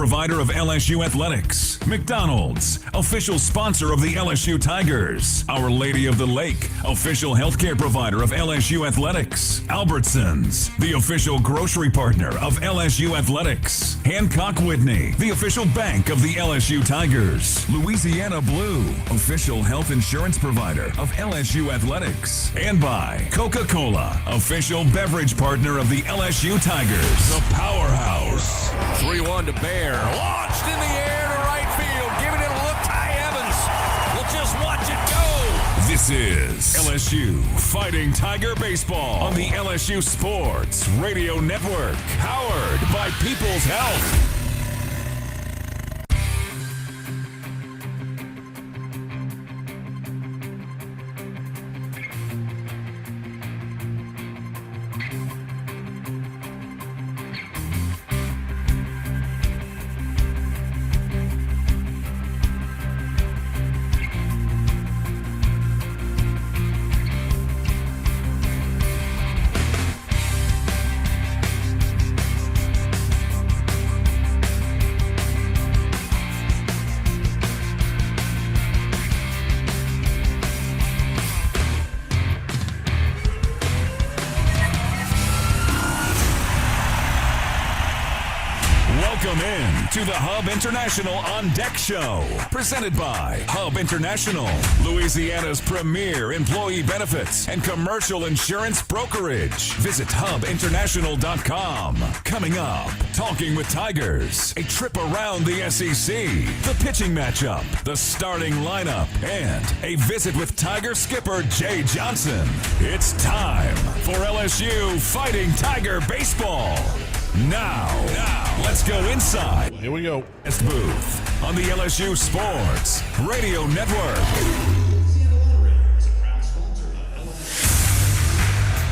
provider of LSU athletics. McDonald's, official sponsor of the LSU Tigers. Our Lady of the Lake, official healthcare provider of LSU athletics. Albertsons, the official grocery partner of LSU athletics. Hancock Whitney, the official bank of the LSU Tigers. Louisiana Blue, official health insurance provider of LSU athletics. And by Coca-Cola, official beverage partner of the LSU Tigers. The Powerhouse. 3-1 to Bear. Launched in the air to right field. Giving it a look. Ty Evans will just watch it go. This is LSU Fighting Tiger Baseball on the LSU Sports Radio Network. Powered by People's Health. Welcome in to the Hub International On Deck Show, presented by Hub International, Louisiana's premier employee benefits and commercial insurance brokerage. Visit hubinternational.com. Coming up, Talking with Tigers, a trip around the SEC, the pitching matchup, the starting lineup, and a visit with Tiger skipper Jay Johnson. It's time for LSU Fighting Tiger Baseball. Now, let's go inside. Here we go. Guest booth on the LSU Sports Radio Network.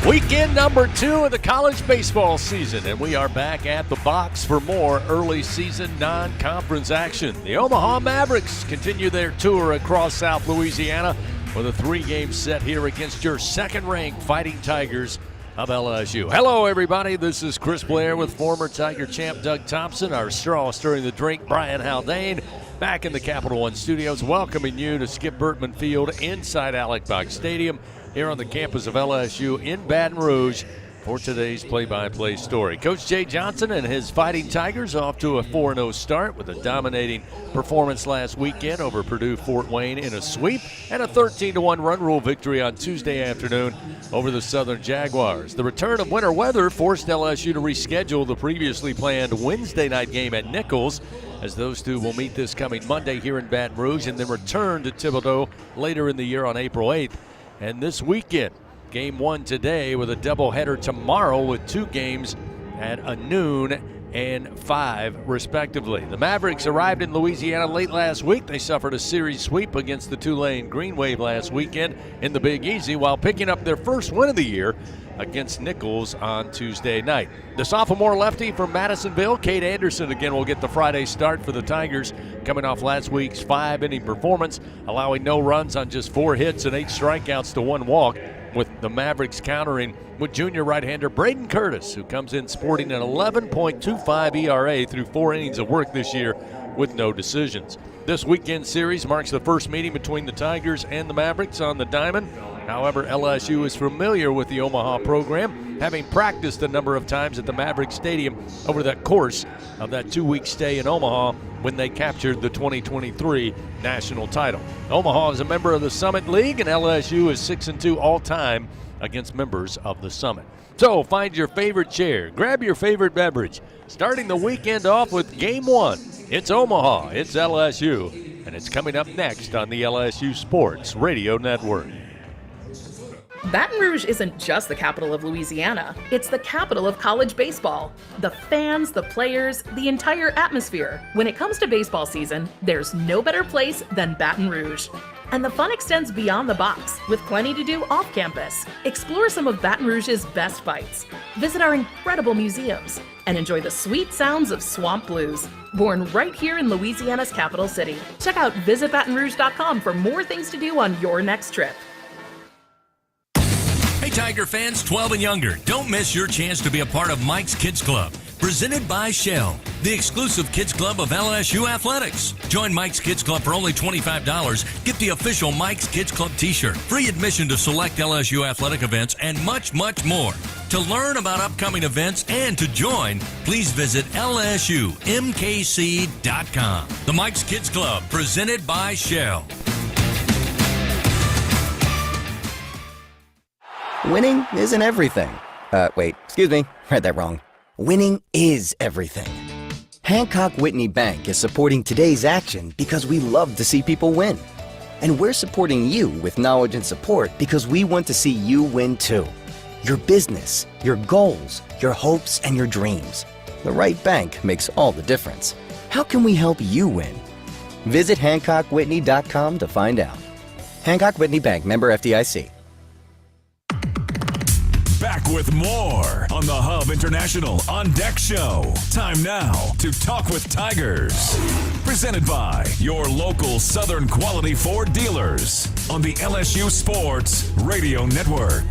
Weekend number 2 of the college baseball season, and we are back at the box for more early season non-conference action. The Omaha Mavericks continue their tour across South Louisiana with a 3-game set here against your second-ranked Fighting Tigers of LSU. Hello, everybody. This is Chris Blair with former Tiger champ Doug Thompson, our straw stirring the drink Brian Haldane, back in the Capital One studios, welcoming you to Skip Bertman Field inside Alec Box Stadium here on the campus of LSU in Baton Rouge for today's play-by-play story. Coach Jay Johnson and his Fighting Tigers off to a 4-0 start with a dominating performance last weekend over Purdue Fort Wayne in a sweep and a 13-1 run rule victory on Tuesday afternoon over the Southern Jaguars. The return of winter weather forced LSU to reschedule the previously planned Wednesday night game at Nichols, as those two will meet this coming Monday here in Baton Rouge and then return to Thibodaux later in the year on April 8th. And this weekend, Game 1 today with a doubleheader tomorrow with 2 games at a noon and 5 respectively. The Mavericks arrived in Louisiana late last week. They suffered a series sweep against the Tulane Green Wave last weekend in the Big Easy while picking up their first win of the year against Nichols on Tuesday night. The sophomore lefty from Madisonville, Cade Anderson, again will get the Friday start for the Tigers, coming off last week's 5-inning performance, allowing no runs on just 4 hits and 8 strikeouts to 1 walk, with the countering with junior right-hander Braden Curtis, who comes in sporting an 11.25 ERA through 4 innings of work this year with no decisions. This weekend series marks the first meeting between the Tigers and the Mavericks on the diamond. However, LSU is familiar with the Omaha program, having practiced a number of times at the Maverick Stadium over the course of that 2-week stay in Omaha when they captured the 2023 national title. Omaha is a member of the Summit League, and LSU is 6-2 all-time against members of the Summit. So find your favorite chair, grab your favorite beverage, starting the weekend off with Game 1. It's Omaha, it's LSU, and it's coming up next on the LSU Sports Radio Network. Baton Rouge isn't just the capital of Louisiana, it's the capital of college baseball. The fans, the players, the entire atmosphere. When it comes to baseball season, there's no better place than Baton Rouge. And the fun extends beyond the box, with plenty to do off campus. Explore some of Baton Rouge's best bites, visit our incredible museums, and enjoy the sweet sounds of swamp blues, born right here in Louisiana's capital city. Check out visitbatonrouge.com for more things to do on your next trip. Hey, Tiger fans 12 and younger, don't miss your chance to be a part of Mike's Kids Club. presented by Shell, the exclusive kids club of LSU Athletics. Join Mike's Kids Club for only $25. Get the official Mike's Kids Club t-shirt, free admission to select LSU athletic events, and much, much more. To learn about upcoming events and to join, please visit lsumkc.com. The Mike's Kids Club, presented by Shell. Winning isn't everything. Wait, excuse me, read that wrong. Winning is everything. Hancock Whitney Bank is supporting today's action because we love to see people win. And we're supporting you with knowledge and support because we want to see you win too. Your business, your goals, your hopes, and your dreams. The right bank makes all the difference. How can we help you win? Visit HancockWhitney.com to find out. Hancock Whitney Bank, member FDIC. Back with more on the Hub International On Deck Show. Time now to talk with Tigers. Presented by your local Southern Quality Ford dealers on the LSU Sports Radio Network.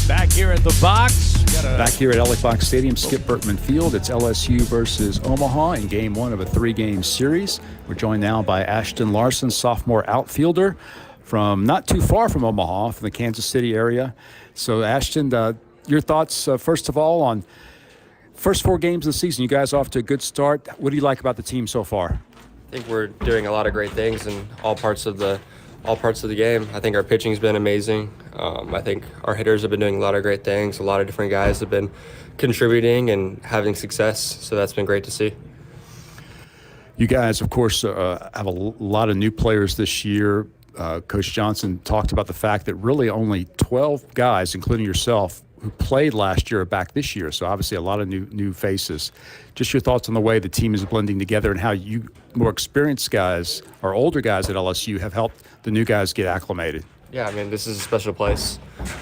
Back here at the box. Back here at Elliott Fox Stadium, Skip Bertman Field. It's LSU versus Omaha in game one of a 3-game series. We're joined now by Ashton Larson, sophomore outfielder from not too far from Omaha, from the Kansas City area. So, Ashton, your thoughts, first of all, on first 4 games of the season. You guys off to a good start. What do you like about the team so far? I think we're doing a lot of great things in all parts of the game. I think our pitching's been amazing. I think our hitters have been doing a lot of great things. A lot of different guys have been contributing and having success, so that's been great to see. You guys, of course, have a lot of new players this year. Coach Johnson talked about the fact that really only 12 guys, including yourself, who played last year are back this year. So obviously a lot of new faces. Just your thoughts on the way the team is blending together and how you more experienced guys or older guys at LSU have helped the new guys get acclimated. Yeah, I mean, this is a special place,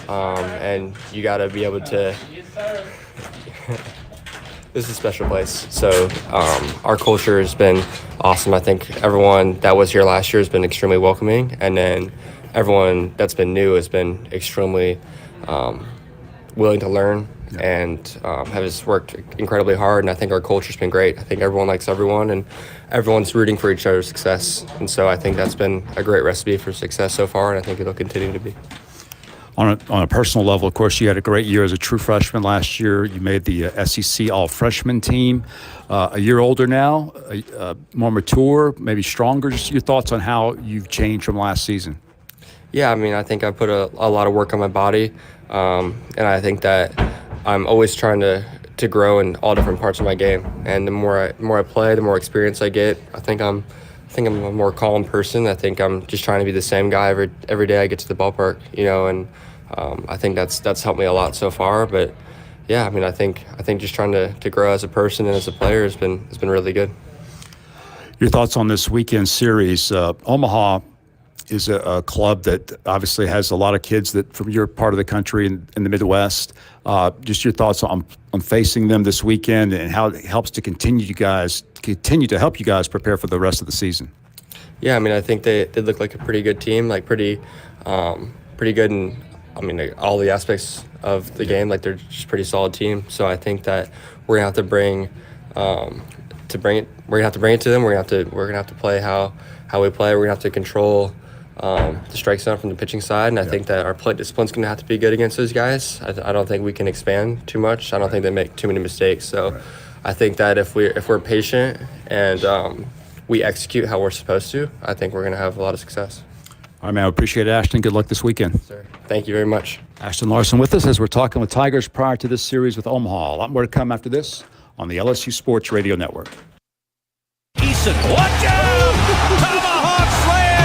and you got to be able to this is a special place. So our culture has been awesome. I think everyone that was here last year has been extremely welcoming, and then everyone that's been new has been extremely willing to learn and has worked incredibly hard. And I think our culture's been great. I think everyone likes everyone, and everyone's rooting for each other's success. And so I think that's been a great recipe for success so far, and I think it'll continue to be. On a personal level, of course, you had a great year as a true freshman last year. You made the SEC all-freshman team. A year older now, more mature, maybe stronger. Just your thoughts on how you've changed from last season. Yeah, I mean, I think I put a lot of work on my body, and I think that I'm always trying to grow in all different parts of my game. And the more I play, the more experience I get. I think I'm a more calm person. I think I'm just trying to be the same guy every day I get to the ballpark, and I think that's helped me a lot so far. But yeah, I mean, I think just trying to grow as a person and as a player has been really good. Your thoughts on this weekend series? Omaha is a club that obviously has a lot of kids that from your part of the country in the Midwest. Just your thoughts on facing them this weekend and how it helps to continue to help you guys prepare for the rest of the season. Yeah, I mean, I think they look like a pretty good team, like pretty good in, I mean, all the aspects of the game. Like, they're just a pretty solid team. So I think that we're gonna have to bring it to them. We're gonna have to play how we play. We're gonna have to control the strike zone from the pitching side, and I think that our play discipline's going to have to be good against those guys. I don't think we can expand too much. I don't think they make too many mistakes. So I think that if we're patient and we execute how we're supposed to, I think we're going to have a lot of success. All right, man. I appreciate it, Ashton. Good luck this weekend. Sir, thank you very much. Ashton Larson with us as we're talking with Tigers prior to this series with Omaha. A lot more to come after this on the LSU Sports Radio Network. Eason, watch out! Tomahawk slam!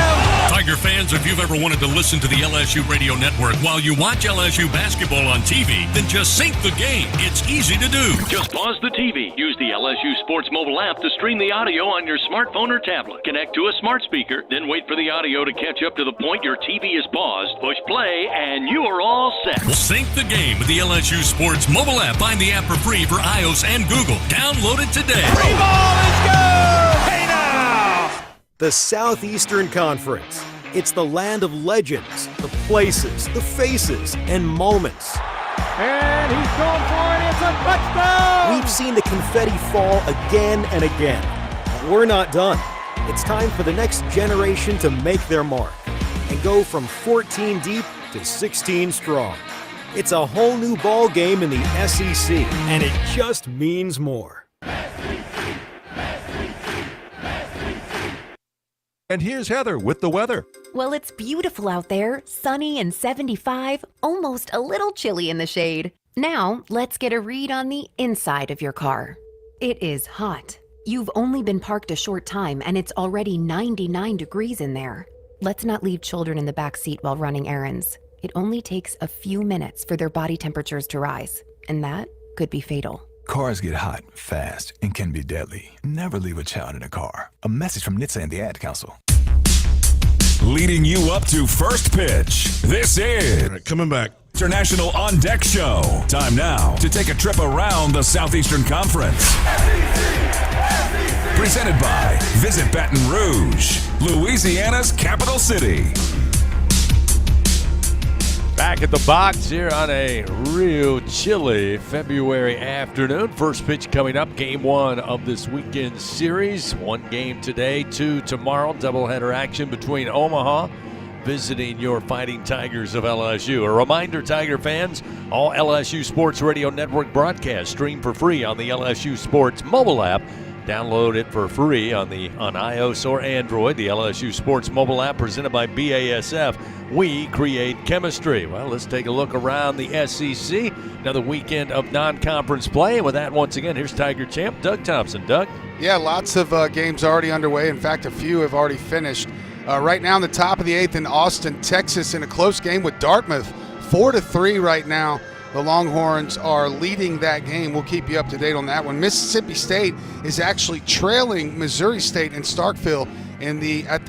Tiger fans, if you've ever wanted to listen to the LSU Radio Network while you watch LSU basketball on TV, then just sync the game. It's easy to do. Just pause the TV. Use the LSU Sports mobile app to stream the audio on your smartphone or tablet. Connect to a smart speaker, then wait for the audio to catch up to the point your TV is paused. Push play, and you are all set. Sync the game with the LSU Sports mobile app. Find the app for free for iOS and Google. Download it today. Free ball is good! Hey now! The Southeastern Conference. It's the land of legends, the places, the faces, and moments. And he's going for it. It's a touchdown! We've seen the confetti fall again and again. But we're not done. It's time for the next generation to make their mark and go from 14 deep to 16 strong. It's a whole new ball game in the SEC, and it just means more. And here's Heather with the weather. Well, it's beautiful out there, sunny and 75, almost a little chilly in the shade. Now, let's get a read on the inside of your car. It is hot. You've only been parked a short time and it's already 99 degrees in there. Let's not leave children in the back seat while running errands. It only takes a few minutes for their body temperatures to rise, and that could be fatal. Cars get hot, fast, and can be deadly. Never leave a child in a car. A message from NHTSA and the Ad Council. Leading you up to first pitch, this is coming back. International On Deck Show. Time now to take a trip around the Southeastern Conference. Presented by Visit Baton Rouge, Louisiana's capital city. Back at the box here on a real chilly February afternoon. First pitch coming up, game one of this weekend series. One game today, two tomorrow. Doubleheader action between Omaha visiting your Fighting Tigers of LSU. A reminder, Tiger fans, all LSU Sports Radio Network broadcasts stream for free on the LSU Sports mobile app. Download it for free on iOS or Android. The LSU Sports mobile app presented by BASF. We create chemistry. Well, let's take a look around the SEC. Another weekend of non-conference play. And with that, once again, here's Tiger champ Doug Thompson. Doug? Yeah, lots of games already underway. In fact, a few have already finished. Right now in the top of the eighth in Austin, Texas, in a close game with Dartmouth. 4-3 right now. The Longhorns are leading that game. We'll keep you up to date on that one. Mississippi State is actually trailing Missouri State in Starkville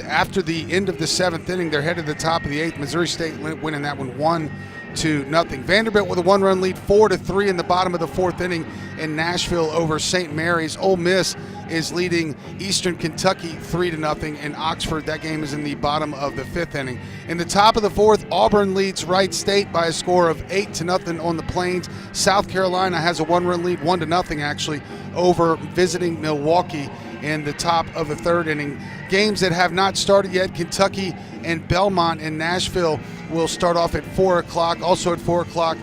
after the end of the seventh inning. They're headed to the top of the eighth. Missouri State winning that one 1-0. Vanderbilt with a one-run lead, 4-3 in the bottom of the fourth inning in Nashville over St. Mary's. Ole Miss is leading Eastern Kentucky 3-0 in Oxford. That game is in the bottom of the fifth inning. In the top of the fourth, Auburn leads Wright State by a score of 8-0 on the Plains. South Carolina has a one-run lead, 1-0 actually, over visiting Milwaukee in the top of the third inning. Games that have not started yet, Kentucky and Belmont in Nashville will start off at 4 o'clock. Also at 4 o'clock,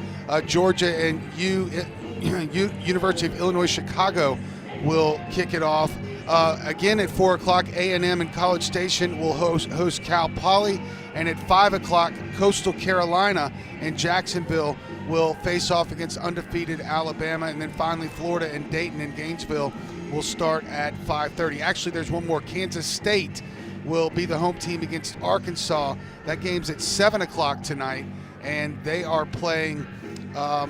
Georgia and University of Illinois Chicago will kick it off. Again at 4 o'clock, A&M and College Station will host Cal Poly. And at 5 o'clock, Coastal Carolina and Jacksonville will face off against undefeated Alabama. And then finally, Florida and Dayton and Gainesville will start at 5:30. Actually, there's one more. Kansas State will be the home team against Arkansas. That game's at 7 o'clock tonight. And they are playing, they're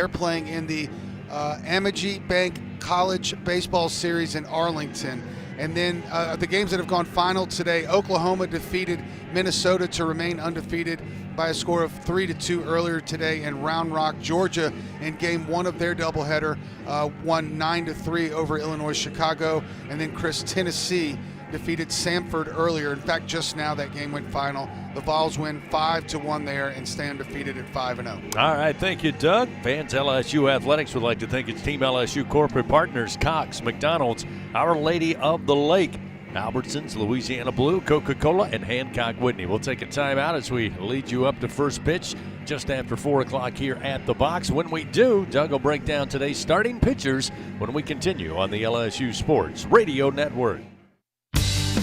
playing in the Amegy Bank College Baseball Series in Arlington. And then the games that have gone final today, Oklahoma defeated Minnesota to remain undefeated by a score of 3-2 earlier today in Round Rock. Georgia, in game one of their doubleheader, won 9-3 over Illinois Chicago. And then Tennessee defeated Samford earlier. In fact, just now that game went final. The Vols win 5-1 there and stay undefeated at 5-0. All right, thank you, Doug. Fans, LSU Athletics would like to thank its Team LSU corporate partners, Cox, McDonald's, Our Lady of the Lake, Albertsons, Louisiana Blue, Coca-Cola, and Hancock Whitney. We'll take a time out as we lead you up to first pitch just after 4 o'clock here at the box. When we do, Doug will break down today's starting pitchers when we continue on the LSU Sports Radio Network.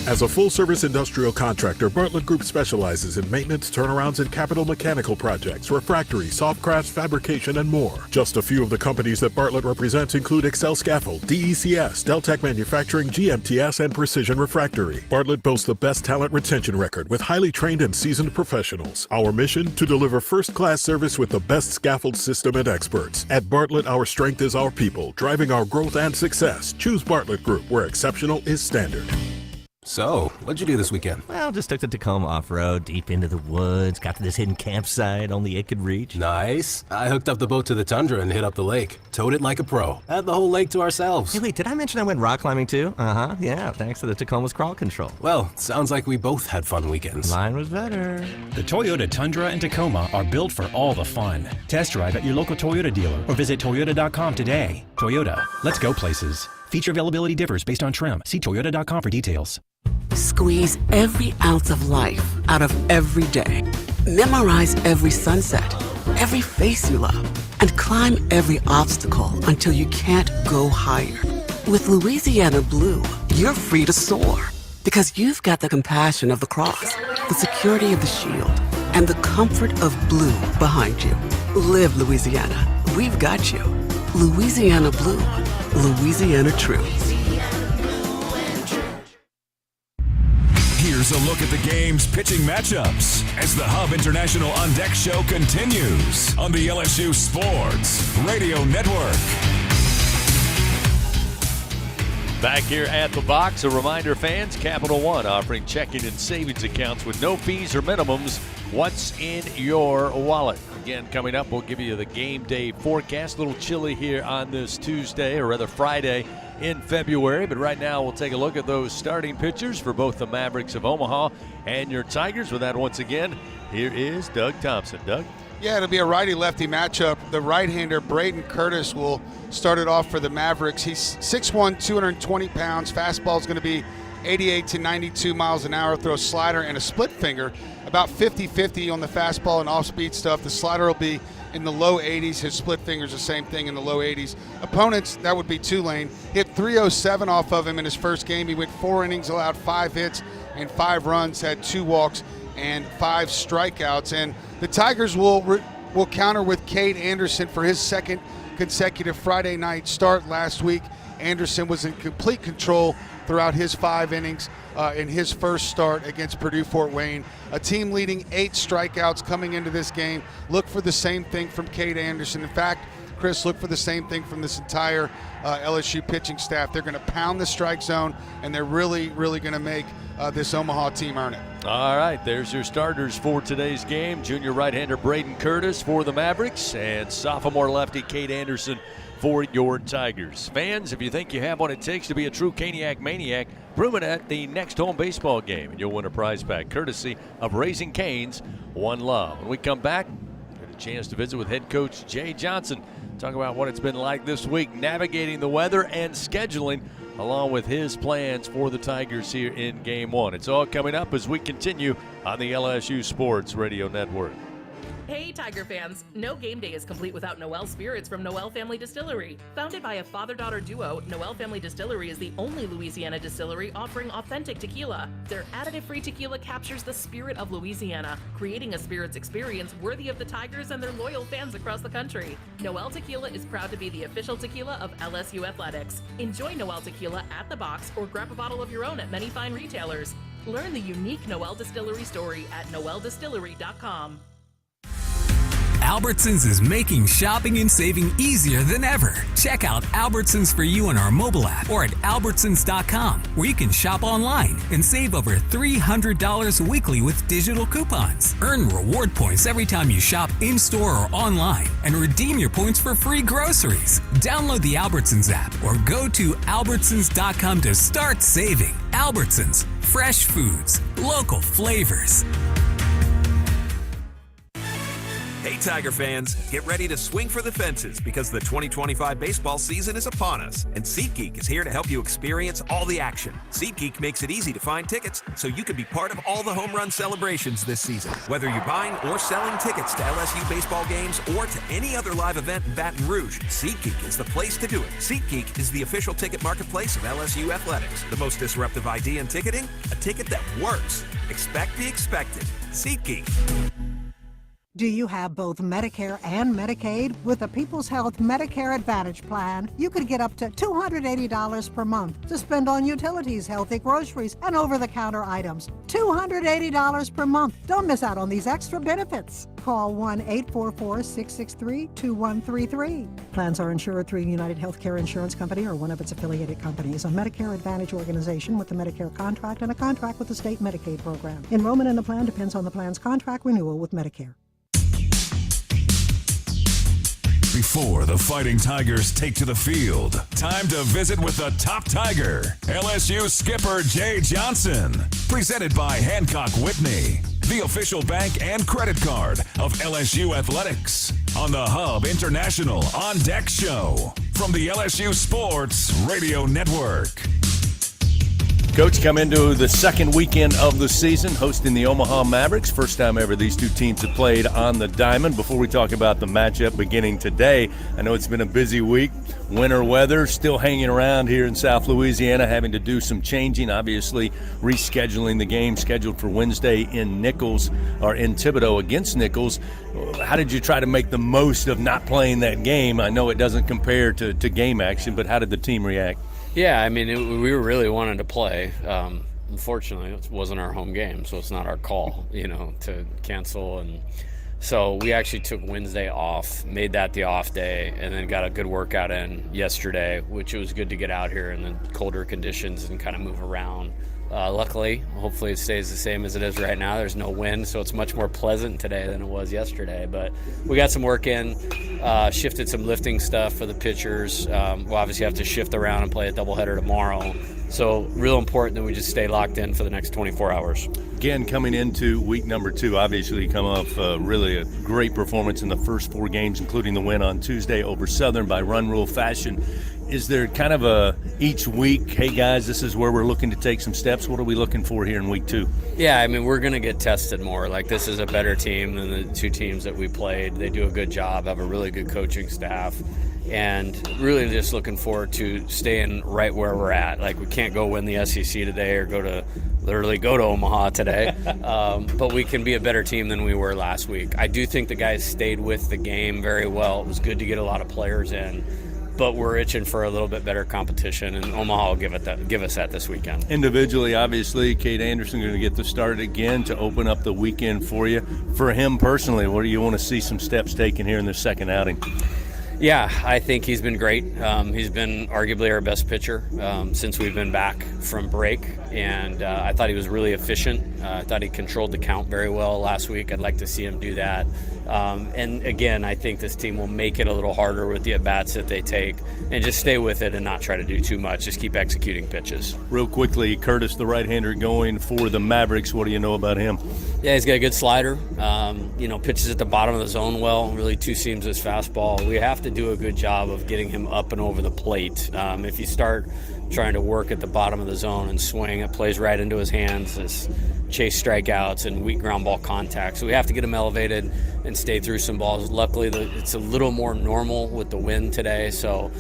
As a full-service industrial contractor, Bartlett Group specializes in maintenance, turnarounds, and capital mechanical projects, refractory, soft crafts, fabrication, and more. Just a few of the companies that Bartlett represents include Excel Scaffold, DECS, Deltec Manufacturing, GMTS, and Precision Refractory. Bartlett boasts the best talent retention record with highly trained and seasoned professionals. Our mission, to deliver first-class service with the best scaffold system and experts. At Bartlett, our strength is our people, driving our growth and success. Choose Bartlett Group, where exceptional is standard. So, what'd you do this weekend? Well, just took the Tacoma off-road, deep into the woods, got to this hidden campsite only it could reach. Nice. I hooked up the boat to the Tundra and hit up the lake. Towed it like a pro. Had the whole lake to ourselves. Hey, wait, did I mention I went rock climbing too? Yeah, thanks to the Tacoma's crawl control. Well, sounds like we both had fun weekends. Mine was better. The Toyota Tundra and Tacoma are built for all the fun. Test drive at your local Toyota dealer or visit Toyota.com today. Toyota, let's go places. Feature availability differs based on trim. See Toyota.com for details. Squeeze every ounce of life out of every day. Memorize every sunset, every face you love, and climb every obstacle until you can't go higher. With Louisiana Blue, you're free to soar because you've got the compassion of the cross, the security of the shield, and the comfort of blue behind you. Live Louisiana. We've got you. Louisiana Blue. Louisiana True. Here's a look at the game's pitching matchups as the Hub International On Deck show continues on the LSU Sports Radio Network. Back here at the box, a reminder, fans, Capital One offering checking and savings accounts with no fees or minimums. What's in your wallet? Again, coming up, we'll give you the game day forecast. A little chilly here on this Tuesday, or rather Friday in February. But right now, we'll take a look at those starting pitchers for both the Mavericks of Omaha and your Tigers. With that, once again, here is Doug Thompson. Doug? Yeah, it'll be a righty-lefty matchup. The right-hander, Braden Curtis, will start it off for the Mavericks. He's 6'1", 220 pounds. Fastball is going to be 88 to 92 miles an hour. Throw slider and a split finger. About 50-50 on the fastball and off-speed stuff. The slider will be in the low 80s. His split finger's the same thing in the low 80s. Opponents, that would be Tulane. Hit 307 off of him in his first game. He went 4 innings, allowed 5 hits and 5 runs, had 2 walks and 5 strikeouts. And the Tigers will counter with Cade Anderson for his second consecutive Friday night start last week. Anderson was in complete control throughout his 5 innings in his first start against Purdue Fort Wayne. A team leading 8 strikeouts coming into this game. Look for the same thing from Cade Anderson. In fact, Chris, look for the same thing from this entire LSU pitching staff. They're going to pound the strike zone, and they're really, really going to make this Omaha team earn it. All right, there's your starters for today's game. Junior right-hander Braden Curtis for the Mavericks and sophomore lefty Cade Anderson for your Tigers. Fans, if you think you have what it takes to be a true Caniac maniac, prove it at the next home baseball game, and you'll win a prize pack courtesy of Raising Cane's One Love. When we come back, get a chance to visit with head coach Jay Johnson. Talk about what it's been like this week navigating the weather and scheduling, along with his plans for the Tigers here in Game 1. It's all coming up as we continue on the LSU Sports Radio Network. Hey, Tiger fans! No game day is complete without Noel Spirits from Noel Family Distillery. Founded by a father-daughter duo, Noel Family Distillery is the only Louisiana distillery offering authentic tequila. Their additive-free tequila captures the spirit of Louisiana, creating a spirits experience worthy of the Tigers and their loyal fans across the country. Noel Tequila is proud to be the official tequila of LSU Athletics. Enjoy Noel Tequila at the box or grab a bottle of your own at many fine retailers. Learn the unique Noel Distillery story at noeldistillery.com. Albertsons is making shopping and saving easier than ever. Check out Albertsons for you on our mobile app or at albertsons.com, where you can shop online and save over $300 weekly with digital coupons. Earn reward points every time you shop in-store or online and redeem your points for free groceries. Download the Albertsons app or go to albertsons.com to start saving. Albertsons, fresh foods, local flavors. Hey, Tiger fans, get ready to swing for the fences because the 2025 baseball season is upon us, and SeatGeek is here to help you experience all the action. SeatGeek makes it easy to find tickets so you can be part of all the home run celebrations this season. Whether you're buying or selling tickets to LSU baseball games or to any other live event in Baton Rouge, SeatGeek is the place to do it. SeatGeek is the official ticket marketplace of LSU Athletics. The most disruptive idea in ticketing? A ticket that works. Expect the expected. SeatGeek. Do you have both Medicare and Medicaid? With the People's Health Medicare Advantage plan, you could get up to $280 per month to spend on utilities, healthy groceries, and over-the-counter items. $280 per month. Don't miss out on these extra benefits. Call 1-844-663-2133. Plans are insured through United Healthcare Insurance Company or one of its affiliated companies, a Medicare Advantage organization with a Medicare contract and a contract with the state Medicaid program. Enrollment in the plan depends on the plan's contract renewal with Medicare. Before the Fighting Tigers take to the field, time to visit with the top Tiger, LSU skipper Jay Johnson. Presented by Hancock Whitney, the official bank and credit card of LSU Athletics. On the Hub International On Deck Show from the LSU Sports Radio Network. Coach, come into the second weekend of the season hosting the Omaha Mavericks. First time ever these two teams have played on the diamond. Before we talk about the matchup beginning today, I know it's been a busy week. Winter weather still hanging around here in South Louisiana, having to do some changing. Obviously, rescheduling the game scheduled for Wednesday in Thibodaux against Nichols. How did you try to make the most of not playing that game? I know it doesn't compare to game action, but how did the team react? Yeah, I mean, we really wanted to play. Unfortunately, it wasn't our home game, so it's not our call, to cancel. And so we actually took Wednesday off, made that the off day, and then got a good workout in yesterday, which it was good to get out here in the colder conditions and kind of move around. Luckily, hopefully it stays the same as it is right now. There's no wind, so it's much more pleasant today than it was yesterday. But we got some work in, shifted some lifting stuff for the pitchers. We'll obviously have to shift around and play a doubleheader tomorrow. So real important that we just stay locked in for the next 24 hours. Again, coming into week number 2, obviously you come off really a great performance in the first 4 games, including the win on Tuesday over Southern by run rule fashion. Is there kind of each week, hey guys, this is where we're looking to take some steps? What are we looking for here in week 2? Yeah, I mean, we're going to get tested more. Like, this is a better team than the 2 teams that we played. They do a good job, have a really good coaching staff, and really just looking forward to staying right where we're at. Like, we can't go win the SEC today or go to Omaha today, but we can be a better team than we were last week. I do think the guys stayed with the game very well. It was good to get a lot of players in. But we're itching for a little bit better competition, and Omaha will give us that this weekend. Individually, obviously, Cade Anderson going to get the start again to open up the weekend for you. For him personally, what do you want to see some steps taken here in the second outing? Yeah, I think he's been great. He's been arguably our best pitcher since we've been back from break, and I thought he was really efficient. I thought he controlled the count very well last week. I'd like to see him do that. And again, I think this team will make it a little harder with the at-bats that they take, and just stay with it and not try to do too much. Just keep executing pitches. Real quickly, Curtis, the right-hander going for the Mavericks. What do you know about him? Yeah, he's got a good slider. Pitches at the bottom of the zone well. Really two seams his fastball. We have to do a good job of getting him up and over the plate. If you start trying to work at the bottom of the zone and swing, it plays right into his hands. It's chase strikeouts and weak ground ball contact. So we have to get him elevated and stay through some balls. Luckily, it's a little more normal with the wind today. So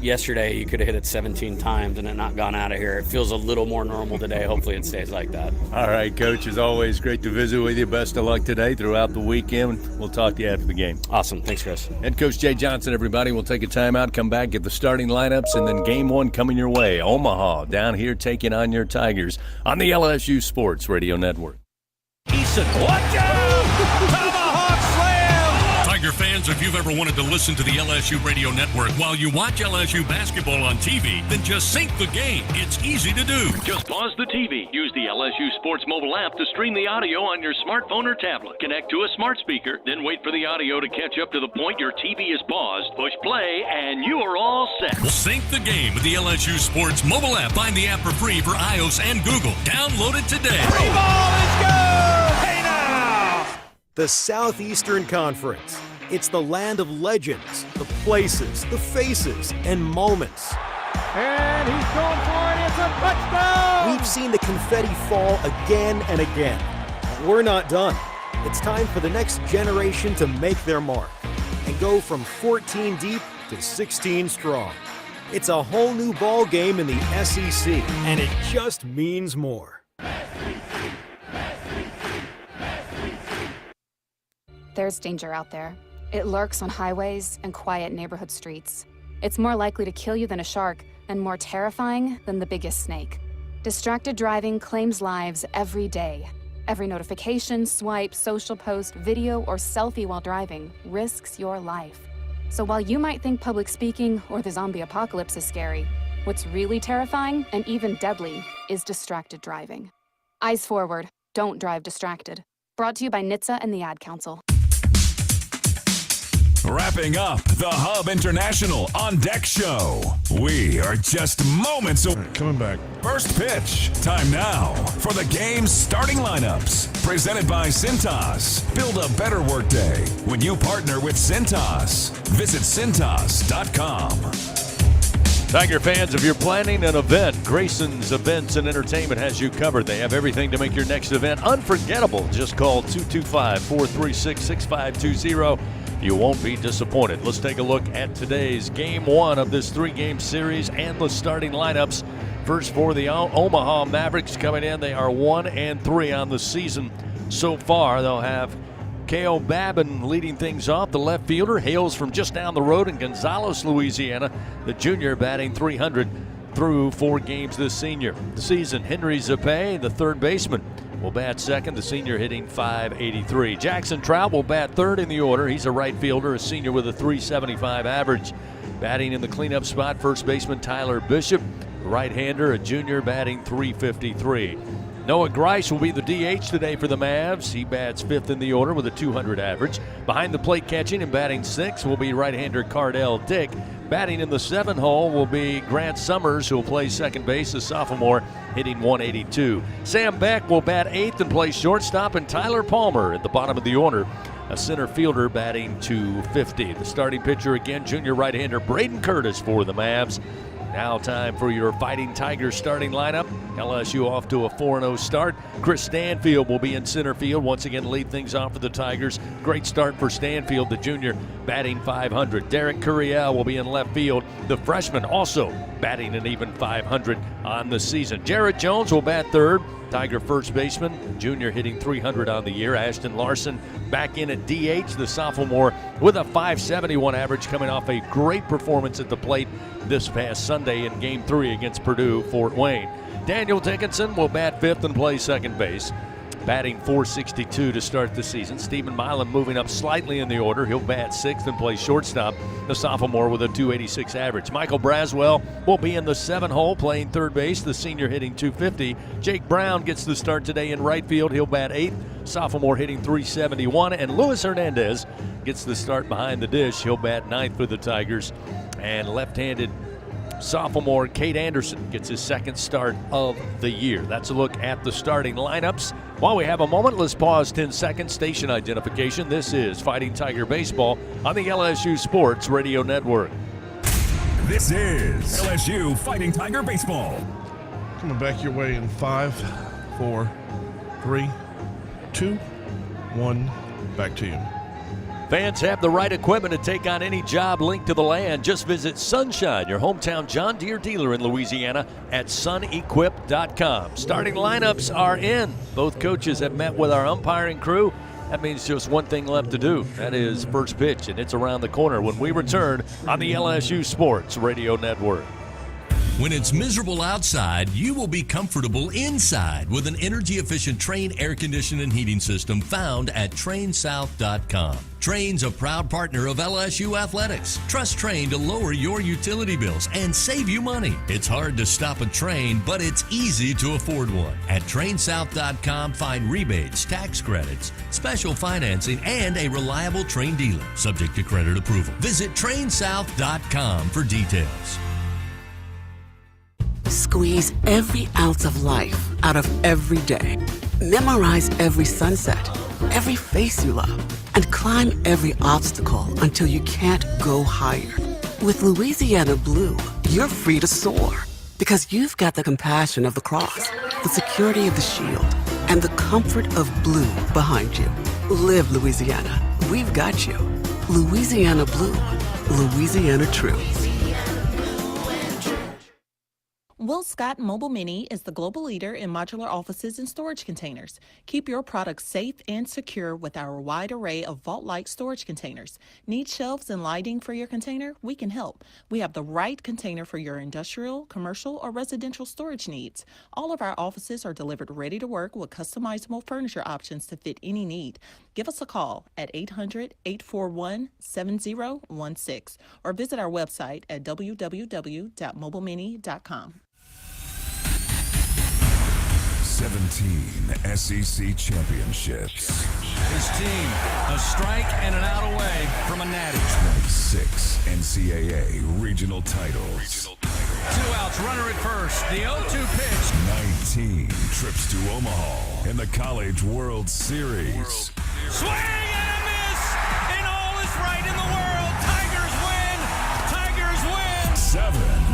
yesterday, you could have hit it 17 times and it not gone out of here. It feels a little more normal today. Hopefully it stays like that. All right, Coach, as always, great to visit with you. Best of luck today throughout the weekend. We'll talk to you after the game. Awesome. Thanks, Chris. Head Coach Jay Johnson, everybody. We'll take a timeout, come back, get the starting lineups, and then game 1 coming your way. Omaha down here taking on your Tigers on the LSU Sports Radio Network. Eason, watch out! Tomahawk slam! Tiger fans, if you've ever wanted to listen to the LSU Radio Network while you watch LSU basketball on TV, then just sync the game. It's easy to do. Just pause the TV. Use the LSU Sports mobile app to stream the audio on your smartphone or tablet. Connect to a smart speaker, then wait for the audio to catch up to the point your TV is paused. Push play, and you are all set. Sync the game with the LSU Sports mobile app. Find the app for free for iOS and Google. Download it today. Free ball is good! Hey now! The Southeastern Conference. It's the land of legends, the places, the faces, and moments. And he's going for it. It's a touchdown! We've seen the confetti fall again and again. But we're not done. It's time for the next generation to make their mark and go from 14 deep to 16 strong. It's a whole new ball game in the SEC, and it just means more. There's danger out there. It lurks on highways and quiet neighborhood streets. It's more likely to kill you than a shark and more terrifying than the biggest snake. Distracted driving claims lives every day. Every notification, swipe, social post, video, or selfie while driving risks your life. So while you might think public speaking or the zombie apocalypse is scary, what's really terrifying and even deadly is distracted driving. Eyes forward, don't drive distracted. Brought to you by NHTSA and the Ad Council. Wrapping up the Hub International On Deck Show. We are just moments away. Coming back. First pitch. Time now for the game's starting lineups. Presented by Cintas. Build a better workday when you partner with Cintas. Visit Cintas.com. Tiger fans, if you're planning an event, Grayson's Events and Entertainment has you covered. They have everything to make your next event unforgettable. Just call 225-436-6520. You won't be disappointed. Let's take a look at today's Game 1 of this 3-game series and the starting lineups. First for the Omaha Mavericks coming in. They are 1-3 on the season so far. They'll have K.O. Babin leading things off. The left fielder hails from just down the road in Gonzales, Louisiana. The junior batting .300 through 4 games this season. Henry Zappe, the third baseman, will bat second. The senior hitting .583. Jackson Trout will bat third in the order. He's a right fielder, a senior with a .375 average. Batting in the cleanup spot, first baseman Tyler Bishop, right-hander, a junior, batting .353. Noah Grice will be the DH today for the Mavs. He bats fifth in the order with a .200 average. Behind the plate catching and batting sixth will be right-hander Cardell Dick. Batting in the 7th hole will be Grant Summers, who will play second base, a sophomore, hitting .182. Sam Beck will bat 8th and play shortstop, and Tyler Palmer at the bottom of the order, a center fielder, batting .250. The starting pitcher again, junior right-hander Braden Curtis for the Mavs. Now time for your Fighting Tigers starting lineup. LSU off to a 4-0 start. Chris Stanfield will be in center field. Once again, lead things off for the Tigers. Great start for Stanfield, the junior, batting .500. Derek Curiel will be in left field. The freshman also batting an even .500 on the season. Jared Jones will bat third. Tiger first baseman, junior, hitting .300 on the year. Ashton Larson back in at DH, the sophomore, with a .571 average, coming off a great performance at the plate this past Sunday in Game 3 against Purdue Fort Wayne. Daniel Dickinson will bat fifth and play second base, batting .462 to start the season. Stephen Milam moving up slightly in the order. He'll bat sixth and play shortstop, the sophomore with a .286 average. Michael Braswell will be in the 7th hole playing third base, the senior hitting .250. Jake Brown gets the start today in right field. He'll bat 8th, sophomore hitting .371. And Luis Hernandez gets the start behind the dish. He'll bat 9th for the Tigers. And left-handed sophomore Kate Anderson gets his second start of the year. That's a look at the starting lineups. While we have a moment, let's pause 10 seconds. Station identification. This is Fighting Tiger Baseball on the LSU Sports Radio Network. This is LSU Fighting Tiger Baseball. Coming back your way in 5, 4, 3, 2, 1. Back to you. Fans have the right equipment to take on any job linked to the land. Just visit Sunshine, your hometown John Deere dealer in Louisiana, at sunequip.com. Starting lineups are in. Both coaches have met with our umpiring crew. That means just one thing left to do. That is first pitch, and it's around the corner when we return on the LSU Sports Radio Network. When it's miserable outside, you will be comfortable inside with an energy-efficient Trane air conditioning and heating system found at TraneSouth.com. Trane's a proud partner of LSU Athletics. Trust Trane to lower your utility bills and save you money. It's hard to stop a Trane, but it's easy to afford one. At TraneSouth.com, find rebates, tax credits, special financing, and a reliable Trane dealer, subject to credit approval. Visit TraneSouth.com for details. Squeeze every ounce of life out of every day. Memorize every sunset, every face you love, and climb every obstacle until you can't go higher. With Louisiana Blue, you're free to soar because you've got the compassion of the cross, the security of the shield, and the comfort of blue behind you. Live Louisiana. We've got you. Louisiana Blue. Louisiana True. Will Scott Mobile Mini is the global leader in modular offices and storage containers. Keep your products safe and secure with our wide array of vault-like storage containers. Need shelves and lighting for your container? We can help. We have the right container for your industrial, commercial, or residential storage needs. All of our offices are delivered ready to work with customizable furniture options to fit any need. Give us a call at 800-841-7016 or visit our website at www.mobilemini.com. 17 SEC championships. His team, a strike and an out away from a natty. 26 NCAA regional titles. 2 outs, runner at first. The 0-2 pitch. 19 trips to Omaha in the College World Series. Swing and a miss, and all is right in the world. Tigers win. Tigers win. 7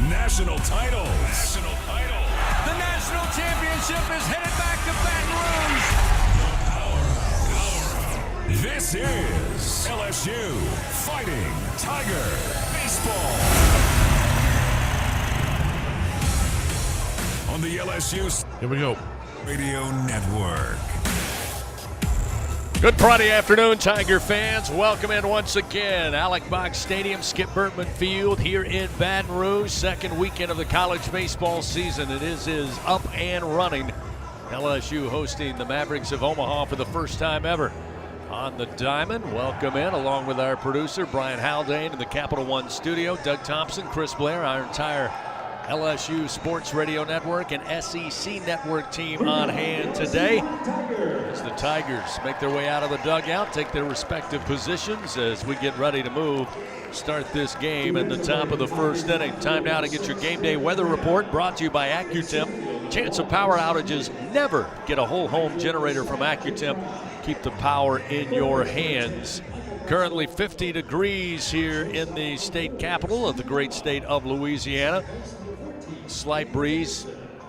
national titles. The national championship is headed back to Baton Rouge. This is LSU Fighting Tiger Baseball. On the LSU Here we go. Radio Network. Good Friday afternoon, Tiger fans. Welcome in once again. Alec Box Stadium, Skip Bertman Field here in Baton Rouge. Second weekend of the college baseball season. It is up and running. LSU hosting the Mavericks of Omaha for the first time ever on the diamond. Welcome in, along with our producer, Brian Haldane, in the Capital One studio. Doug Thompson, Chris Blair, our entire LSU Sports Radio Network and SEC Network team on hand today as the Tigers make their way out of the dugout, take their respective positions as we get ready to move. Start this game in the top of the first inning. Time now to get your game day weather report, brought to you by AccuTemp. Chance of power outages, never get a whole home generator from AccuTemp. Keep the power in your hands. Currently 50 degrees here in the state capital of the great state of Louisiana. Slight breeze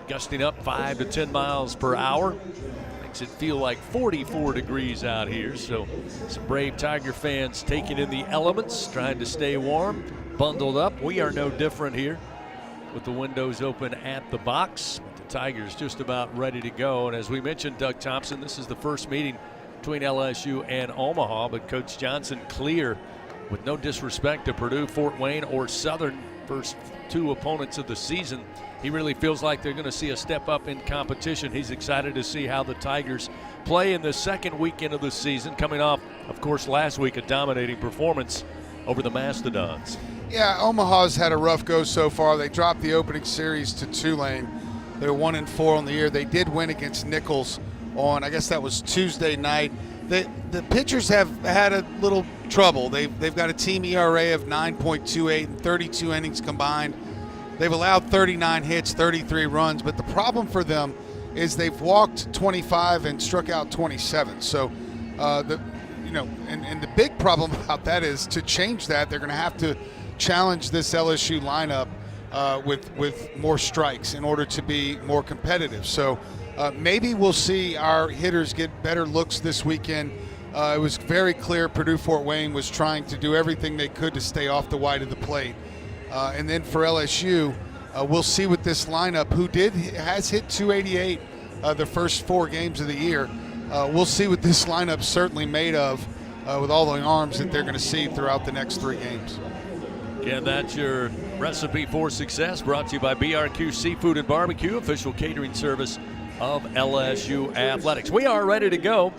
gusting up 5 to 10 miles per hour. Makes it feel like 44 degrees out here. So some brave Tiger fans taking in the elements, trying to stay warm, bundled up. We are no different here with the windows open at the box. The Tigers just about ready to go. And as we mentioned, Doug Thompson, this is the first meeting between LSU and Omaha, but Coach Johnson clear with no disrespect to Purdue, Fort Wayne, or Southern, first 2 opponents of the season. He really feels like they're going to see a step up in competition. He's excited to see how the Tigers play in the second weekend of the season, coming off, of course, last week a dominating performance over the Mastodons. Yeah, Omaha's had a rough go so far. They dropped the opening series to Tulane. They're 1-4 on the year. They did win against Nichols on, I guess that was Tuesday night. The pitchers have had a little trouble. They've got a team ERA of 9.28 and 32 innings combined. They've allowed 39 hits, 33 runs, but the problem for them is they've walked 25 and struck out 27. So, the big problem about that is to change that, they're going to have to challenge this LSU lineup with more strikes in order to be more competitive. So. Maybe we'll see our hitters get better looks this weekend. It was very clear Purdue-Fort Wayne was trying to do everything they could to stay off the wide of the plate. And then for LSU, we'll see with this lineup, who has hit 288 the first 4 games of the year. We'll see what this lineup's certainly made of with all the arms that they're going to see throughout the next 3 games. Again, that's your recipe for success, brought to you by BRQ Seafood and Barbecue, official catering service of LSU Athletics. We are ready to go.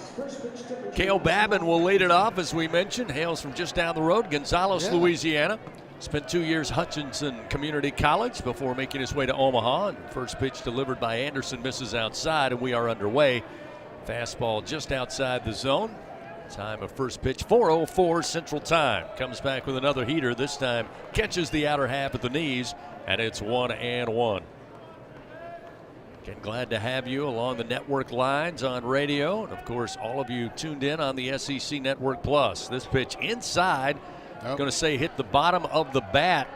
Cale Babin will lead it off, as we mentioned. Hails from just down the road, Gonzales, Louisiana. Spent 2 years Hutchinson Community College before making his way to Omaha. And first pitch delivered by Anderson misses outside, and we are underway. Fastball just outside the zone. Time of first pitch, 4:04 Central Time. Comes back with another heater. This time catches the outer half of the knees, and it's 1-1. Again, glad to have you along the network lines on radio. And, of course, all of you tuned in on the SEC Network Plus. This pitch inside, going to say hit the bottom of the bat.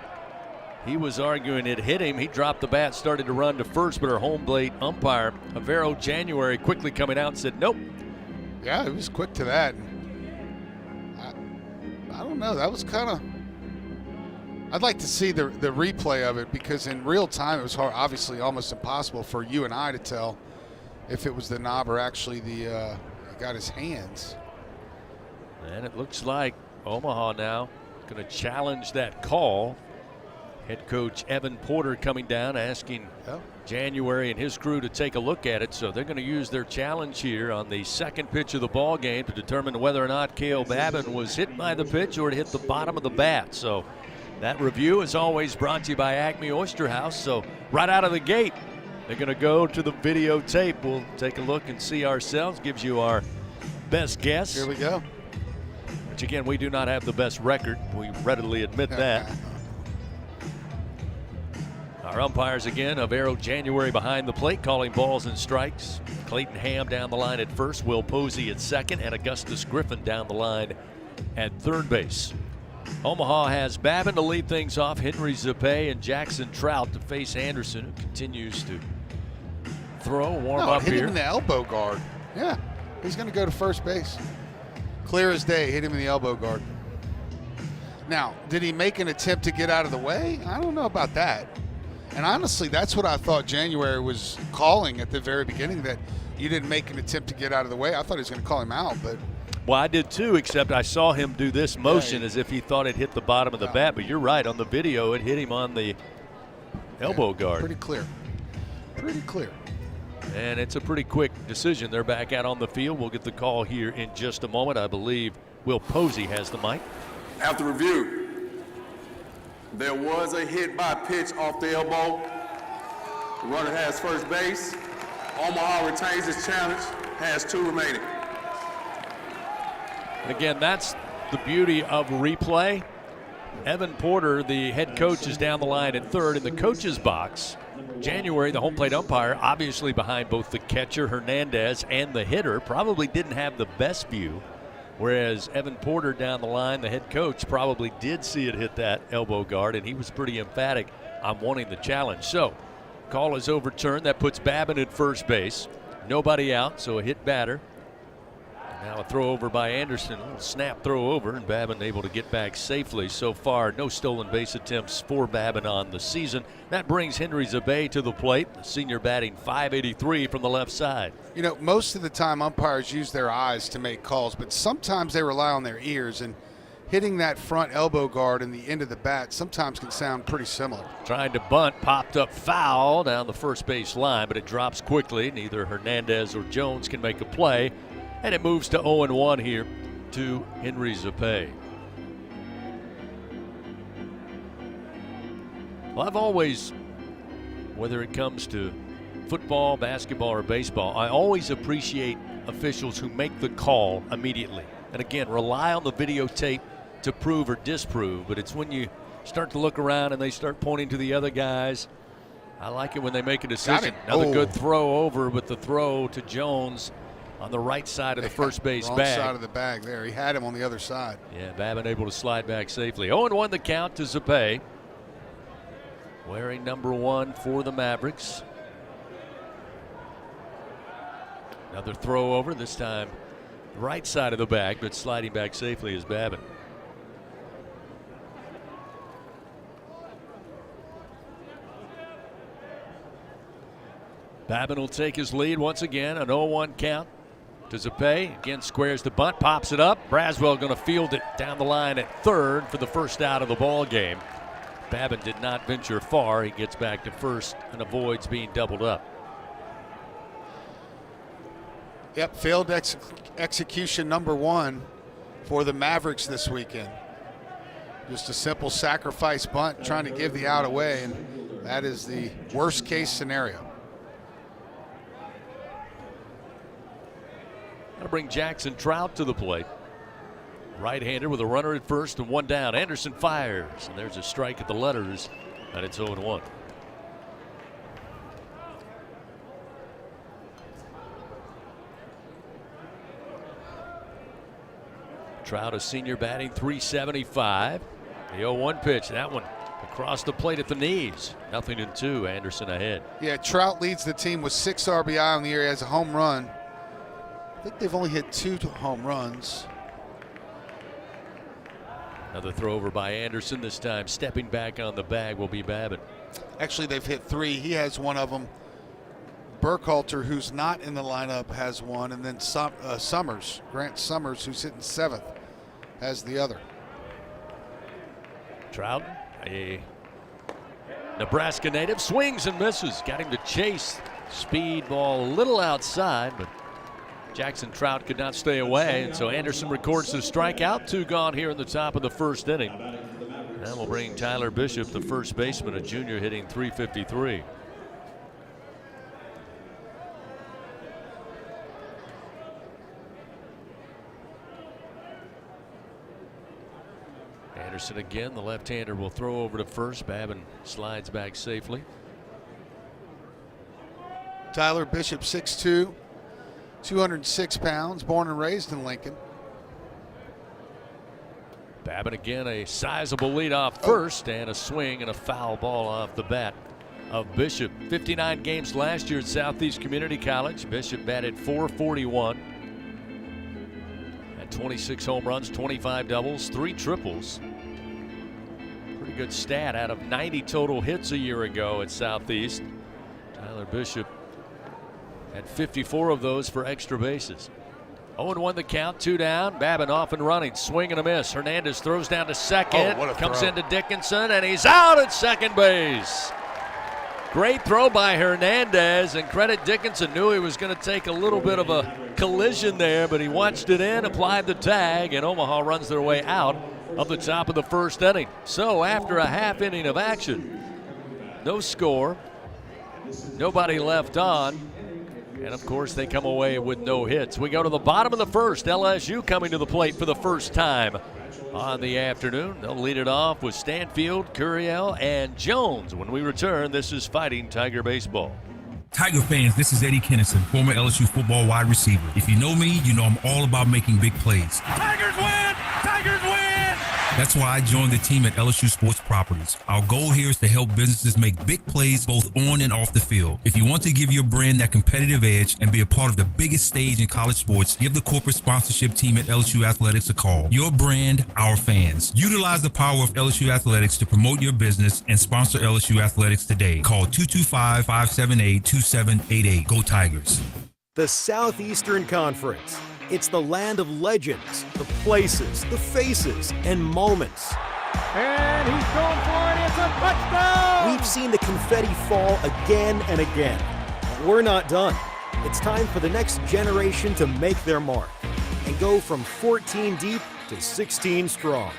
He was arguing it hit him. He dropped the bat, started to run to first, but our home plate umpire, Avero January, quickly coming out and said, nope. Yeah, he was quick to that. I don't know. That was kind of I'd like to see the replay of it because in real time it was hard, obviously almost impossible for you and I to tell if it was the knob or actually he got his hands. And it looks like Omaha now going to challenge that call. Head coach Evan Porter coming down asking January and his crew to take a look at it. So they're going to use their challenge here on the second pitch of the ball game to determine whether or not Cale Babin was hit by the pitch or it hit the bottom of the bat. So that review is always brought to you by Acme Oyster House. So right out of the gate, they're going to go to the videotape. We'll take a look and see ourselves. Gives you our best guess. Here we go. Which, again, we do not have the best record. We readily admit that. Our umpires, again, Avero January behind the plate, calling balls and strikes. Clayton Ham down the line at first. Will Posey at second. And Augustus Griffin down the line at third base. Omaha has Babin to lead things off. Henry Zappe and Jackson Trout to face Anderson, who continues to warm up hit here. Hit him in the elbow guard. Yeah, he's going to go to first base. Clear as day, hit him in the elbow guard. Now, did he make an attempt to get out of the way? I don't know about that. And honestly, that's what I thought January was calling at the very beginning, that you didn't make an attempt to get out of the way. I thought he was going to call him out, but. Well, I did too, except I saw him do this motion as if he thought it hit the bottom of the bat. But you're right, on the video, it hit him on the elbow guard. Pretty clear. Pretty clear. And it's a pretty quick decision. They're back out on the field. We'll get the call here in just a moment. I believe Will Posey has the mic. After review, there was a hit by pitch off the elbow. The runner has first base. Omaha retains his challenge, has 2 remaining. Again, that's the beauty of replay. Evan Porter, the head coach, is down the line at third in the coach's box. January, the home plate umpire, obviously behind both the catcher, Hernandez, and the hitter, probably didn't have the best view. Whereas Evan Porter down the line, the head coach, probably did see it hit that elbow guard, and he was pretty emphatic on wanting the challenge. So, call is overturned. That puts Babin at first base. Nobody out, so a hit batter. Now a throw over by Anderson, a little snap throw over, and Babin able to get back safely. So far, no stolen base attempts for Babin on the season. That brings Henry Zappe to the plate, the senior batting .583 from the left side. You know, most of the time umpires use their eyes to make calls, but sometimes they rely on their ears, and hitting that front elbow guard in the end of the bat sometimes can sound pretty similar. Trying to bunt, popped up foul down the first base line, but it drops quickly. Neither Hernandez or Jones can make a play. And it moves to 0-1 here to Henry Zappe. Well, I've always, whether it comes to football, basketball, or baseball, I always appreciate officials who make the call immediately. And again, rely on the videotape to prove or disprove. But it's when you start to look around and they start pointing to the other guys. I like it when they make a decision. Another good throw over, but the throw to Jones on the right side of the first base Wrong bag. side of the bag there. He had him on the other side. Yeah, Babin able to slide back safely. 0-1 the count to Zappe. Wearing number 1 for the Mavericks. Another throw over, this time right side of the bag, but sliding back safely is Babin. Babin will take his lead once again, an 0-1 count to Zappe. Again, squares the bunt, pops it up. Braswell going to field it down the line at third for the first out of the ball game. Babin did not venture far. He gets back to first and avoids being doubled up. Yep, failed execution number 1 for the Mavericks this weekend. Just a simple sacrifice bunt, trying to give the out away, and that is the worst case scenario. That'll bring Jackson Trout to the plate. Right-hander with a runner at first and 1 down. Anderson fires, and there's a strike at the letters, and it's 0-1. Trout, a senior, batting .375. The 0-1 pitch, that one across the plate at the knees. 0-2, Anderson ahead. Yeah, Trout leads the team with 6 RBI on the year. He has a home run. I think they've only hit 2 home runs. Another throw over by Anderson. This time stepping back on the bag will be Babin. Actually, they've hit 3. He has one of them. Burkhalter, who's not in the lineup, has one. And then Summers, Grant Summers, who's hitting 7th, has the other. Trout, a Nebraska native, swings and misses. Got him to chase. Speed ball a little outside, but Jackson Trout could not stay away, and so Anderson records the strikeout. 2 gone here in the top of the first inning. That will bring Tyler Bishop, the first baseman, a junior, hitting .353. Anderson again, the left-hander will throw over to first. Babin slides back safely. Tyler Bishop, 6'2", 206 pounds, born and raised in Lincoln. Babin again, a sizable lead off first, and a swing and a foul ball off the bat of Bishop. 59 games last year at Southeast Community College. Bishop batted .441. Had 26 home runs, 25 doubles, 3 triples. Pretty good stat out of 90 total hits a year ago at Southeast. Tyler Bishop had 54 of those for extra bases. 0-1 the count, 2 down. Babin off and running, swing and a miss. Hernandez throws down to second, comes into Dickinson, and he's out at second base. Great throw by Hernandez, and credit Dickinson. Knew he was going to take a little bit of a collision there, but he watched it in, applied the tag, and Omaha runs their way out of the top of the first inning. So after a half inning of action, no score, nobody left on, and of course they come away with no hits. We go to the bottom of the first. LSU coming to the plate for the first time on the afternoon. They'll lead it off with Stanfield, Curiel, and Jones. When we return, this is Fighting Tiger Baseball. Tiger fans, this is Eddie Kennison, former LSU football wide receiver. If you know me, you know I'm all about making big plays. Tigers win! Tigers win! That's why I joined the team at LSU Sports Properties. Our goal here is to help businesses make big plays both on and off the field. If you want to give your brand that competitive edge and be a part of the biggest stage in college sports, give the corporate sponsorship team at LSU Athletics a call. Your brand, our fans. Utilize the power of LSU Athletics to promote your business and sponsor LSU Athletics today. Call 225-578-2788. Go Tigers. The Southeastern Conference. It's the land of legends, the places, the faces, and moments. And he's going for it. It's a touchdown! We've seen the confetti fall again and again. But we're not done. It's time for the next generation to make their mark and go from 14 deep to 16 strong.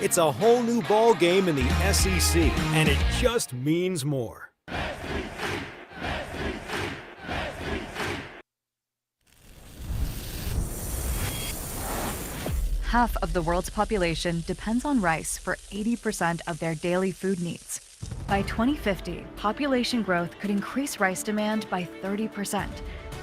It's a whole new ball game in the SEC, and it just means more. Half of the world's population depends on rice for 80% of their daily food needs. By 2050, population growth could increase rice demand by 30%.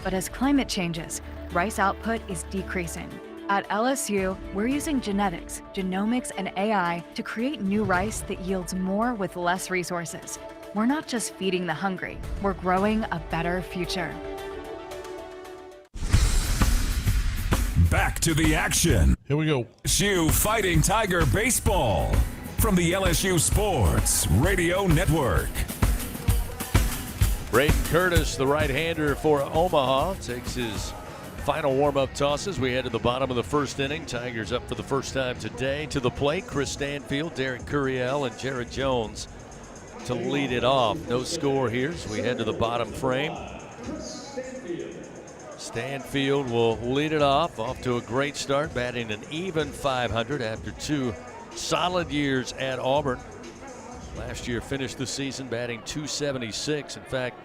But as climate changes, rice output is decreasing. At LSU, we're using genetics, genomics, and AI to create new rice that yields more with less resources. We're not just feeding the hungry, we're growing a better future. Back to the action. Here we go. LSU Fighting Tiger Baseball from the LSU Sports Radio Network. Braden Curtis, the right-hander for Omaha, takes his final warm-up tosses. We head to the bottom of the first inning. Tigers up for the first time today. To the plate, Chris Stanfield, Derek Curiel, and Jared Jones to lead it off. No score here as we head to the bottom frame. Stanfield will lead it off to a great start, batting an even .500 after 2 solid years at Auburn. Last year finished the season batting .276. In fact,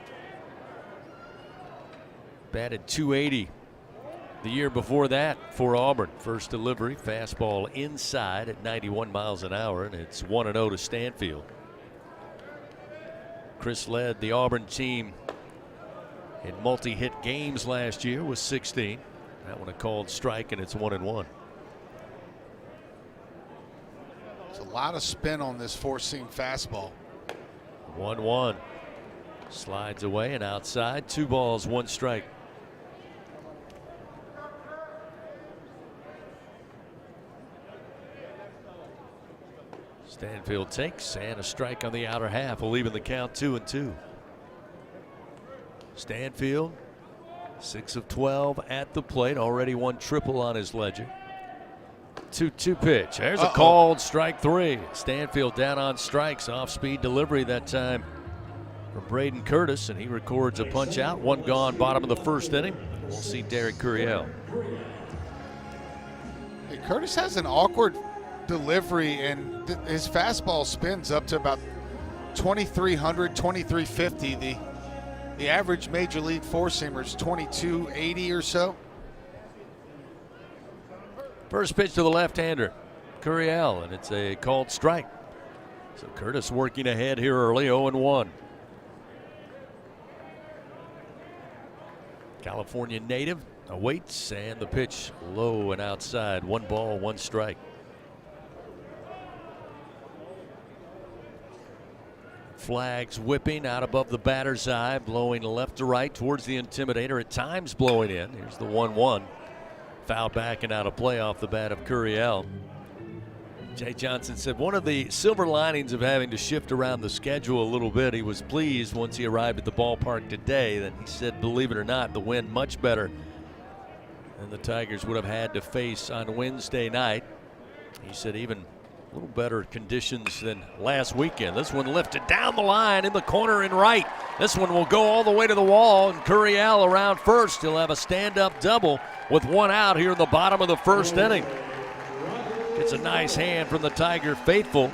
batted .280 the year before that for Auburn. First delivery, fastball inside at 91 miles an hour, and it's 1-0 to Stanfield. Chris led the Auburn team in multi-hit games last year with 16. That one a called strike, and it's 1-1. There's a lot of spin on this four-seam fastball. 1-1. Slides away and outside. 2 balls, 1 strike. Stanfield takes, and a strike on the outer half will even the count 2-2. Stanfield, 6 of 12 at the plate, already one triple on his ledger. 2-2 pitch. There's a called strike 3. Stanfield down on strikes, off-speed delivery that time from Braden Curtis, and he records a punch out. One gone, bottom of the first inning. We'll see Derek Curiel. Hey, Curtis has an awkward delivery, and his fastball spins up to about 2,300, 2,350. The average Major League four-seamer is 2,280 or so. First pitch to the left-hander, Curiel, and it's a called strike. So Curtis working ahead here early, 0-1. California native awaits, and the pitch low and outside. 1 ball, 1 strike. Flags whipping out above the batter's eye, blowing left to right towards the Intimidator, at times blowing in. Here's the 1-1. Foul back and out of play off the bat of Curiel. Jay Johnson said one of the silver linings of having to shift around the schedule a little bit, he was pleased once he arrived at the ballpark today. Then he said, believe it or not, the wind much better than the Tigers would have had to face on Wednesday night. He said even a little better conditions than last weekend. This one lifted down the line in the corner and right. This one will go all the way to the wall, and Curiel around first. He'll have a stand-up double with 1 out here in the bottom of the first inning. It's a nice hand from the Tiger faithful.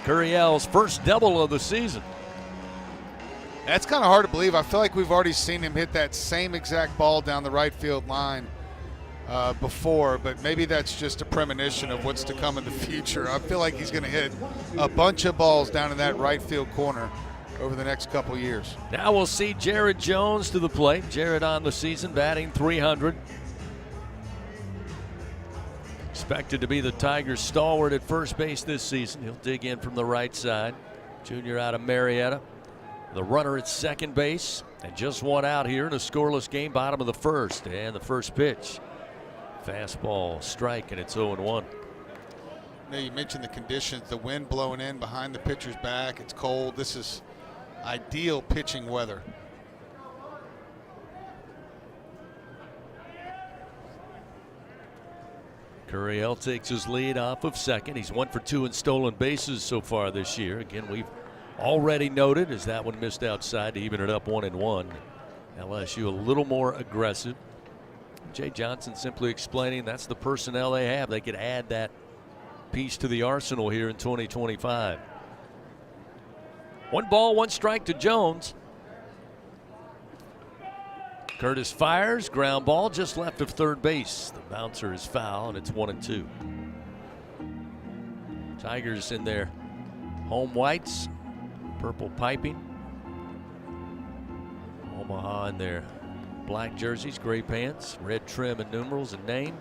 Curiel's first double of the season. That's kind of hard to believe. I feel like we've already seen him hit that same exact ball down the right field line before, but maybe that's just a premonition of what's to come in the future. I feel like he's going to hit a bunch of balls down in that right field corner over the next couple years. Now we'll see Jared Jones to the plate. Jared on the season, batting .300. Expected to be the Tigers' stalwart at first base this season. He'll dig in from the right side. Junior out of Marietta. The runner at second base, and just 1 out here in a scoreless game, bottom of the first. And the first pitch, fastball, strike, and it's 0-1. Now you mentioned the conditions, the wind blowing in behind the pitcher's back. It's cold. This is ideal pitching weather. Curiel takes his lead off of second. He's 1 for 2 in stolen bases so far this year. Again, we've already noted as that one missed outside to even it up 1-1. LSU a little more aggressive. Jay Johnson simply explaining that's the personnel they have. They could add that piece to the arsenal here in 2025. 1 ball, 1 strike to Jones. Curtis fires, ground ball just left of third base. The bouncer is foul, and it's 1-2. Tigers in their home whites, purple piping. Omaha in their black jerseys, gray pants, red trim and numerals and name.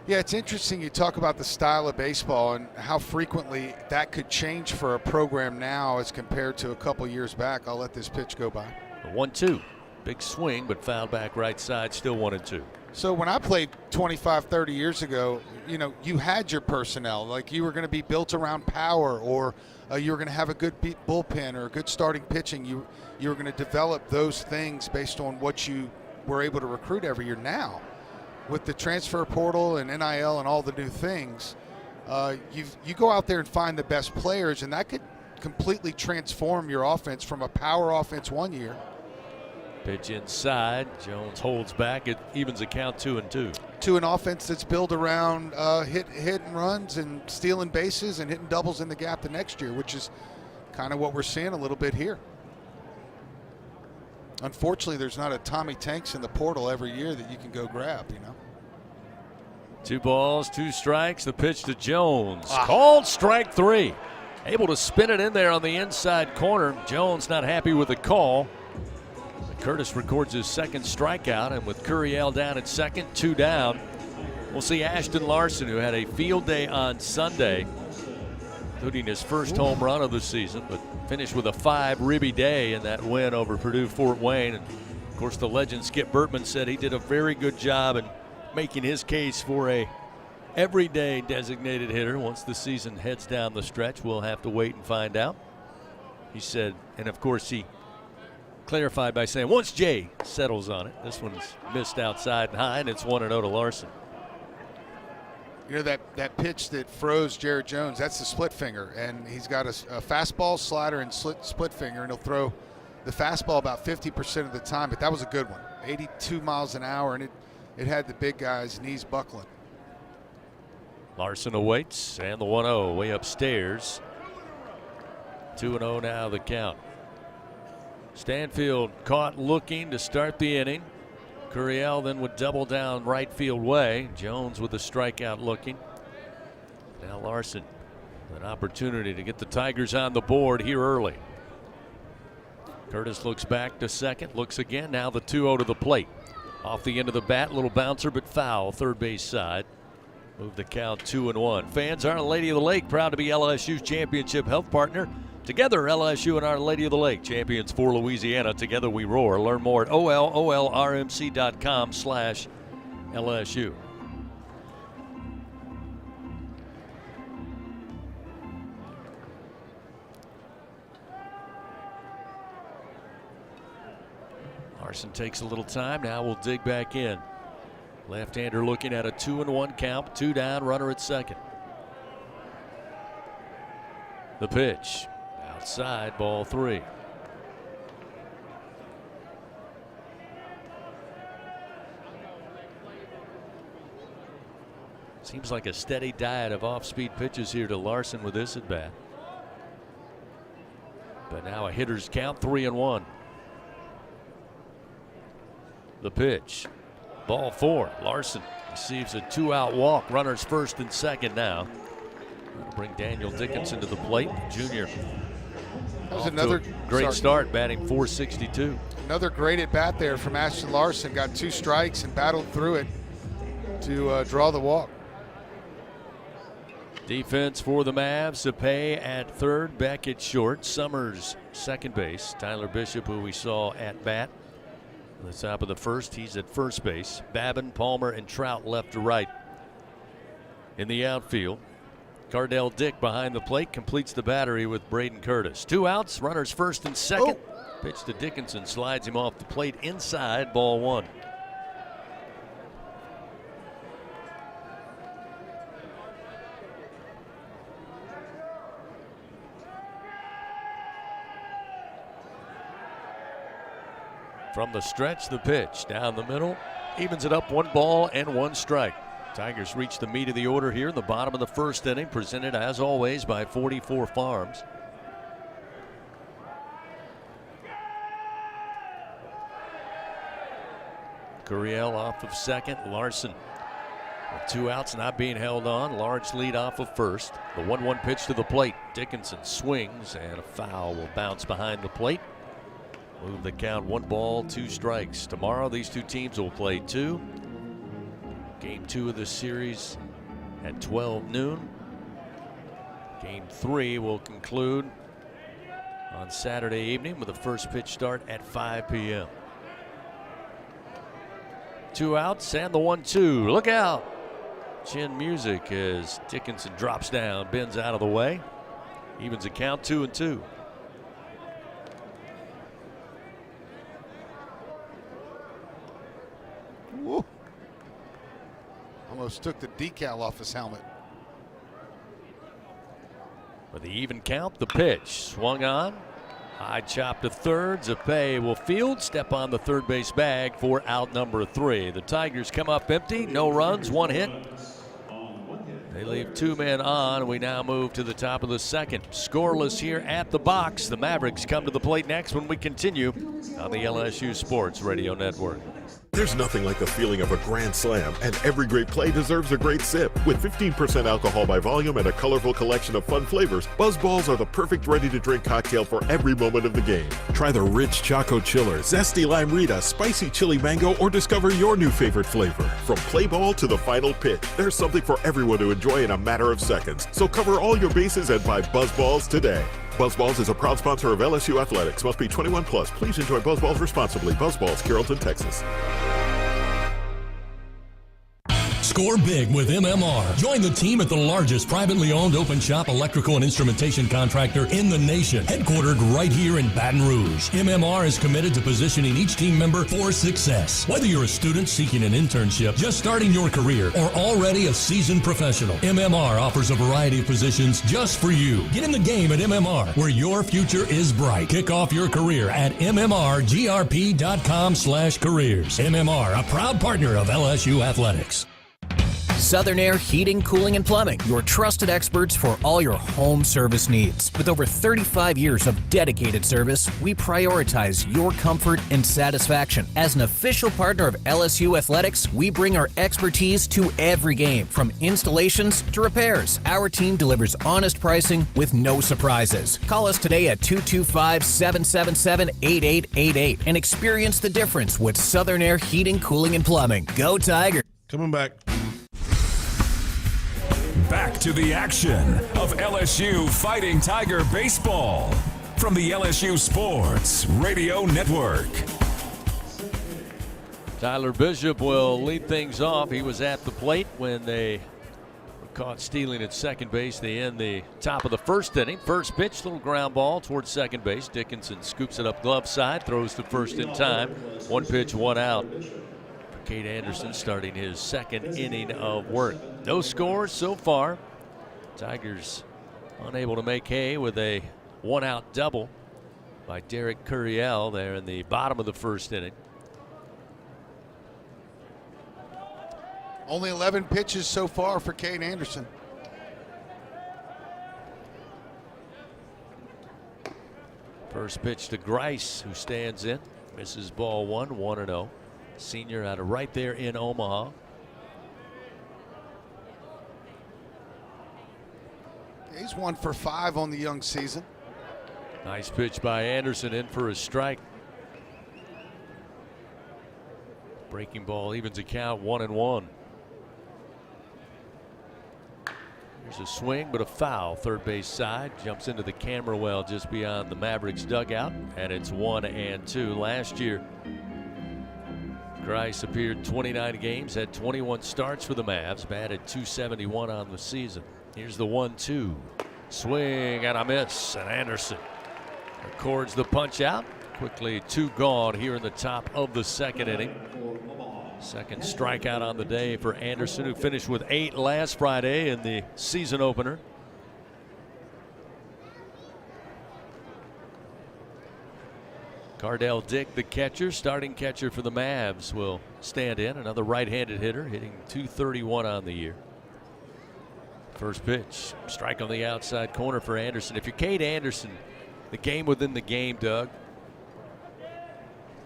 Yeah, it's interesting you talk about the style of baseball and how frequently that could change for a program now as compared to a couple years back. I'll let this pitch go by. 1-2. Big swing, but fouled back right side, still 1-2. So when I played 25, 30 years ago, you know, you had your personnel. Like you were going to be built around power, or you were going to have a good bullpen or a good starting pitching. You were going to develop those things based on what you were able to recruit every year. Now, with the transfer portal and NIL and all the new things, you go out there and find the best players, and that could completely transform your offense from a power offense 1 year. Pitch inside. Jones holds back. It evens the count 2-2. To an offense that's built around hit and runs and stealing bases and hitting doubles in the gap the next year, which is kind of what we're seeing a little bit here. Unfortunately, there's not a Tommy Tanks in the portal every year that you can go grab, you know. 2 balls, 2 strikes. The pitch to Jones. Called strike 3. Able to spin it in there on the inside corner. Jones not happy with the call. But Curtis records his second strikeout, and with Curiel down at second, 2 down, we'll see Ashton Larson, who had a field day on Sunday, including his first home run of the season, but finished with a 5 ribby day in that win over Purdue Fort Wayne. And of course, the legend Skip Bertman said he did a very good job in making his case for a everyday designated hitter once the season heads down the stretch. We'll have to wait and find out. He said, and of course he clarified by saying once Jay settles on it, this one's missed outside and high, and it's 1-0 to Larson. You know, that pitch that froze Jared Jones, that's the split finger, and he's got a fastball, slider, and split finger, and he'll throw the fastball about 50% of the time, but that was a good one. 82 miles an hour, and it had the big guy's knees buckling. Larson awaits, and the 1-0 way upstairs. 2-0 now the count. Stanfield caught looking to start the inning. Curiel then would double down right field way. Jones with a strikeout looking. Now Larson, an opportunity to get the Tigers on the board here early. Curtis looks back to second, looks again. Now the 2-0 to the plate. Off the end of the bat, little bouncer but foul, third base side. Move the count 2-1. Fans, Our Lady of the Lake proud to be LSU's championship health partner. Together, LSU and Our Lady of the Lake, champions for Louisiana. Together we roar. Learn more at olrmc.com/LSU. Larson takes a little time. Now we'll dig back in. Left-hander looking at a 2-1 count. 2 down, runner at second. The pitch. Outside, ball 3. Seems like a steady diet of off-speed pitches here to Larson with this at bat. But now a hitter's count, 3-1. The pitch. Ball 4. Larson receives a 2-out walk. Runners first and second now. That'll bring Daniel Dickinson to the plate. Junior. That was another great start, batting .462. Another great at bat there from Ashton Larson. Got 2 strikes and battled through it to draw the walk. Defense for the Mavs. Cepay at third, Beck at short. Summers second base. Tyler Bishop, who we saw at bat. On the top of the first, he's at first base. Babin, Palmer, and Trout left to right. In the outfield, Cardell Dick behind the plate completes the battery with Braden Curtis. 2 outs, runners first and second. Pitch to Dickinson, slides him off the plate inside, ball 1. From the stretch, the pitch down the middle, evens it up, 1 ball and 1 strike. Tigers reach the meat of the order here in the bottom of the first inning, presented as always by 44 Farms. Curiel off of second. Larson with 2 outs, not being held on. Large lead off of first. The 1-1 pitch to the plate. Dickinson swings, and a foul will bounce behind the plate. Move the count, 1 ball, 2 strikes. Tomorrow, these 2 teams will play 2. Game 2 of the series at 12 noon. Game 3 will conclude on Saturday evening with the first pitch start at 5 p.m. 2 outs and the 1-2. Look out. Chin music as Dickinson drops down, bends out of the way. Evens the count, 2-2. Woo. Almost took the decal off his helmet. With the even count, the pitch swung on. High chop to third. Cepay will field, step on the third base bag for out number 3. The Tigers come up empty, no runs, 1 hit. They leave 2 men on. We now move to the top of the second. Scoreless here at the box. The Mavericks come to the plate next when we continue on the LSU Sports Radio Network. There's nothing like the feeling of a grand slam, and every great play deserves a great sip. With 15% alcohol by volume and a colorful collection of fun flavors, Buzz Balls are the perfect ready-to-drink cocktail for every moment of the game. Try the rich Choco Chiller, zesty Lime Rita, spicy chili mango, or discover your new favorite flavor. From play ball to the final pitch, there's something for everyone to enjoy in a matter of seconds. So cover all your bases and buy Buzz Balls today. Buzz Balls is a proud sponsor of LSU Athletics. Must be 21 plus. Please enjoy Buzz Balls responsibly. Buzz Balls, Carrollton, Texas. Score big with MMR. Join the team at the largest privately owned open shop electrical and instrumentation contractor in the nation, headquartered right here in Baton Rouge. MMR is committed to positioning each team member for success. Whether you're a student seeking an internship, just starting your career, or already a seasoned professional, MMR offers a variety of positions just for you. Get in the game at MMR, where your future is bright. Kick off your career at mmrgrp.com/careers. MMR, a proud partner of LSU Athletics. Southern Air Heating, Cooling, and Plumbing, your trusted experts for all your home service needs. With over 35 years of dedicated service, we prioritize your comfort and satisfaction. As an official partner of LSU Athletics, we bring our expertise to every game, from installations to repairs. Our team delivers honest pricing with no surprises. Call us today at 225-777-8888 and experience the difference with Southern Air Heating, Cooling, and Plumbing. Go Tiger! Coming back. Back to the action of LSU Fighting Tiger Baseball from the LSU Sports Radio Network. Tyler Bishop will lead things off. He was at the plate when they were caught stealing at second base. They end the top of the first inning. First pitch, little ground ball towards second base. Dickinson scoops it up glove side, throws to first in time. One pitch, one out. Cade Anderson starting his second inning of work. No scores so far. Tigers unable to make hay with a one-out double by Derek Curiel there in the bottom of the first inning. Only 11 pitches so far for Cade Anderson. First pitch to Grice, who stands in. Misses ball one, 1-0. Senior out of right there in Omaha. He's 1 for 5 on the young season. Nice pitch by Anderson, in for a strike. Breaking ball evens the count, 1-1. Here's a swing, but a foul. Third base side, jumps into the camera well just beyond the Mavericks dugout, and it's 1-2. Last year, Grice appeared 29 games, had 21 starts for the Mavs, batted .271 on the season. Here's the 1-2. Swing and a miss, and Anderson records the punch out. Quickly 2 gone here in the top of the second inning. Second strikeout on the day for Anderson, who finished with 8 last Friday in the season opener. Cardell Dick, the catcher, starting catcher for the Mavs, will stand in. Another right-handed hitter, hitting .231 on the year. First pitch, strike on the outside corner for Anderson. If you're Cade Anderson, the game within the game, Doug.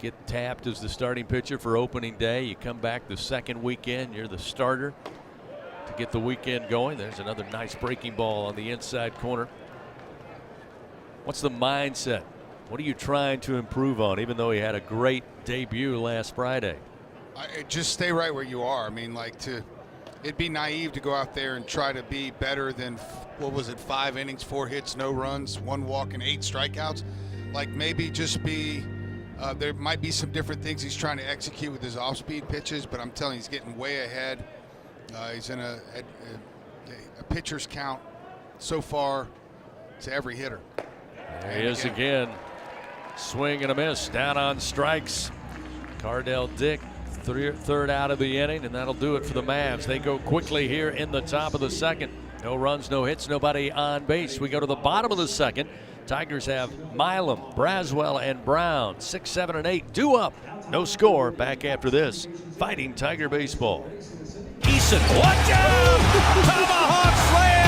Get tapped as the starting pitcher for opening day. You come back the second weekend, you're the starter to get the weekend going. There's another nice breaking ball on the inside corner. What's the mindset? What are you trying to improve on, even though he had a great debut last Friday? Just stay right where you are. I mean, it'd be naive to go out there and try to be better than, 5 innings, 4 hits, no runs, 1 walk, and 8 strikeouts. Maybe just be, there might be some different things he's trying to execute with his off-speed pitches, but I'm telling you, he's getting way ahead. He's in a pitcher's count so far to every hitter. There he is again. Swing and a miss, down on strikes. Cardell Dick, third out of the inning, and that'll do it for the Mavs. They go quickly here in the top of the second. No runs, no hits, nobody on base. We go to the bottom of the second. Tigers have Milam, Braswell, and Brown. 6, 7, and 8 due up. No score. Back after this. Fighting Tiger Baseball. Eason, watch out! Tomahawk slam!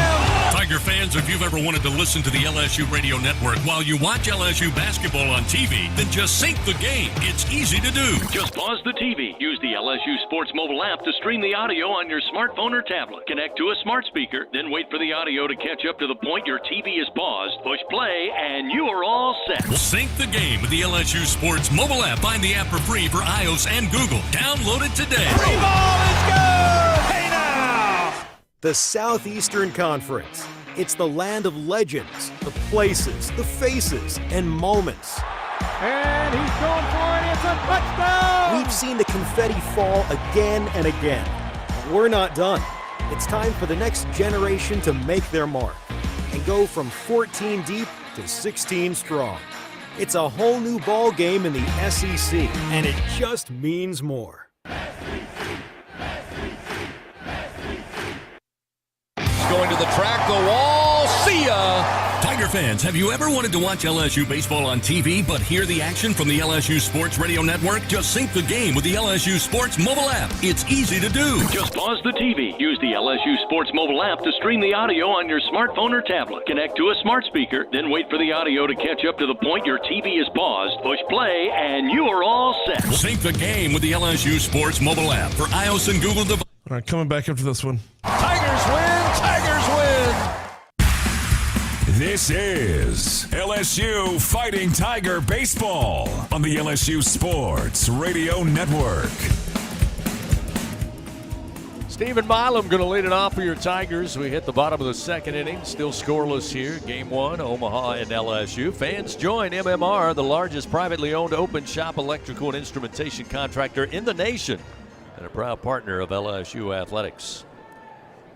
Tiger fans, if you've ever wanted to listen to the LSU Radio Network while you watch LSU basketball on TV, then just sync the game. It's easy to do. Just pause the TV. Use the LSU Sports mobile app to stream the audio on your smartphone or tablet. Connect to a smart speaker, then wait for the audio to catch up to the point your TV is paused. Push play, and you are all set. Sync the game with the LSU Sports mobile app. Find the app for free for iOS and Google. Download it today. Free ball is good! Hey now! The Southeastern Conference. It's the land of legends, the places, the faces, and moments. And he's going for it. It's a touchdown! We've seen the confetti fall again and again. But we're not done. It's time for the next generation to make their mark and go from 14 deep to 16 strong. It's a whole new ball game in the SEC, and it just means more. Going to the track, the wall, see ya! Tiger fans, have you ever wanted to watch LSU baseball on TV but hear the action from the LSU Sports Radio Network? Just sync the game with the LSU Sports mobile app. It's easy to do. Just pause the TV. Use the LSU Sports mobile app to stream the audio on your smartphone or tablet. Connect to a smart speaker, then wait for the audio to catch up to the point your TV is paused. Push play, and you are all set. Sync the game with the LSU Sports mobile app for iOS and Google devices. All right, coming back after this one. Tigers win! Tigers win! This is LSU Fighting Tiger Baseball on the LSU Sports Radio Network. Stephen Milam going to lead it off for your Tigers. We hit the bottom of the second inning. Still scoreless here. Game 1, Omaha and LSU. Fans join MMR, the largest privately owned open shop electrical and instrumentation contractor in the nation, and a proud partner of LSU Athletics.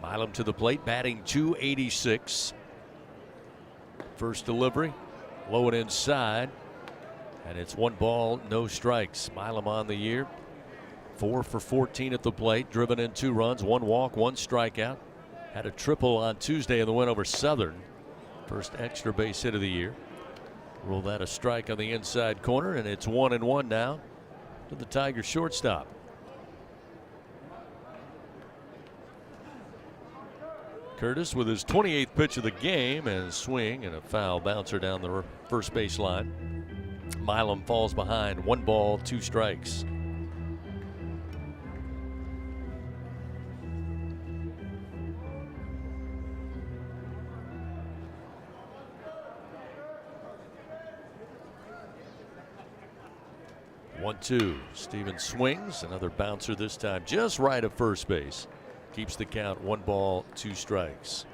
Milam to the plate, batting .286. First delivery, low and inside, and it's 1 ball, no strikes. Milam on the year, 4 for 14 at the plate, driven in 2 runs, 1 walk, 1 strikeout. Had a triple on Tuesday in the win over Southern. First extra base hit of the year. Roll that a strike on the inside corner, and it's 1-1 now to the Tiger shortstop. Curtis with his 28th pitch of the game, and a swing and a foul bouncer down the first base line. Milam falls behind, 1 ball, 2 strikes. One-two. Stevens swings, another bouncer this time, just right of first base. Keeps the count, 1 ball, 2 strikes.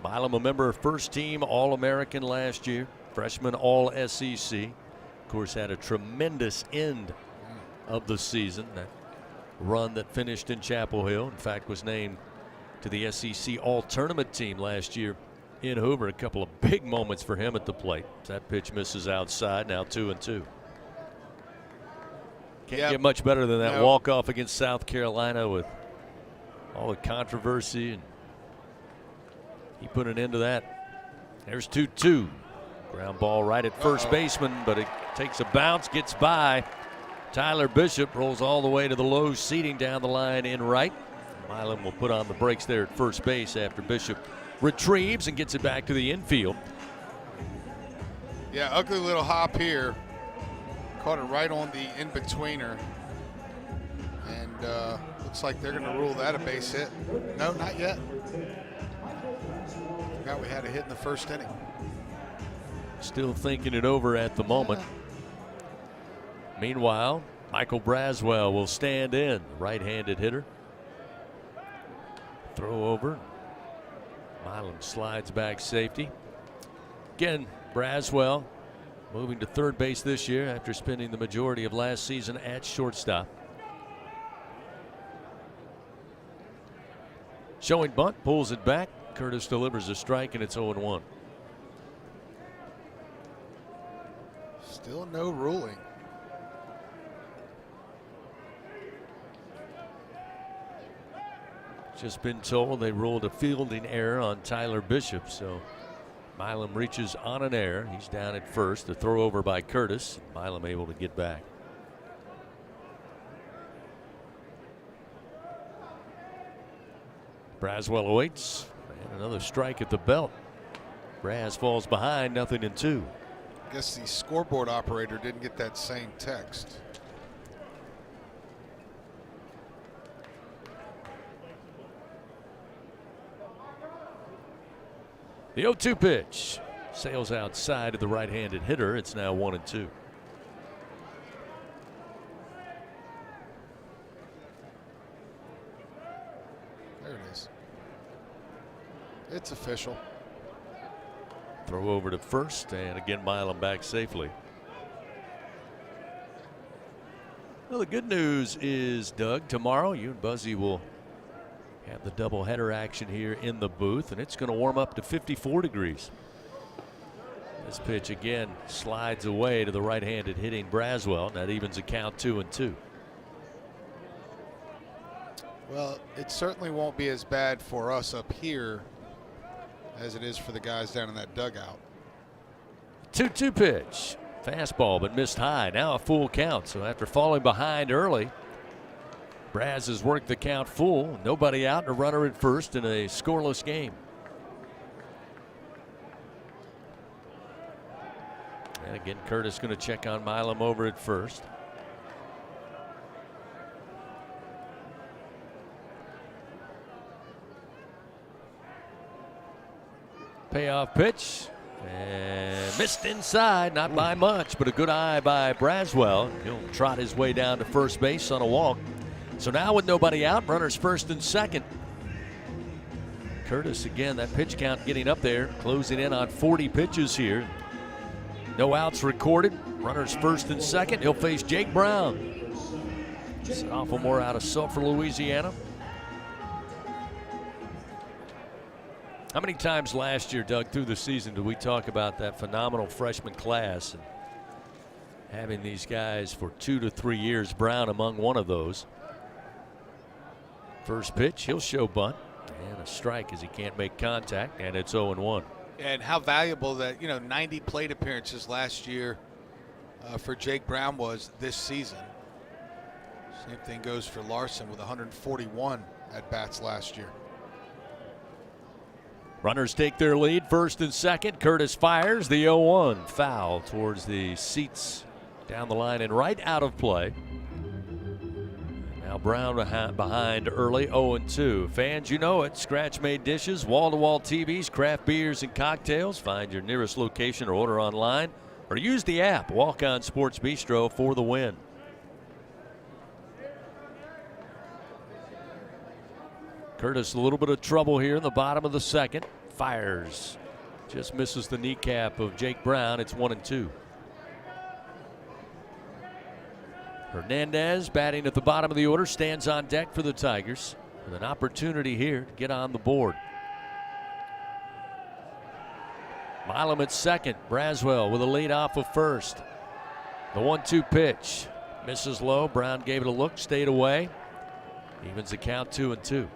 Milam, a member of first team All-American last year, freshman All-SEC. Of course, had a tremendous end of the season. That run that finished in Chapel Hill, in fact, was named to the SEC All-Tournament team last year in Hoover. A couple of big moments for him at the plate. That pitch misses outside, now 2-2. Can't get much better than that walk-off against South Carolina with all the controversy, and he put an end to that. There's 2-2. Ground ball right at first baseman, but it takes a bounce, gets by. Tyler Bishop rolls all the way to the low seating down the line in right. Milam will put on the brakes there at first base after Bishop retrieves and gets it back to the infield. Yeah, ugly little hop here. Caught it right on the in-betweener. And looks like they're going to rule that a base hit. No, not yet. Forgot we had a hit in the first inning. Still thinking it over at the moment. Meanwhile, Michael Braswell will stand in, right-handed hitter. Throw over. Milam slides back safety. Again, Braswell moving to third base this year after spending the majority of last season at shortstop. Showing bunt, pulls it back. Curtis delivers a strike, and it's 0-1. Still no ruling. Just been told they ruled a fielding error on Tyler Bishop, so Milam reaches on an error. He's down at first. The throw over by Curtis. Milam able to get back. Braswell awaits. And another strike at the belt. Braz falls behind, 0-2. I guess the scoreboard operator didn't get that same text. The 0-2 pitch sails outside of the right-handed hitter. It's now 1-2. There it is. It's official. Throw over to first, and again Milam back safely. Well, the good news is, Doug, tomorrow you and Buzzy will have the doubleheader action here in the booth, and it's going to warm up to 54 degrees. This pitch again slides away to the right-handed hitting Braswell. And that evens a count 2-2. Well, it certainly won't be as bad for us up here as it is for the guys down in that dugout. 2-2 pitch. Fastball, but missed high. Now a full count. So after falling behind early, Braz has worked the count full. Nobody out and a runner at first in a scoreless game. And again, Curtis going to check on Milam over at first. Payoff pitch. And missed inside, not by much, but a good eye by Braswell. He'll trot his way down to first base on a walk. So now with nobody out, runners first and second. Curtis, again, that pitch count getting up there, closing in on 40 pitches here. No outs recorded. Runners first and second. He'll face Jake Brown, sophomore out of Sulphur, Louisiana. How many times last year, Doug, through the season, did we talk about that phenomenal freshman class and having these guys for 2 to 3 years, Brown among one of those? First pitch, he'll show bunt, and a strike as he can't make contact, and it's 0-1. And how valuable that, 90 plate appearances last year for Jake Brown was this season. Same thing goes for Larson with 141 at-bats last year. Runners take their lead, first and second. Curtis fires the 0-1. Foul towards the seats down the line and right out of play. Now Brown behind early, 0-2. Fans, you know it. Scratch-made dishes, wall-to-wall TVs, craft beers and cocktails. Find your nearest location or order online. Or use the app, Walk On Sports Bistro, for the win. Curtis, a little bit of trouble here in the bottom of the second. Fires. Just misses the kneecap of Jake Brown. It's 1-2. Hernandez batting at the bottom of the order, stands on deck for the Tigers with an opportunity here to get on the board. Milam at second. Braswell with a lead off of first. The 1-2 pitch. Misses low. Brown gave it a look, stayed away. Evens the count 2-2.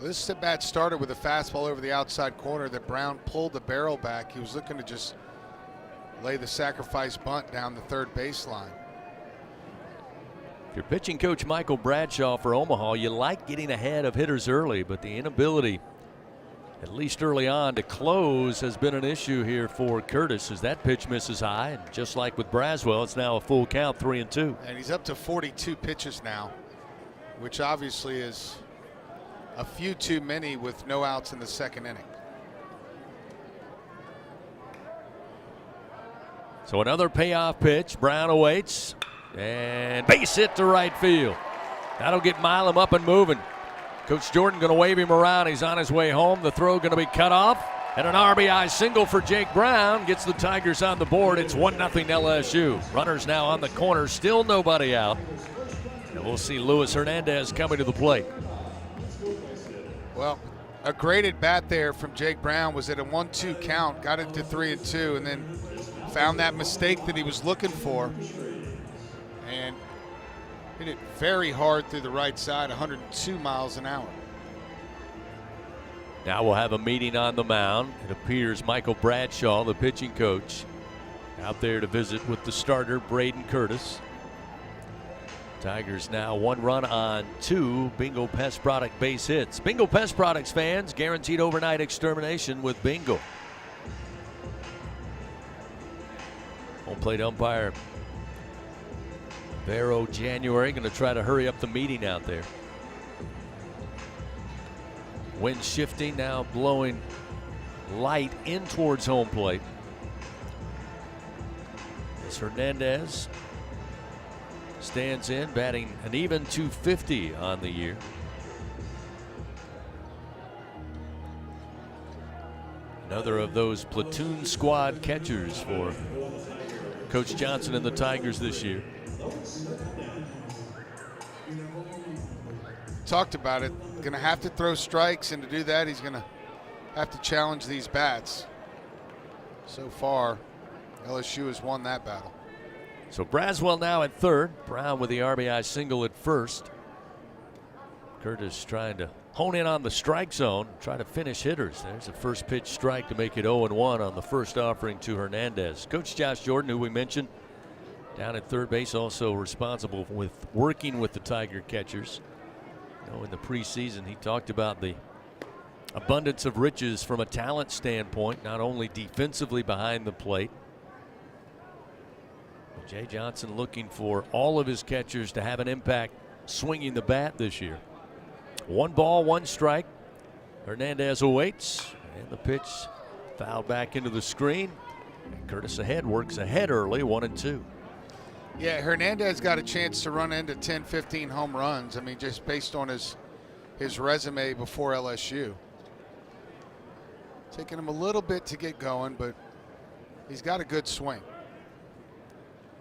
This at-bat started with a fastball over the outside corner that Brown pulled the barrel back. He was looking to just lay the sacrifice bunt down the third baseline. If you're pitching coach Michael Bradshaw for Omaha, you like getting ahead of hitters early, but the inability, at least early on, to close has been an issue here for Curtis as that pitch misses high. And just like with Braswell, it's now a full count, 3-2. And he's up to 42 pitches now, which obviously is a few too many with no outs in the second inning. So another payoff pitch. Brown awaits and base hit to right field. That'll get Milam up and moving. Coach Jordan going to wave him around. He's on his way home. The throw going to be cut off. And an RBI single for Jake Brown gets the Tigers on the board. It's 1-0 LSU. Runners now on the corner. Still nobody out. And we'll see Luis Hernandez coming to the plate. Well, a great at bat there from Jake Brown. Was at a 1-2 count, got it to 3-2, and then found that mistake that he was looking for and hit it very hard through the right side, 102 miles an hour. Now we'll have a meeting on the mound. It appears Michael Bradshaw, the pitching coach, out there to visit with the starter, Braden Curtis. Tigers now 1 run on 2 Bingo Pest Product base hits. Bingo Pest Products fans, guaranteed overnight extermination with Bingo. Home plate umpire Vero January going to try to hurry up the meeting out there. Wind shifting, now blowing light in towards home plate. As Hernandez stands in, batting an even .250 on the year. Another of those platoon squad catchers for Coach Johnson and the Tigers this year. Talked about it. Going to have to throw strikes, and to do that, he's going to have to challenge these bats. So far, LSU has won that battle. So Braswell now at third. Brown with the RBI single at first. Curtis trying to hone in on the strike zone, try to finish hitters. There's a first pitch strike to make it 0-1 on the first offering to Hernandez. Coach Josh Jordan, who we mentioned, down at third base, also responsible with working with the Tiger catchers. You know, in the preseason, he talked about the abundance of riches from a talent standpoint, not only defensively behind the plate. Jay Johnson looking for all of his catchers to have an impact swinging the bat this year. 1 ball, 1 strike. Hernandez awaits, and the pitch fouled back into the screen. Curtis ahead, works ahead early, 1-2. Yeah, Hernandez got a chance to run into 10, 15 home runs. I mean, just based on his resume before LSU. Taking him a little bit to get going, but he's got a good swing.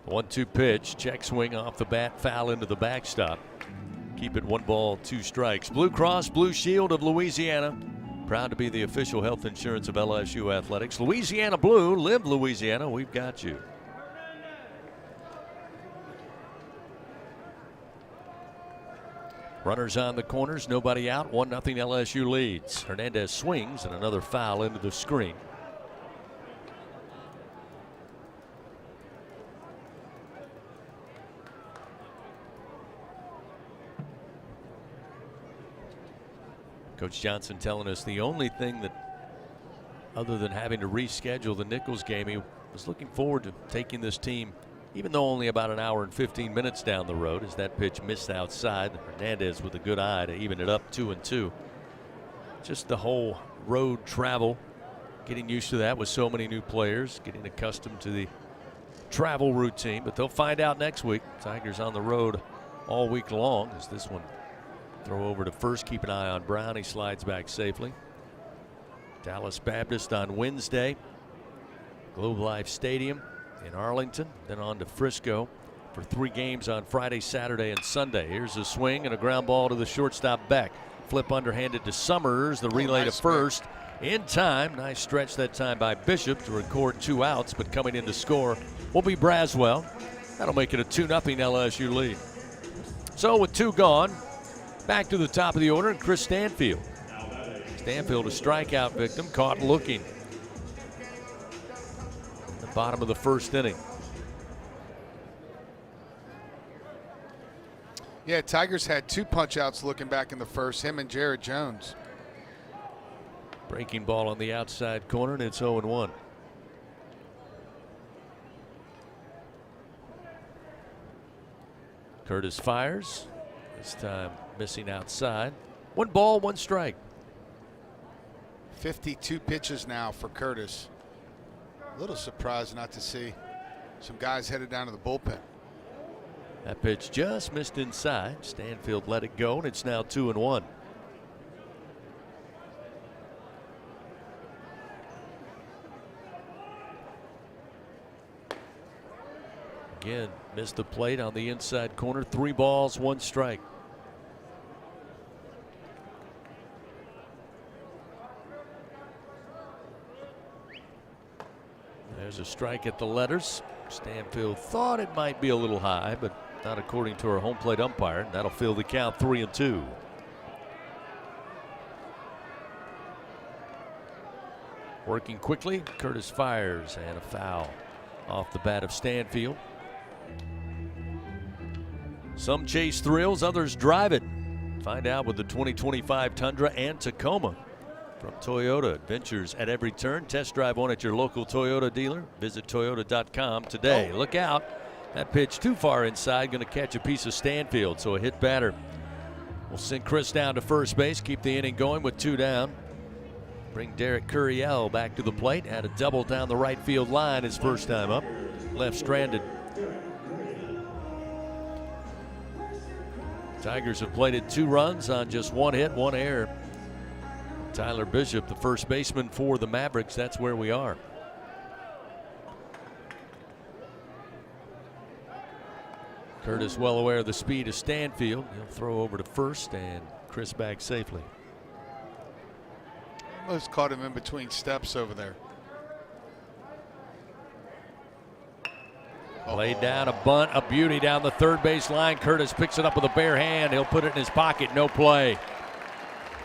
1-2 pitch, check swing off the bat, foul into the backstop. Keep it 1 ball, 2 strikes. Blue Cross Blue Shield of Louisiana, proud to be the official health insurance of LSU athletics. Louisiana Blue, live Louisiana, we've got you. Runners on the corners, nobody out, 1-0 LSU leads. Hernandez swings and another foul into the screen. Coach Johnson telling us the only thing that, other than having to reschedule the Nichols game, he was looking forward to taking this team, even though only about an hour and 15 minutes down the road, as that pitch missed outside. Hernandez with a good eye to even it up 2-2. Just the whole road travel, getting used to that with so many new players, getting accustomed to the travel routine. But they'll find out next week. Tigers on the road all week long as this one throw over to first. Keep an eye on Brown. He slides back safely. Dallas Baptist on Wednesday. Globe Life Stadium in Arlington. Then on to Frisco for 3 games on Friday, Saturday, and Sunday. Here's a swing and a ground ball to the shortstop Beck. Flip underhanded to Summers. The relay to first. In time. Nice stretch that time by Bishop to record 2 outs, but coming in to score will be Braswell. That'll make it a 2-0 LSU lead. So with 2 gone, back to the top of the order, and Chris Stanfield. Stanfield, a strikeout victim, caught looking. In the bottom of the first inning. Yeah, Tigers had 2 punch-outs looking back in the first, him and Jared Jones. Breaking ball on the outside corner, and it's 0-1. Curtis fires. This time missing outside. 1 ball, 1 strike. 52 pitches now for Curtis. A little surprised not to see some guys headed down to the bullpen. That pitch just missed inside. Stanfield let it go, and it's now 2-1. Again, missed the plate on the inside corner. 3 balls, 1 strike. There's a strike at the letters. Stanfield thought it might be a little high, but not according to our home plate umpire. That'll fill the count 3-2. Working quickly, Curtis fires, and a foul off the bat of Stanfield. Some chase thrills, others drive it. Find out with the 2025 Tundra and Tacoma from Toyota. Adventures at every turn. Test drive one at your local Toyota dealer. Visit Toyota.com today. Look out. That pitch too far inside. Going to catch a piece of Stanfield. So a hit batter will send Chris down to first base. Keep the inning going with 2 down. Bring Derek Curiel back to the plate. Had a double down the right field line his first time up. Left stranded. Tigers have plated 2 runs on just 1 hit, 1 error. Tyler Bishop, the first baseman for the Mavericks. That's where we are. Curtis well aware of the speed of Stanfield. He'll throw over to first, and Chris back safely. Almost caught him in between steps over there. Laid down a bunt, a beauty down the third base line. Curtis picks it up with a bare hand. He'll put it in his pocket. No play.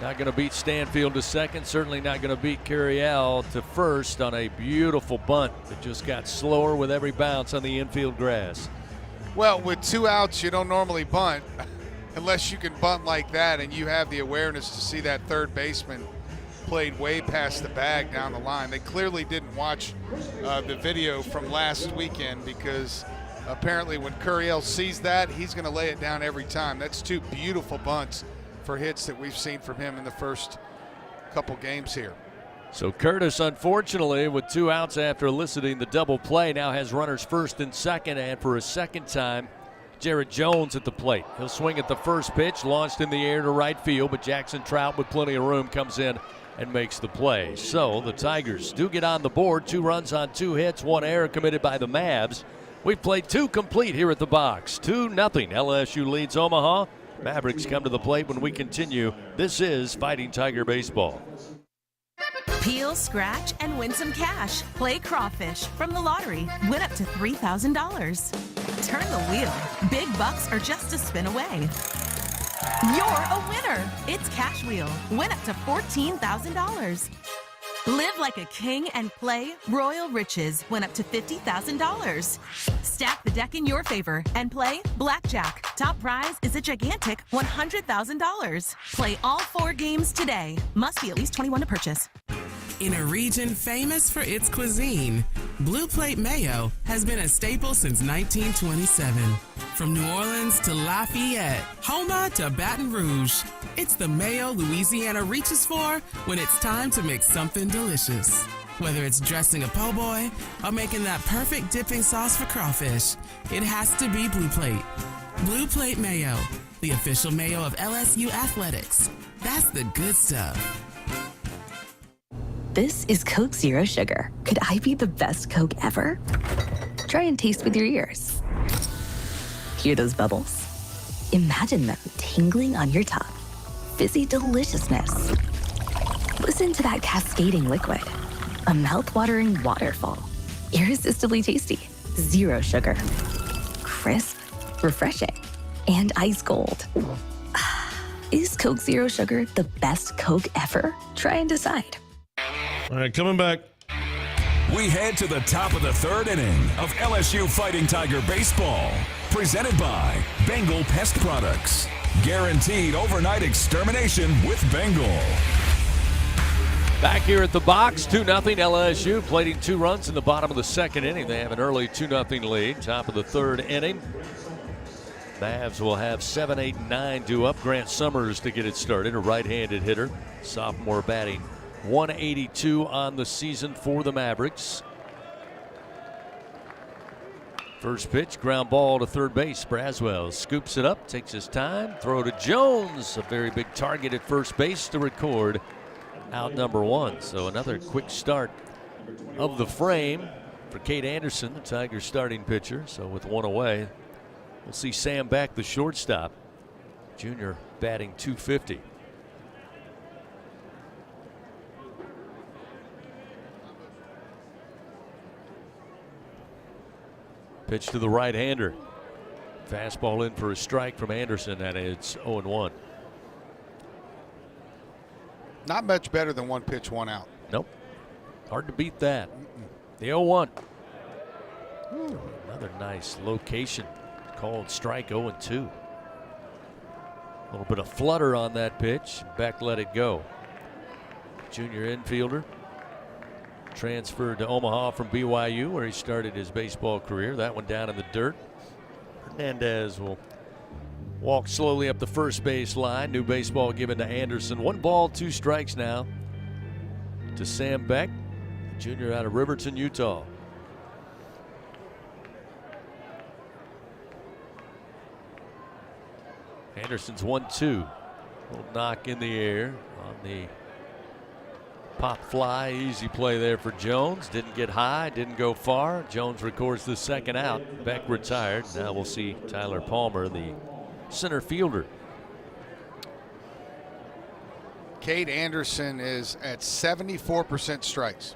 Not going to beat Stanfield to second. Certainly not going to beat Curiel to first on a beautiful bunt that just got slower with every bounce on the infield grass. Well, with 2 outs, you don't normally bunt unless you can bunt like that and you have the awareness to see that third baseman played way past the bag down the line. They clearly didn't watch the video from last weekend because apparently when Curiel sees that, he's going to lay it down every time. That's 2 beautiful bunts for hits that we've seen from him in the first couple games here. So Curtis, unfortunately, with 2 outs after eliciting the double play, now has runners first and second, and for a second time, Jared Jones at the plate. He'll swing at the first pitch, launched in the air to right field, but Jackson Trout with plenty of room comes in and makes the play. So the Tigers do get on the board. 2 runs on 2 hits, 1 error committed by the Mavs. We've played 2 complete here at the box. 2-0. LSU leads Omaha. Mavericks come to the plate when we continue. This is Fighting Tiger Baseball. Peel, scratch, and win some cash. Play Crawfish from the lottery. Win up to $3,000. Turn the wheel. Big bucks are just a spin away. You're a winner. It's Cash Wheel. Win up to $14,000. Live like a king and play Royal Riches. Win up to $50,000. Stack the deck in your favor and play Blackjack. Top prize is a gigantic $100,000. Play all 4 games today. Must be at least 21 to purchase. In a region famous for its cuisine, Blue Plate Mayo has been a staple since 1927. From New Orleans to Lafayette, Houma to Baton Rouge, it's the mayo Louisiana reaches for when it's time to make something delicious. Whether it's dressing a po' boy or making that perfect dipping sauce for crawfish, it has to be Blue Plate. Blue Plate Mayo, the official mayo of LSU Athletics. That's the good stuff. This is Coke Zero Sugar. Could I be the best Coke ever? Try and taste with your ears. Hear those bubbles? Imagine them tingling on your tongue. Fizzy deliciousness. Listen to that cascading liquid. A mouth-watering waterfall. Irresistibly tasty. Zero sugar. Crisp, refreshing, and ice cold. Is Coke Zero Sugar the best Coke ever? Try and decide. All right, coming back. We head to the top of the 3rd inning of LSU Fighting Tiger Baseball. Presented by Bengal Pest Products. Guaranteed overnight extermination with Bengal. Back here at the box, 2-0 LSU, plating 2 runs in the bottom of the 2nd inning. They have an early 2-0 lead. Top of the 3rd inning. Mavs will have 7, 8, and 9 due up. Grant Summers to get it started, a right-handed hitter. Sophomore batting 182 on the season for the Mavericks. First pitch, ground ball to third base. Braswell scoops it up, takes his time, throw to Jones. A very big target at first base to record out number 1. So another quick start of the frame for Cade Anderson, the Tigers starting pitcher. So with 1 away, we'll see Sam Beck, the shortstop. Junior batting .250. Pitch to the right-hander. Fastball in for a strike from Anderson, and it's 0-1. Not much better than 1 pitch, 1 out. Nope. Hard to beat that. The 0-1. Another nice location. Called strike 0-2. A little bit of flutter on that pitch. Beck let it go. Junior infielder. Transferred to Omaha from BYU, where he started his baseball career. That one down in the dirt. Hernandez will walk slowly up the first base line. New baseball given to Anderson. 1 ball, 2 strikes now to Sam Beck, junior out of Riverton, Utah. Anderson's 1-2. Little knock in the air on the pop fly, easy play there for Jones. Didn't get high, didn't go far. Jones records the second out. Beck retired. Now we'll see Tyler Palmer, the center fielder. Cade Anderson is at 74% strikes.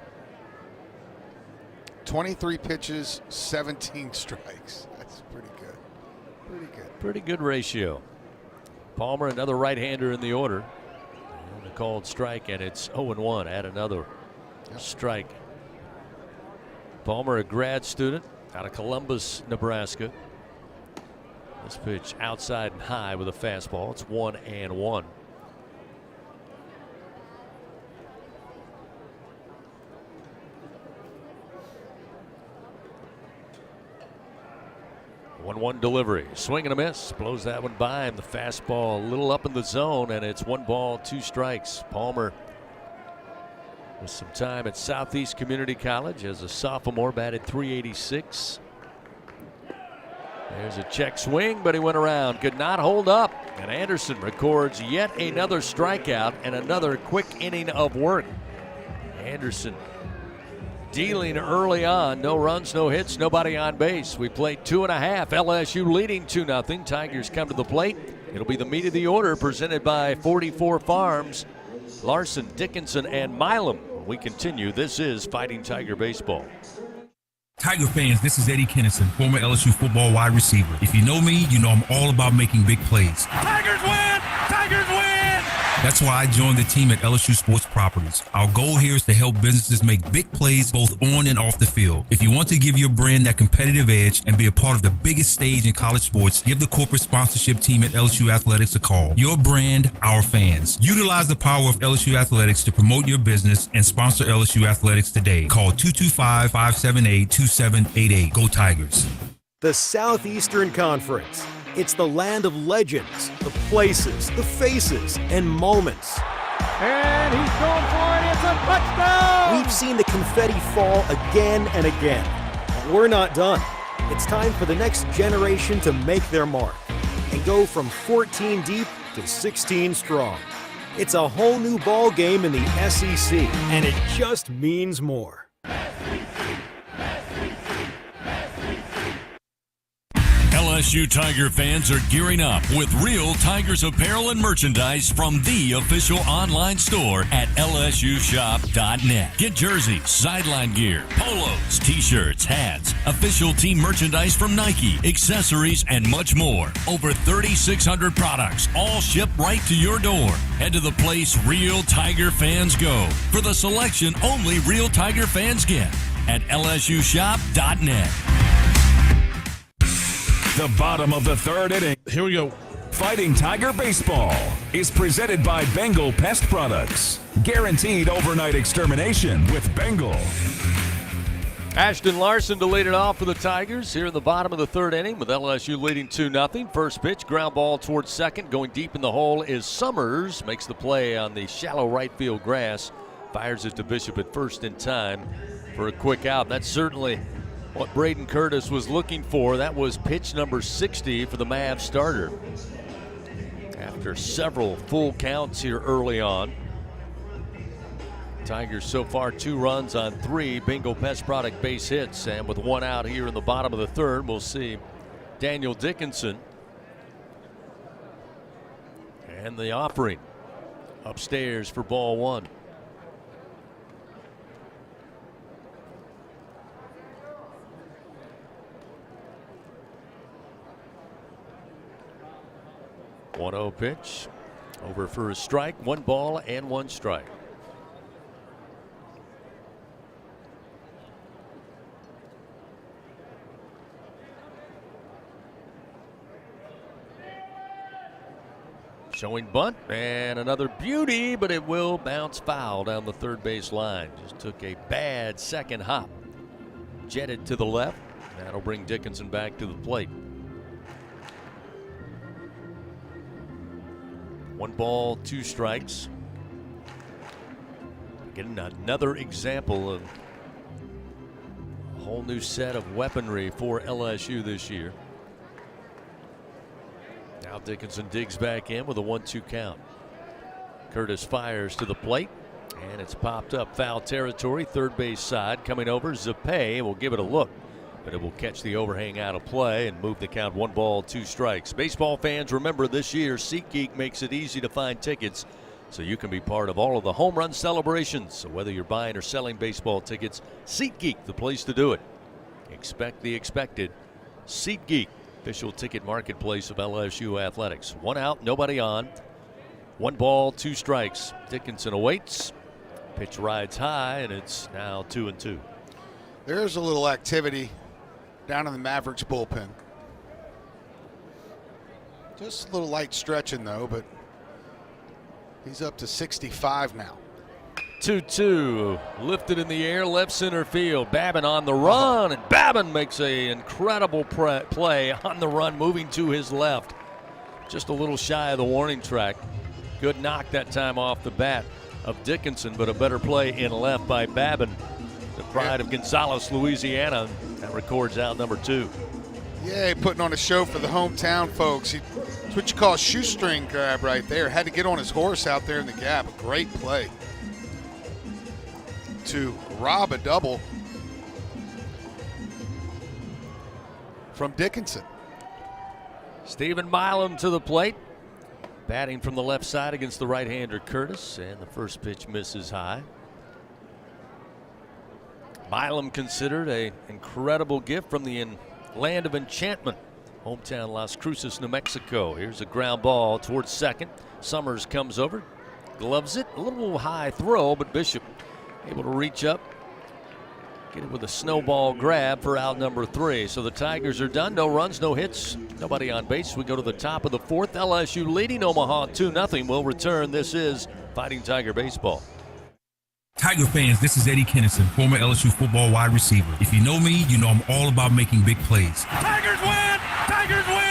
23 pitches, 17 strikes. That's pretty good. Pretty good. Pretty good ratio. Palmer, another right-hander in the order. And a called strike, and it's 0-1. Add another strike. Palmer, a grad student out of Columbus, Nebraska. This pitch outside and high with a fastball. It's 1-1. One delivery, swing and a miss, blows that one by him. The fastball a little up in the zone, and it's 1 ball, 2 strikes. Palmer with some time at Southeast Community College as a sophomore, batted .386. There's a check swing, but he went around, could not hold up, and Anderson records yet another strikeout and another quick inning of work. Anderson dealing early on. No runs, no hits, nobody on base. We played 2.5. LSU leading 2-0. Tigers come to the plate. It'll be the meat of the order presented by 44 Farms. Larson, Dickinson, and Milam. We continue. This is Fighting Tiger Baseball. Tiger fans, this is Eddie Kennison, former LSU football wide receiver. If you know me, you know I'm all about making big plays. Tigers win! Tigers win! That's why I joined the team at LSU Sports Properties. Our goal here is to help businesses make big plays both on and off the field. If you want to give your brand that competitive edge and be a part of the biggest stage in college sports, give the corporate sponsorship team at LSU Athletics a call. Your brand, our fans. Utilize the power of LSU Athletics to promote your business and sponsor LSU Athletics today. Call 225-578-2788. Go Tigers. The Southeastern Conference. It's the land of legends, the places, the faces, and moments. And he's going for it. It's a touchdown! We've seen the confetti fall again and again. But we're not done. It's time for the next generation to make their mark and go from 14 deep to 16 strong. It's a whole new ball game in the SEC, and it just means more. LSU Tiger fans are gearing up with real Tigers apparel and merchandise from the official online store at lsushop.net. Get jerseys, sideline gear, polos, t-shirts, hats, official team merchandise from Nike, accessories, and much more. Over 3,600 products, all shipped right to your door. Head to the place real Tiger fans go for the selection only real Tiger fans get at lsushop.net. The bottom of the third inning. Here we go. Fighting Tiger Baseball is presented by Bengal Pest Products. Guaranteed overnight extermination with Bengal. Ashton Larson to lead it off for the Tigers here in the bottom of the third inning with LSU leading 2-0. First pitch, ground ball towards second. Going deep in the hole is Summers. Makes the play on the shallow right field grass. Fires it to Bishop at first in time for a quick out. That's certainly what Braden Curtis was looking for. That was pitch number 60 for the Mavs starter. After several full counts here early on. Tigers so far 2 runs on 3 Bengal Pest Product base hits, and with 1 out here in the bottom of the third, we'll see Daniel Dickinson and the offering upstairs for ball 1. One-0 pitch over for a strike. 1 ball and 1 strike. Showing bunt and another beauty, but it will bounce foul down the third base line. Just took a bad second hop. Jetted to the left. That'll bring Dickinson back to the plate. 1 ball, 2 strikes. Getting another example of a whole new set of weaponry for LSU this year. Now Dickinson digs back in with a 1-2 count. Curtis fires to the plate, And it's popped up foul territory, third base side. Coming over, Zapay will give it a look, but it will catch the overhang out of play and move the count 1 ball, 2 strikes. Baseball fans, remember this year, SeatGeek makes it easy to find tickets so you can be part of all of the home run celebrations. So whether you're buying or selling baseball tickets, SeatGeek, the place to do it. Expect the expected. SeatGeek, official ticket marketplace of LSU Athletics. 1 out, nobody on. 1 ball, 2 strikes. Dickinson awaits. Pitch rides high, and it's now 2-2. There's a little activity down in the Mavericks bullpen. Just a little light stretching, though, but he's up to 65 now. 2-2, lifted in the air, left center field. Babin on the run, and Babin makes an incredible play on the run, moving to his left. Just a little shy of the warning track. Good knock that time off the bat of Dickinson, but a better play in left by Babin. The pride of Gonzales, Louisiana. That records out number 2. Yeah, putting on a show for the hometown folks. It's what you call a shoestring grab right there. Had to get on his horse out there in the gap. A great play to rob a double from Dickinson. Stephen Milam to the plate. Batting from the left side against the right-hander Curtis, and the first pitch misses high. Milam considered an incredible gift from the land of enchantment, hometown Las Cruces, New Mexico. Here's a ground ball towards second. Summers comes over, gloves it. A little high throw, but Bishop able to reach up, get it with a snowball grab for out number 3. So the Tigers are done. No runs, no hits, nobody on base. We go to the top of the 4th. LSU leading Omaha 2-0. We'll return. This is Fighting Tiger Baseball. Tiger fans, this is Eddie Kennison, former LSU football wide receiver. If you know me, you know I'm all about making big plays. Tigers win! Tigers win!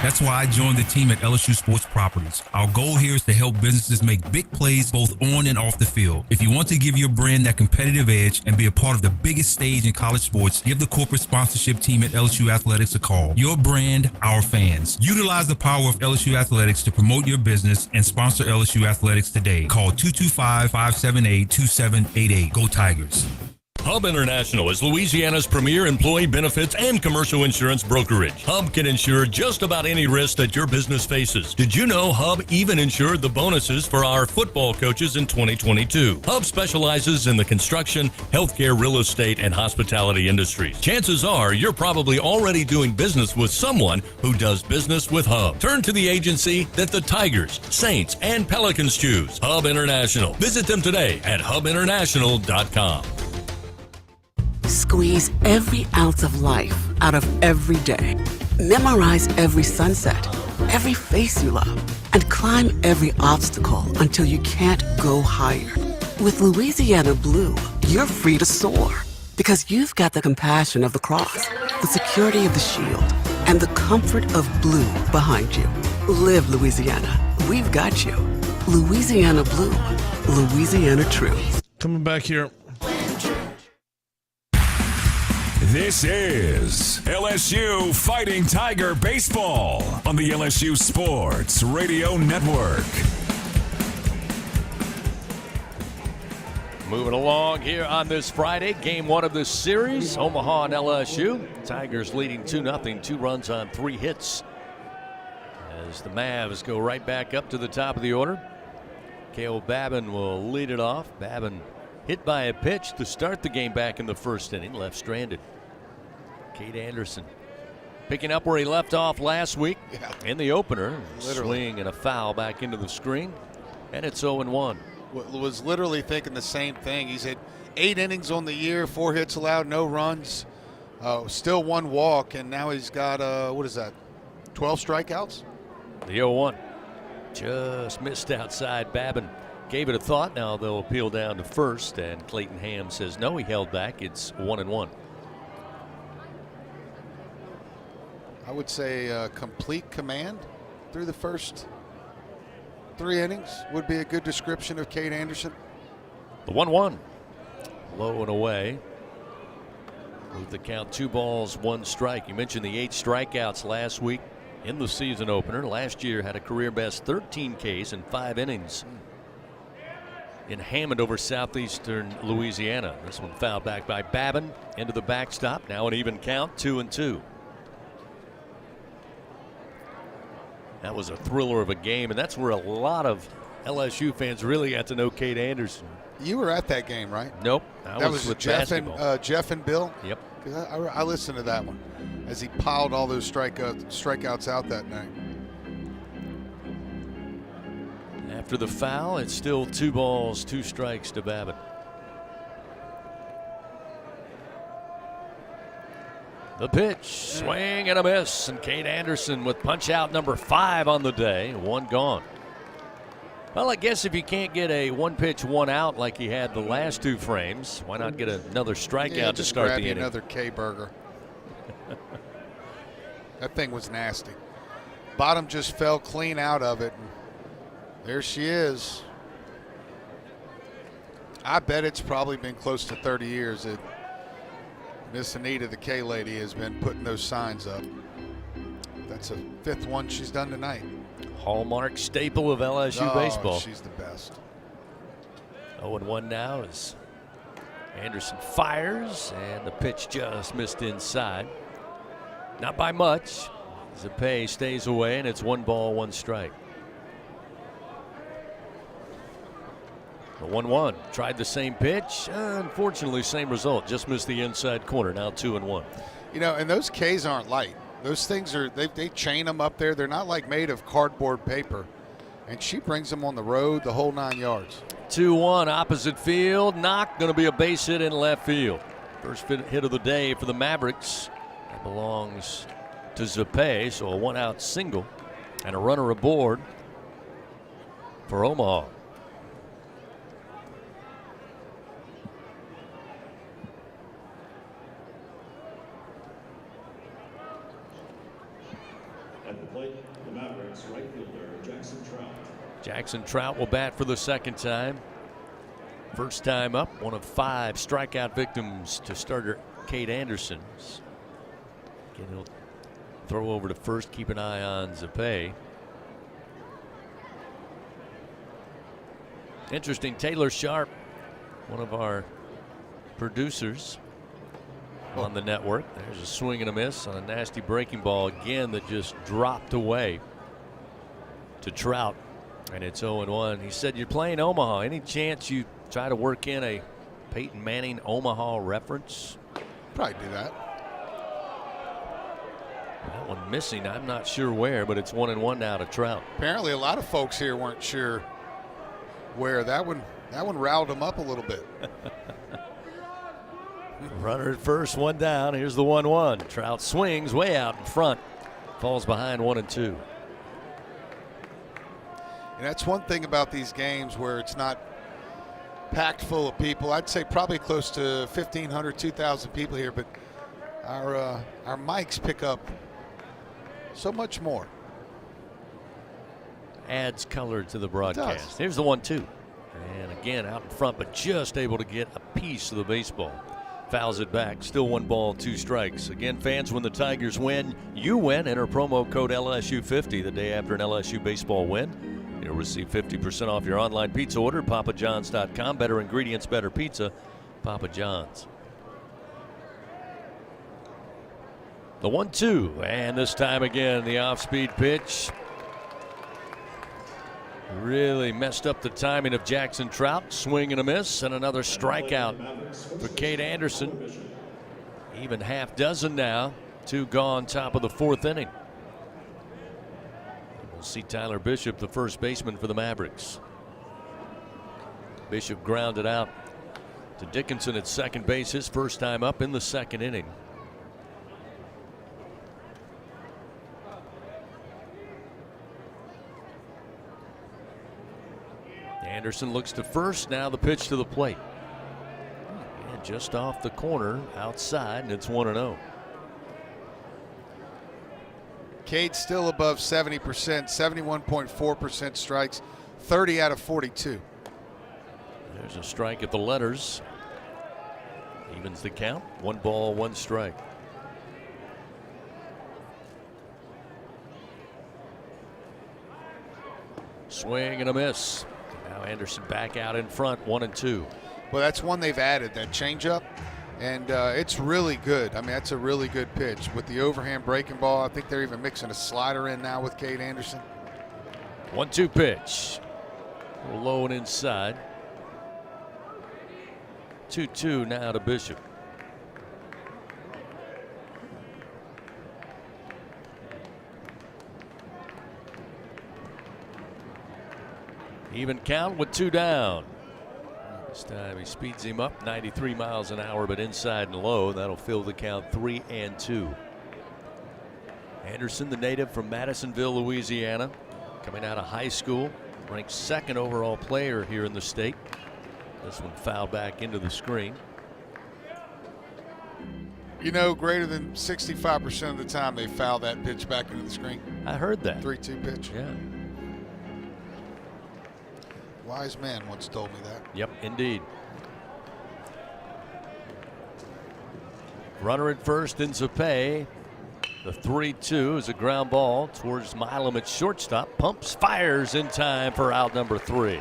That's why I joined the team at LSU Sports Properties. Our goal here is to help businesses make big plays both on and off the field. If you want to give your brand that competitive edge and be a part of the biggest stage in college sports, give the corporate sponsorship team at LSU Athletics a call. Your brand, our fans. Utilize the power of LSU Athletics to promote your business and sponsor LSU Athletics today. Call 225-578-2788. Go Tigers. Hub International is Louisiana's premier employee benefits and commercial insurance brokerage. Hub can insure just about any risk that your business faces. Did you know Hub even insured the bonuses for our football coaches in 2022? Hub specializes in the construction, healthcare, real estate, and hospitality industries. Chances are you're probably already doing business with someone who does business with Hub. Turn to the agency that the Tigers, Saints, and Pelicans choose. Hub International. Visit them today at hubinternational.com. Squeeze every ounce of life out of every day. Memorize every sunset, every face you love, and climb every obstacle until you can't go higher. With Louisiana Blue, you're free to soar because you've got the compassion of the cross, the security of the shield, and the comfort of blue behind you. Live Louisiana. We've got you. Louisiana Blue. Louisiana True. Coming back here. This is LSU Fighting Tiger Baseball on the LSU Sports Radio Network. Moving along here on this Friday, game 1 of this series, Omaha and LSU. Tigers leading 2-0, 2 runs on 3 hits. As the Mavs go right back up to the top of the order. Cale Babin will lead it off. Babin hit by a pitch to start the game back in the first inning, left stranded. Cade Anderson picking up where he left off last week in the opener. Swing and a foul back into the screen, and it's 0-1. Was literally thinking the same thing. He's had 8 innings on the year, 4 hits allowed, no runs, still 1 walk, and now he's got, 12 strikeouts? The 0-1 just missed outside. Babin gave it a thought. Now they'll appeal down to first, and Clayton Ham says no, he held back. It's 1-1. I would say complete command through the first 3 innings would be a good description of Cade Anderson. The 1-1. Low and away. Move the count 2 balls, 1 strike. You mentioned the 8 strikeouts last week in the season opener. Last year had a career best 13 Ks in 5 innings. in Hammond over southeastern Louisiana. This one fouled back by Babin into the backstop. Now an even count, 2-2. That was a thriller of a game, and that's where a lot of LSU fans really got to know Cade Anderson. You were at that game, right? Nope. That was with Jeff basketball. Jeff and Bill? Yep. I listened to that one as he piled all those strikeouts out that night. After the foul, it's still 2 balls, 2 strikes to Babin. The pitch, swing and a miss, and Cade Anderson with punch out number 5 on the day, 1 gone. Well, I guess if you can't get a 1 pitch, 1 out like he had the last 2 frames, why not get another strikeout to start the inning? Another K-burger. That thing was nasty. Bottom just fell clean out of it. And there she is. I bet it's probably been close to 30 years that Miss Anita, the K-lady, has been putting those signs up. That's a 5th one she's done tonight. Hallmark staple of LSU baseball. She's the best. 0-1 now as Anderson fires, and the pitch just missed inside. Not by much. Zapay stays away, and it's 1 ball, 1 strike. The 1-1 tried the same pitch. Unfortunately, same result. Just missed the inside corner. Now 2-1. You know, and those Ks aren't light. Those things are, they chain them up there. They're not like made of cardboard paper. And she brings them on the road the whole 9 yards. 2-1 opposite field. Knock, going to be a base hit in left field. First hit of the day for the Mavericks. That belongs to Zapay. So a 1-out single and a runner aboard for Omaha. Jackson Trout will bat for the 2nd time. First time up, one of 5 strikeout victims to starter Cade Anderson. Again, he'll throw over to first, keep an eye on Zapay. Interesting, Taylor Sharp, one of our producers on the network. There's a swing and a miss on a nasty breaking ball again that just dropped away to Trout. And it's 0-1. He said, "You're playing Omaha. Any chance you try to work in a Peyton Manning Omaha reference?" Probably do that. That one missing. I'm not sure where, but it's 1-1 now to Trout. Apparently, a lot of folks here weren't sure where. That one riled them up a little bit. Runner at first, 1 down. Here's the 1-1. Trout swings way out in front. Falls behind 1-2. And that's one thing about these games where it's not packed full of people. I'd say probably close to 1,500, 2,000 people here, but our mics pick up so much more. Adds color to the broadcast. Here's the 1-2. And again, out in front, but just able to get a piece of the baseball. Fouls it back. Still 1 ball, 2 strikes. Again, fans, when the Tigers win, you win. Enter promo code LSU50 the day after an LSU baseball win. You'll receive 50% off your online pizza order at papajohns.com. Better ingredients, better pizza. Papa John's. The 1-2, and this time again, the off-speed pitch. Really messed up the timing of Jackson Trout. Swing and a miss, and another strikeout for Cade Anderson. Even half dozen now. 2 gone, top of the 4th inning. We'll see Tyler Bishop, the first baseman for the Mavericks. Bishop grounded out to Dickinson at second base, his first time up in the 2nd inning. Anderson looks to first. Now the pitch to the plate. And just off the corner outside, and it's 1-0. Cade's still above 70%, 71.4% strikes, 30 out of 42. There's a strike at the letters. Evens the count. 1 ball, 1 strike. Swing and a miss. Now Anderson back out in front, 1-2. Well, that's one they've added, that changeup, and it's really good. I mean, that's a really good pitch with the overhand breaking ball. I think they're even mixing a slider in now with Cade Anderson. 1-2 pitch. A little low and inside. 2-2 now to Bishop. Even count with 2 down. This time he speeds him up 93 miles an hour, but inside and low. That'll fill the count 3-2. Anderson, the native from Madisonville, Louisiana, coming out of high school, ranked 2nd overall player here in the state. This one fouled back into the screen. You know, greater than 65% of the time they foul that pitch back into the screen. I heard that. 3-2 pitch. Yeah. Wise man once told me that. Yep, indeed. Runner at first in Zapay. The 3-2 is a ground ball towards Milam at shortstop. Pumps, fires in time for out number 3.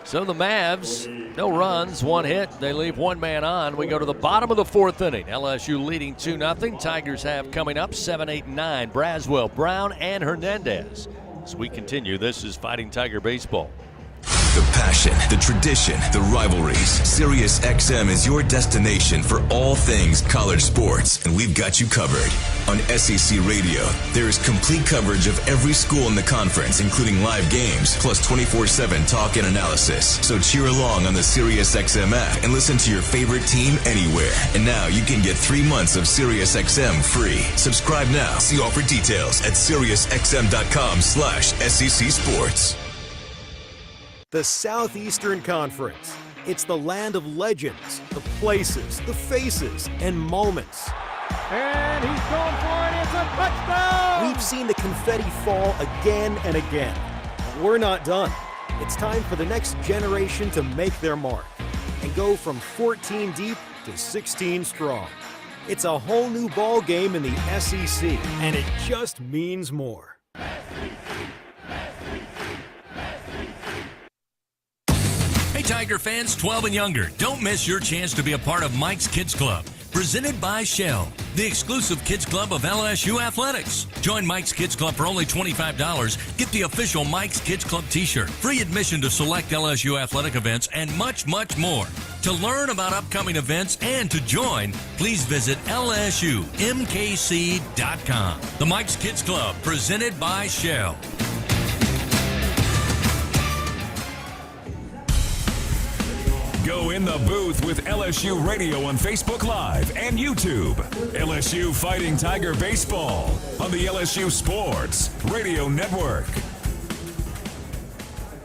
So the Mavs, no runs, 1 hit. They leave 1 man on. We go to the bottom of the 4th inning. LSU leading 2-0. Tigers have coming up 7, 8, and 9. Braswell, Brown, and Hernandez. As we continue, this is Fighting Tiger Baseball. The passion, the tradition, the rivalries. Sirius XM is your destination for all things college sports, and we've got you covered. On SEC Radio, there is complete coverage of every school in the conference, including live games, plus 24/7 talk and analysis. So cheer along on the Sirius XM app and listen to your favorite team anywhere. And now you can get 3 months of Sirius XM free. Subscribe now. See offer details at SiriusXM.com/SEC Sports. The Southeastern Conference. It's the land of legends, the places, the faces, and moments. And he's going for it. It's a touchdown! We've seen the confetti fall again and again. But we're not done. It's time for the next generation to make their mark and go from 14 deep to 16 strong. It's a whole new ball game in the SEC, and it just means more. Hey, Tiger fans 12 and younger, don't miss your chance to be a part of Mike's Kids Club. Presented by Shell, the exclusive kids club of LSU Athletics. Join Mike's Kids Club for only $25. Get the official Mike's Kids Club t-shirt, free admission to select LSU athletic events, and much, much more. To learn about upcoming events and to join, please visit LSUMKC.com. The Mike's Kids Club, presented by Shell. Go in the booth with LSU Radio on Facebook Live and YouTube. LSU Fighting Tiger Baseball on the LSU Sports Radio Network.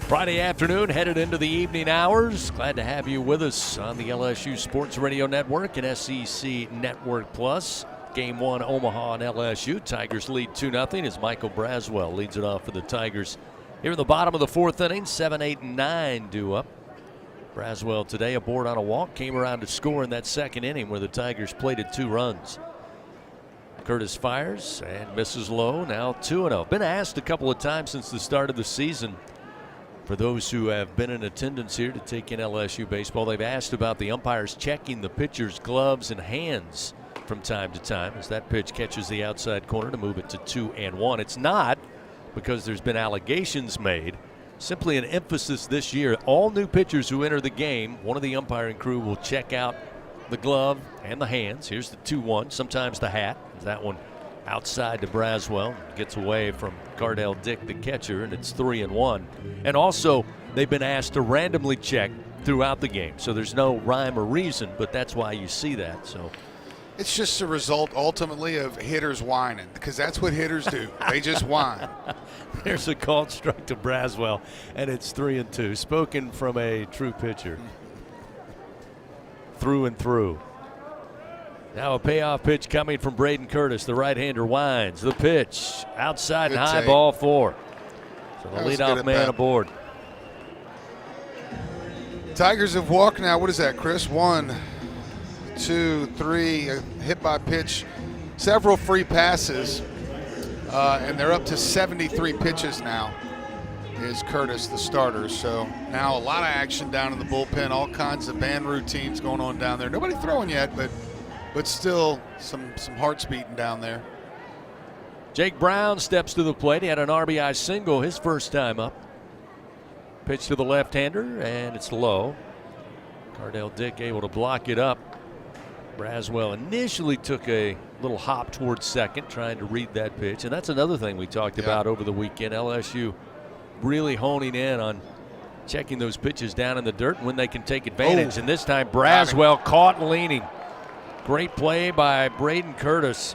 Friday afternoon, headed into the evening hours. Glad to have you with us on the LSU Sports Radio Network and SEC Network Plus. Game 1, Omaha and LSU. Tigers lead 2-0 as Michael Braswell leads it off for the Tigers. Here in the bottom of the 4th inning, 7, 8, and 9 due up. Braswell today aboard on a walk, came around to score in that 2nd inning where the Tigers plated 2 runs. Curtis fires and misses low, now 2-0. Been asked a couple of times since the start of the season, for those who have been in attendance here to take in LSU baseball, they've asked about the umpires checking the pitcher's gloves and hands from time to time as that pitch catches the outside corner to move it to 2-1. It's not because there's been allegations made. Simply an emphasis this year. All new pitchers who enter the game, one of the umpiring crew will check out the glove and the hands. Here's the 2-1, sometimes the hat. That one outside to Braswell. Gets away from Cardell Dick, the catcher, and it's 3-1. And also, they've been asked to randomly check throughout the game. So there's no rhyme or reason, but that's why you see that. So it's just a result ultimately of hitters whining, because that's what hitters do. They just whine. There's a called strike to Braswell, and it's 3-2. Spoken from a true pitcher. Through and through. Now a payoff pitch coming from Braden Curtis. The right-hander winds. The pitch outside Good and high, take. ball 4. So the That was good leadoff at man bat. aboard. Tigers have walked now. What is that, Chris? 1, 2, 3, a hit by pitch, several free passes, and they're up to 73 pitches now. is Curtis, the starter. So now a lot of action down in the bullpen, all kinds of band routines going on down there. Nobody throwing yet, but still some hearts beating down there. Jake Brown steps to the plate. He had an RBI single his first time up. Pitch to the left-hander, and it's low. Cardell Dick able to block it up. Braswell initially took a little hop towards second, trying to read that pitch. And that's another thing we talked about over the weekend. LSU really honing in on checking those pitches down in the dirt and when they can take advantage. And this time Braswell caught leaning. Great play by Braden Curtis.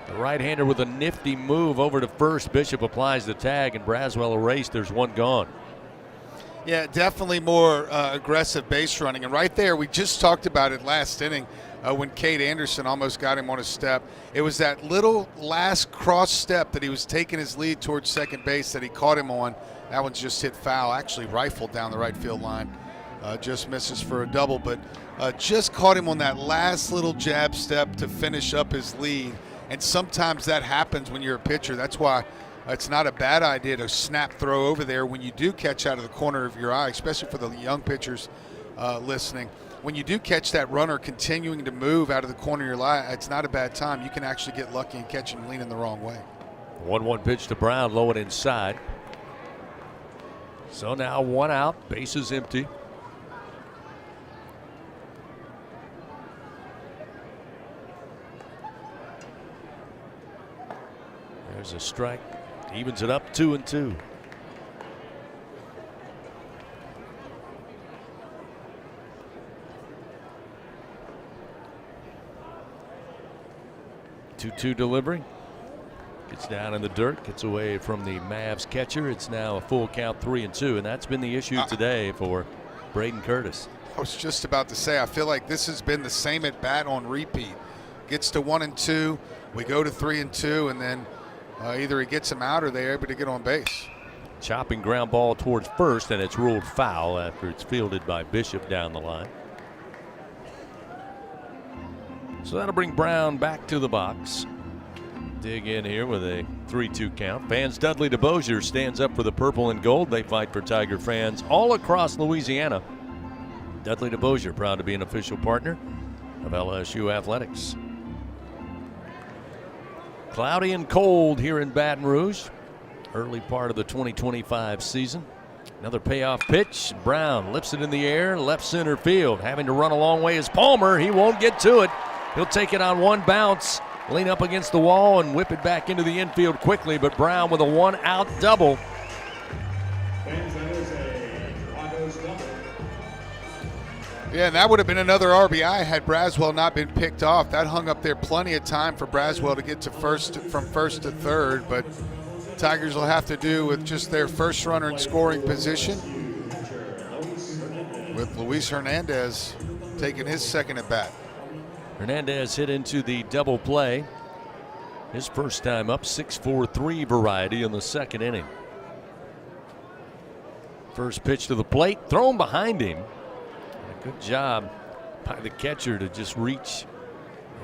The right-hander with a nifty move over to first. Bishop applies the tag, and Braswell erased. There's one gone. Yeah, definitely more aggressive base running. And right there, we just talked about it last inning when Cade Anderson almost got him on a step. It was that little last cross step that he was taking his lead towards second base that he caught him on. That one's just hit foul, actually rifled down the right field line. Just misses for a double, but just caught him on that last little jab step to finish up his lead. And sometimes that happens when you're a pitcher. That's why it's not a bad idea to snap throw over there when you do catch out of the corner of your eye, especially for the young pitchers listening. When you do catch that runner continuing to move out of the corner of your eye, it's not a bad time. You can actually get lucky and catch him leaning the wrong way. 1-1 pitch to Brown, low and inside. So now one out, bases empty. There's a strike. Evens it up 2-2. Two delivery. Gets down in the dirt, gets away from the Mavs catcher. It's now a full count 3-2, and that's been the issue today for Braden Curtis. I was just about to say, I feel like this has been the same at bat on repeat. Gets to 1-2, we go to 3-2, and then either he gets him out or they're able to get on base. Chopping ground ball towards first, and it's ruled foul after it's fielded by Bishop down the line. So that'll bring Brown back to the box. Dig in here with a 3-2 count. Fans Dudley DeBosier stands up for the purple and gold. They fight for Tiger fans all across Louisiana. Dudley DeBosier proud to be an official partner of LSU Athletics. Cloudy and cold here in Baton Rouge. Early part of the 2025 season. Another payoff pitch. Brown lifts it in the air, left center field. Having to run a long way is Palmer. He won't get to it. He'll take it on one bounce, lean up against the wall, and whip it back into the infield quickly. But Brown with a one-out double. Yeah, and that would have been another RBI had Braswell not been picked off. That hung up there plenty of time for Braswell to get to from first to third, but Tigers will have to do with just their first runner in scoring position, with Luis Hernandez taking his second at bat. Hernandez hit into the double play. His first time up, 6-4-3 variety in the second inning. First pitch to the plate, thrown behind him. Good job by the catcher to just reach,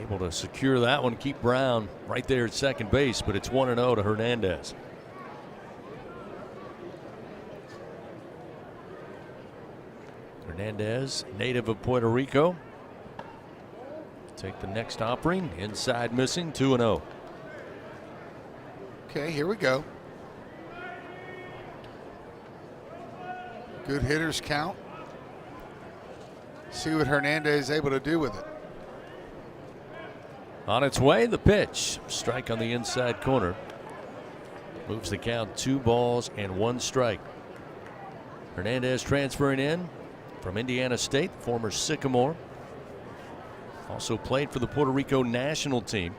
able to secure that one, keep Brown right there at second base, but it's 1-0 to Hernandez. Hernandez, native of Puerto Rico. Take the next offering, inside missing, 2-0. Okay, here we go. Good hitters count. See what Hernandez is able to do with it. On its way, the pitch. Strike on the inside corner. Moves the count 2-1 strike. Hernandez transferring in from Indiana State, former Sycamore. Also played for the Puerto Rico national team.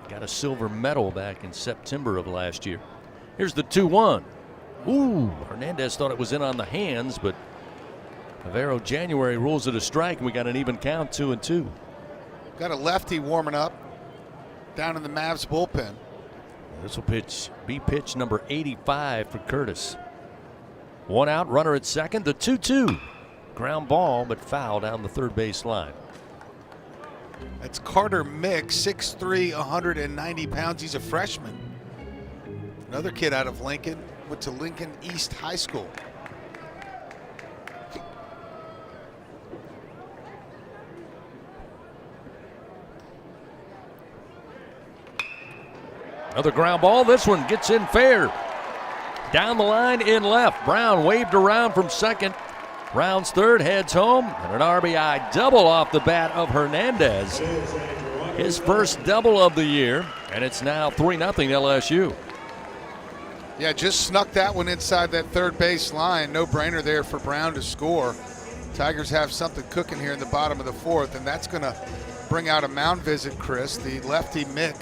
Got a silver medal back in September of last year. Here's the 2-1. Ooh, Hernandez thought it was in on the hands, but Avero January rules it a strike, and we got an even count, 2-2. Got a lefty warming up down in the Mavs bullpen. This will be pitch number 85 for Curtis. One out, runner at second, the 2-2. Ground ball, but foul down the third base line. That's Carter Mick, 6'3", 190 pounds. He's a freshman. Another kid out of Lincoln. went to Lincoln East High School. Another ground ball. This one gets in fair. Down the line in left. Brown waved around from second. Brown's third, heads home, and an RBI double off the bat of Hernandez. His first double of the year, and it's now 3-0 LSU. Yeah, just snuck that one inside that third base line. No brainer there for Brown to score. Tigers have something cooking here in the bottom of the fourth, and that's going to bring out a mound visit, Chris. The lefty Mick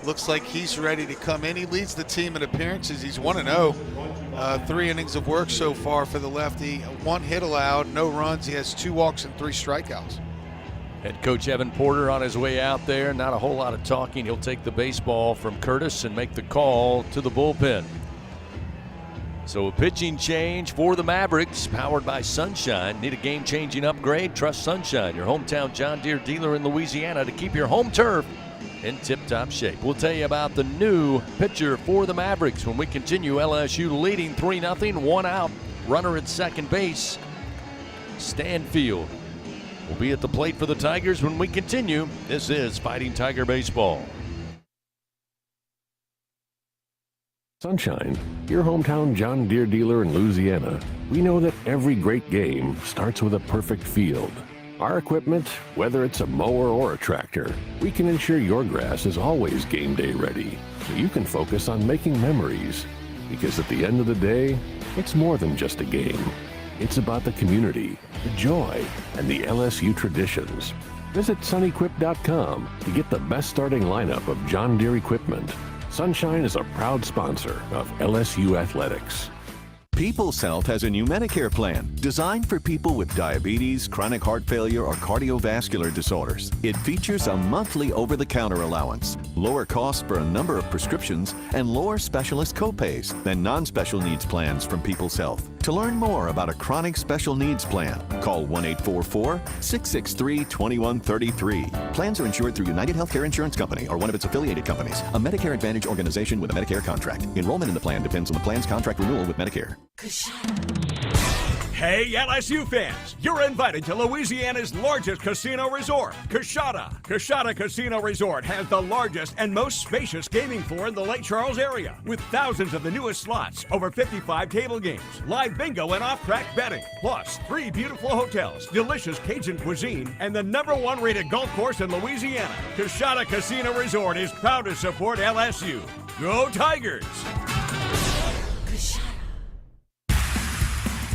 looks like he's ready to come in. He leads the team in appearances. He's 1-0. 3 innings of work so far for the lefty. 1 hit allowed, no runs. He has 2 walks and 3 strikeouts. Head coach Evan Porter on his way out there. Not a whole lot of talking. He'll take the baseball from Curtis and make the call to the bullpen. So a pitching change for the Mavericks, powered by Sunshine. Need a game-changing upgrade? Trust Sunshine, your hometown John Deere dealer in Louisiana, to keep your home turf in tip-top shape. We'll tell you about the new pitcher for the Mavericks when we continue. LSU leading 3-0, 1 out. Runner at second base, Stanfield, will be at the plate for the Tigers when we continue. This is Fighting Tiger Baseball. Sunshine, your hometown John Deere dealer in Louisiana. We know that every great game starts with a perfect field. Our equipment, whether it's a mower or a tractor, we can ensure your grass is always game day ready, so you can focus on making memories. Because at the end of the day, it's more than just a game. It's about the community, the joy, and the LSU traditions. Visit sunequip.com to get the best starting lineup of John Deere equipment. Sunshine is a proud sponsor of LSU Athletics. People's Health has a new Medicare plan designed for people with diabetes, chronic heart failure, or cardiovascular disorders. It features a monthly over-the-counter allowance, lower costs for a number of prescriptions, and lower specialist copays than non-special needs plans from People's Health. To learn more about a chronic special needs plan, call 1-844-663-2133. Plans are insured through United Healthcare Insurance Company or one of its affiliated companies, a Medicare Advantage organization with a Medicare contract. Enrollment in the plan depends on the plan's contract renewal with Medicare. Hey, LSU fans, you're invited to Louisiana's largest casino resort, Coshada. Coshada Casino Resort has the largest and most spacious gaming floor in the Lake Charles area, with thousands of the newest slots, over 55 table games, live bingo and off-track betting, plus 3 beautiful hotels, delicious Cajun cuisine, and the #1 rated golf course in Louisiana. Coshada Casino Resort is proud to support LSU. Go Tigers!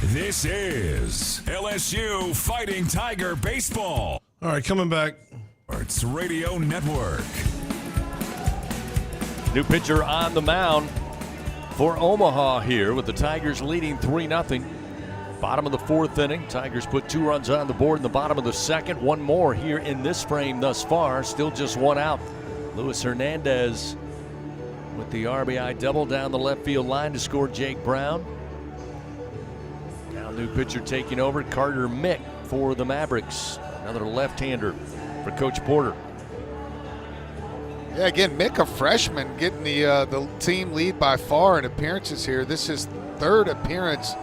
This is LSU Fighting Tiger Baseball. All right, coming back. Sports Radio Network. New pitcher on the mound for Omaha here, with the Tigers leading 3-0. Bottom of the fourth inning. Tigers put 2 runs on the board in the bottom of the second. 1 more here in this frame thus far. Still just 1 out. Luis Hernandez with the RBI double down the left field line to score Jake Brown. New pitcher taking over, Carter Mick for the Mavericks. Another left-hander for Coach Porter. Yeah, again, Mick, a freshman, getting the team lead by far in appearances here. This is 3rd appearance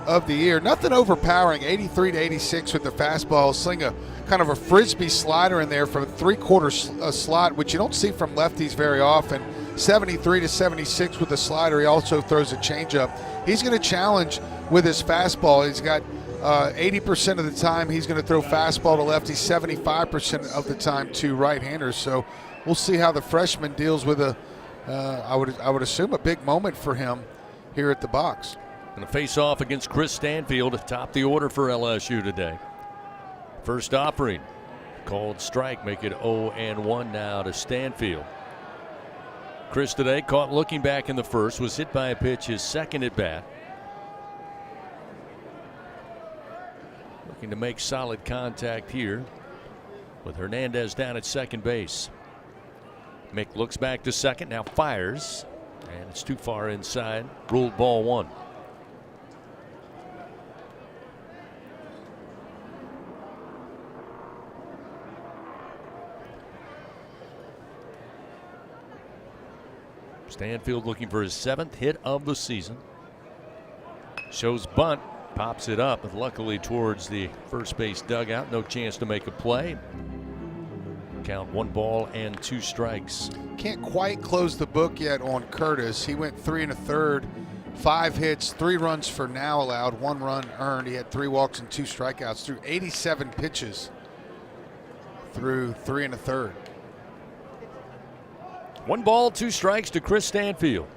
of the year. Nothing overpowering, 83-86 with the fastball. Sling a kind of a frisbee slider in there from a 3/4 slot, which you don't see from lefties very often. 73-76 with the slider. He also throws a changeup. He's going to challenge with his fastball. He's got 80% of the time he's going to throw fastball to lefties, 75% of the time to right-handers. So we'll see how the freshman deals with I would assume a big moment for him here at the box. Going to face off against Chris Stanfield, top the order for LSU today. First offering, called strike, make it 0-1 now to Stanfield. Chris today caught looking back in the first, was hit by a pitch his second at bat. Looking to make solid contact here with Hernandez down at second base. Mick looks back to second, now fires, and it's too far inside. Ruled ball 1. Stanfield looking for his 7th hit of the season. Shows bunt, pops it up, but luckily towards the first base dugout. No chance to make a play. Count 1 ball and 2 strikes. Can't quite close the book yet on Curtis. He went 3 1/3, 5 hits, 3 runs for now allowed, 1 run earned. He had 3 walks and 2 strikeouts through 87 pitches through 3 1/3. 1 ball, 2 strikes to Chris Stanfield.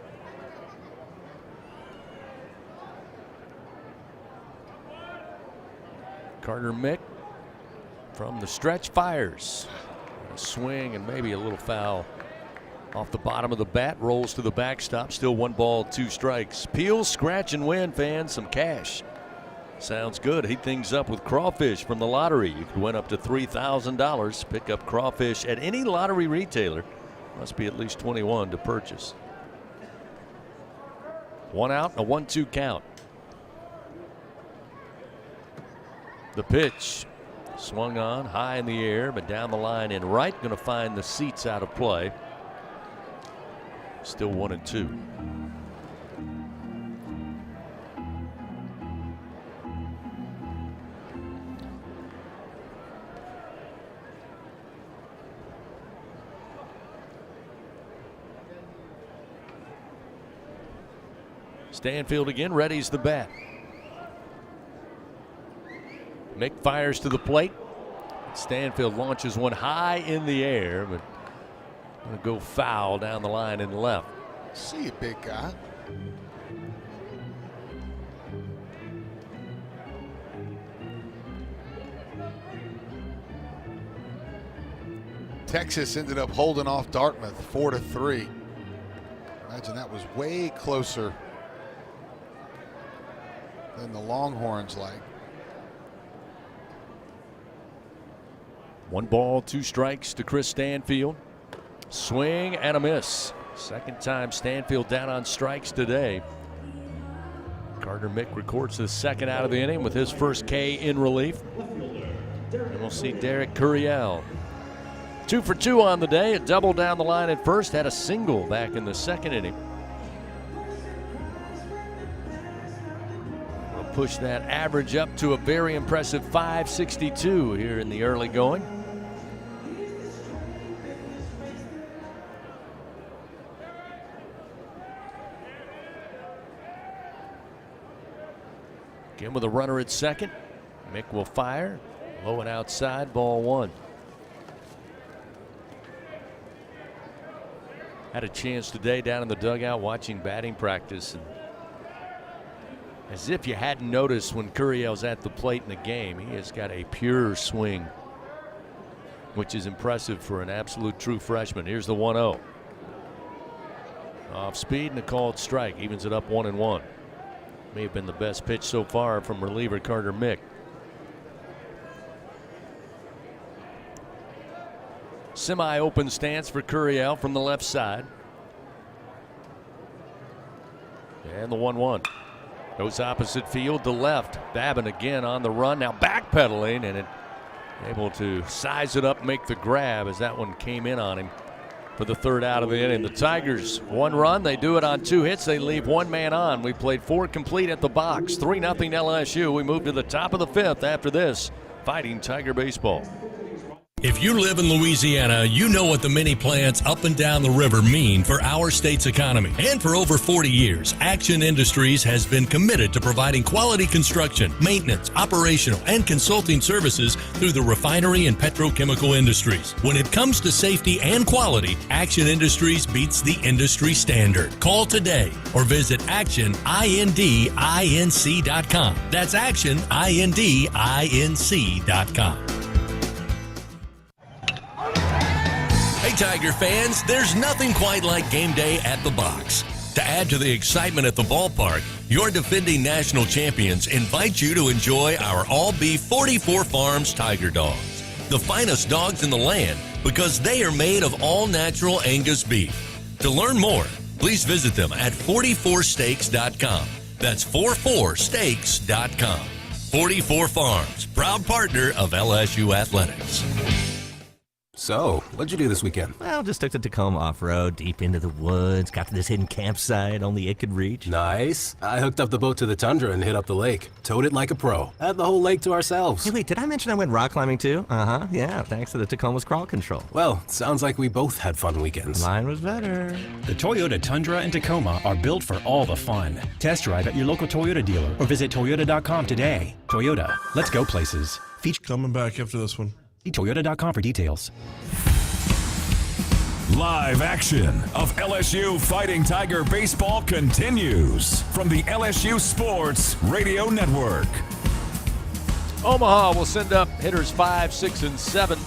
Carter Mick from the stretch fires. A swing and maybe a little foul off the bottom of the bat. Rolls to the backstop. Still 1 ball, 2 strikes. Peel, scratch, and win, fans. Some cash. Sounds good. Heat things up with crawfish from the lottery. You could win up to $3,000. Pick up crawfish at any lottery retailer. Must be at least 21 to purchase. 1 out, a 1-2 count. The pitch swung on high in the air, but down the line and right. Going to find the seats out of play. Still 1-2. Stanfield again readies the bat. Mick fires to the plate. Stanfield launches one high in the air, but going to go foul down the line and left. See you, big guy. Texas ended up holding off Dartmouth 4-3. Imagine that was way closer than the Longhorns like. 1 ball, 2 strikes to Chris Stanfield. Swing and a miss. Second time Stanfield down on strikes today. Carter Mick records the second out of the inning with his first K in relief. And we'll see Derek Curiel. 2 for 2 on the day. A double down the line at first. Had a single back in the second inning. We'll push that average up to a very impressive .562 here in the early going. Again with a runner at second. Mick will fire. Low and outside, ball 1. Had a chance today down in the dugout watching batting practice. And as if you hadn't noticed when Curiel's at the plate in the game, he has got a pure swing, which is impressive for an absolute true freshman. Here's the 1-0. Off speed and a called strike. Evens it up 1-1. May have been the best pitch so far from reliever Carter Mick. Semi-open stance for Curiel from the left side. And the 1-1. Goes opposite field to left. Babin again on the run. Now backpedaling and able to size it up, make the grab as that one came in on him for the third out of the inning. The Tigers 1 run. They do it on 2 hits. They leave 1 man on. We played 4 complete at the box. 3-0 LSU. We move to the top of the 5th after this. Fighting Tiger baseball. If you live in Louisiana, you know what the many plants up and down the river mean for our state's economy. And for over 40 years, Action Industries has been committed to providing quality construction, maintenance, operational, and consulting services through the refinery and petrochemical industries. When it comes to safety and quality, Action Industries beats the industry standard. Call today or visit actionindinc.com. That's actionindinc.com. Hey Tiger fans, there's nothing quite like game day at the box. To add to the excitement at the ballpark, your defending national champions invite you to enjoy our all-beef 44 Farms Tiger Dogs. The finest dogs in the land because they are made of all-natural Angus beef. To learn more, please visit them at 44steaks.com. That's 44steaks.com. 44 Farms, proud partner of LSU Athletics. So, what'd you do this weekend? Well, just took the Tacoma off-road, deep into the woods, got to this hidden campsite only it could reach. Nice. I hooked up the boat to the Tundra and hit up the lake. Towed it like a pro. Had the whole lake to ourselves. Hey, wait, did I mention I went rock climbing too? Uh-huh, yeah, thanks to the Tacoma's crawl control. Well, sounds like we both had fun weekends. Mine was better. The Toyota Tundra and Tacoma are built for all the fun. Test drive at your local Toyota dealer or visit Toyota.com today. Toyota, let's go places. Feature coming back after this one. See Toyota.com for details. Live action of LSU Fighting Tiger baseball continues from the LSU Sports Radio Network. Omaha will send up hitters 5, 6, and 7.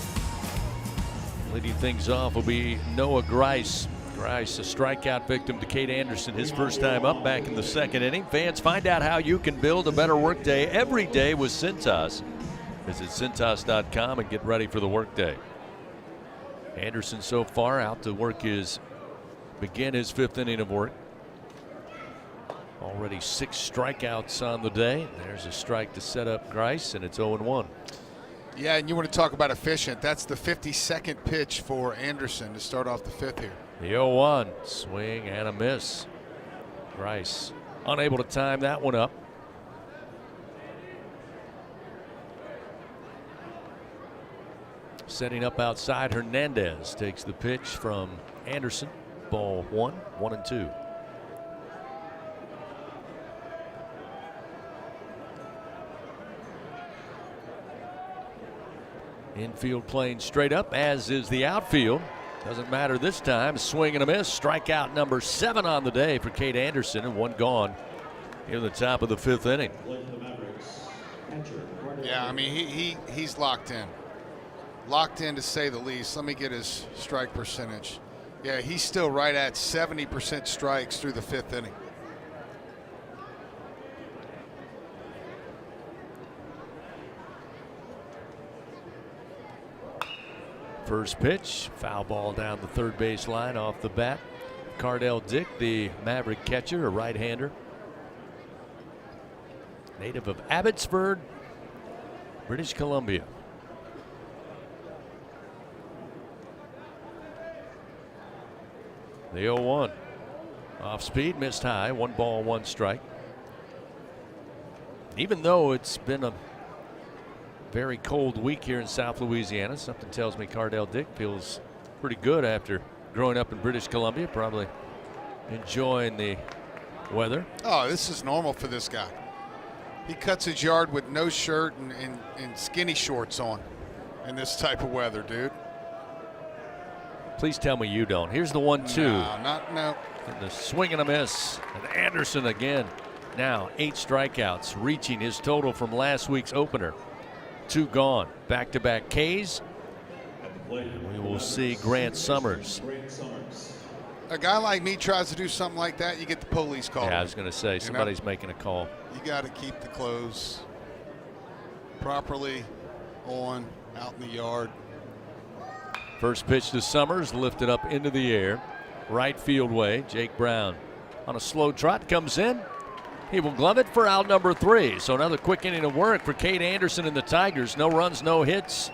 Leading things off will be Noah Grice. Grice, a strikeout victim to Cade Anderson, his first time up back in the second inning. Fans, find out how you can build a better workday every day with Cintas. Visit Cintas.com and get ready for the workday. Anderson so far out to begin his fifth inning of work. Already 6 strikeouts on the day. There's a strike to set up Grice, and it's 0-1. Yeah, and you want to talk about efficient. That's the 52nd pitch for Anderson to start off the fifth here. The 0-1, swing and a miss. Grice unable to time that one up. Setting up outside, Hernandez takes the pitch from Anderson. Ball 1, 1-2. Infield playing straight up, as is the outfield. Doesn't matter this time. Swing and a miss. Strikeout number 7 on the day for Cade Anderson, and 1 gone in the top of the 5th inning. Yeah, I mean, he's locked in. Locked in, to say the least. Let me get his strike percentage. Yeah, he's still right at 70% strikes through the 5th inning. First pitch, foul ball down the third base line off the bat. Cardell Dick, the Maverick catcher, a right-hander. Native of Abbotsford, British Columbia. The 0-1. Off speed, missed high, 1 ball, 1 strike. Even though it's been a very cold week here in South Louisiana, something tells me Cardell Dick feels pretty good after growing up in British Columbia, probably enjoying the weather. Oh, this is normal for this guy. He cuts his yard with no shirt and skinny shorts on in this type of weather, dude. Please tell me you don't. Here's the 1-2. No. And the swing and a miss. And Anderson again. Now 8 strikeouts, reaching his total from last week's opener. 2 gone. Back-to-back Ks. And we will see Grant Summers. A guy like me tries to do something like that, you get the police called. Yeah, I was going to say, somebody's making a call. You got to keep the clothes properly on, out in the yard. First pitch to Summers, lifted up into the air. Right field way. Jake Brown on a slow trot comes in. He will glove it for out number 3. So another quick inning of work for Cade Anderson and the Tigers. No runs, no hits.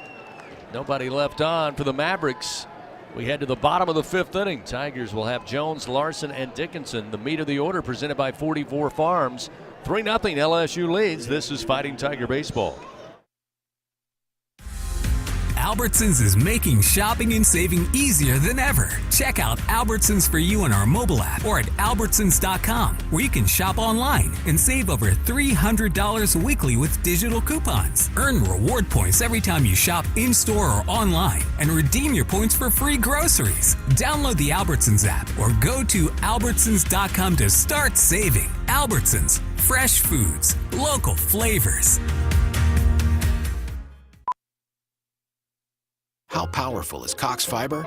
Nobody left on for the Mavericks. We head to the bottom of the 5th inning. Tigers will have Jones, Larson, and Dickinson. The meat of the order presented by 44 Farms. 3-0 LSU leads. This is Fighting Tiger Baseball. Albertsons is making shopping and saving easier than ever. Check out Albertsons for You on our mobile app or at Albertsons.com, where you can shop online and save over $300 weekly with digital coupons. Earn reward points every time you shop in-store or online and redeem your points for free groceries. Download the Albertsons app or go to Albertsons.com to start saving. Albertsons, fresh foods, local flavors. How powerful is Cox Fiber?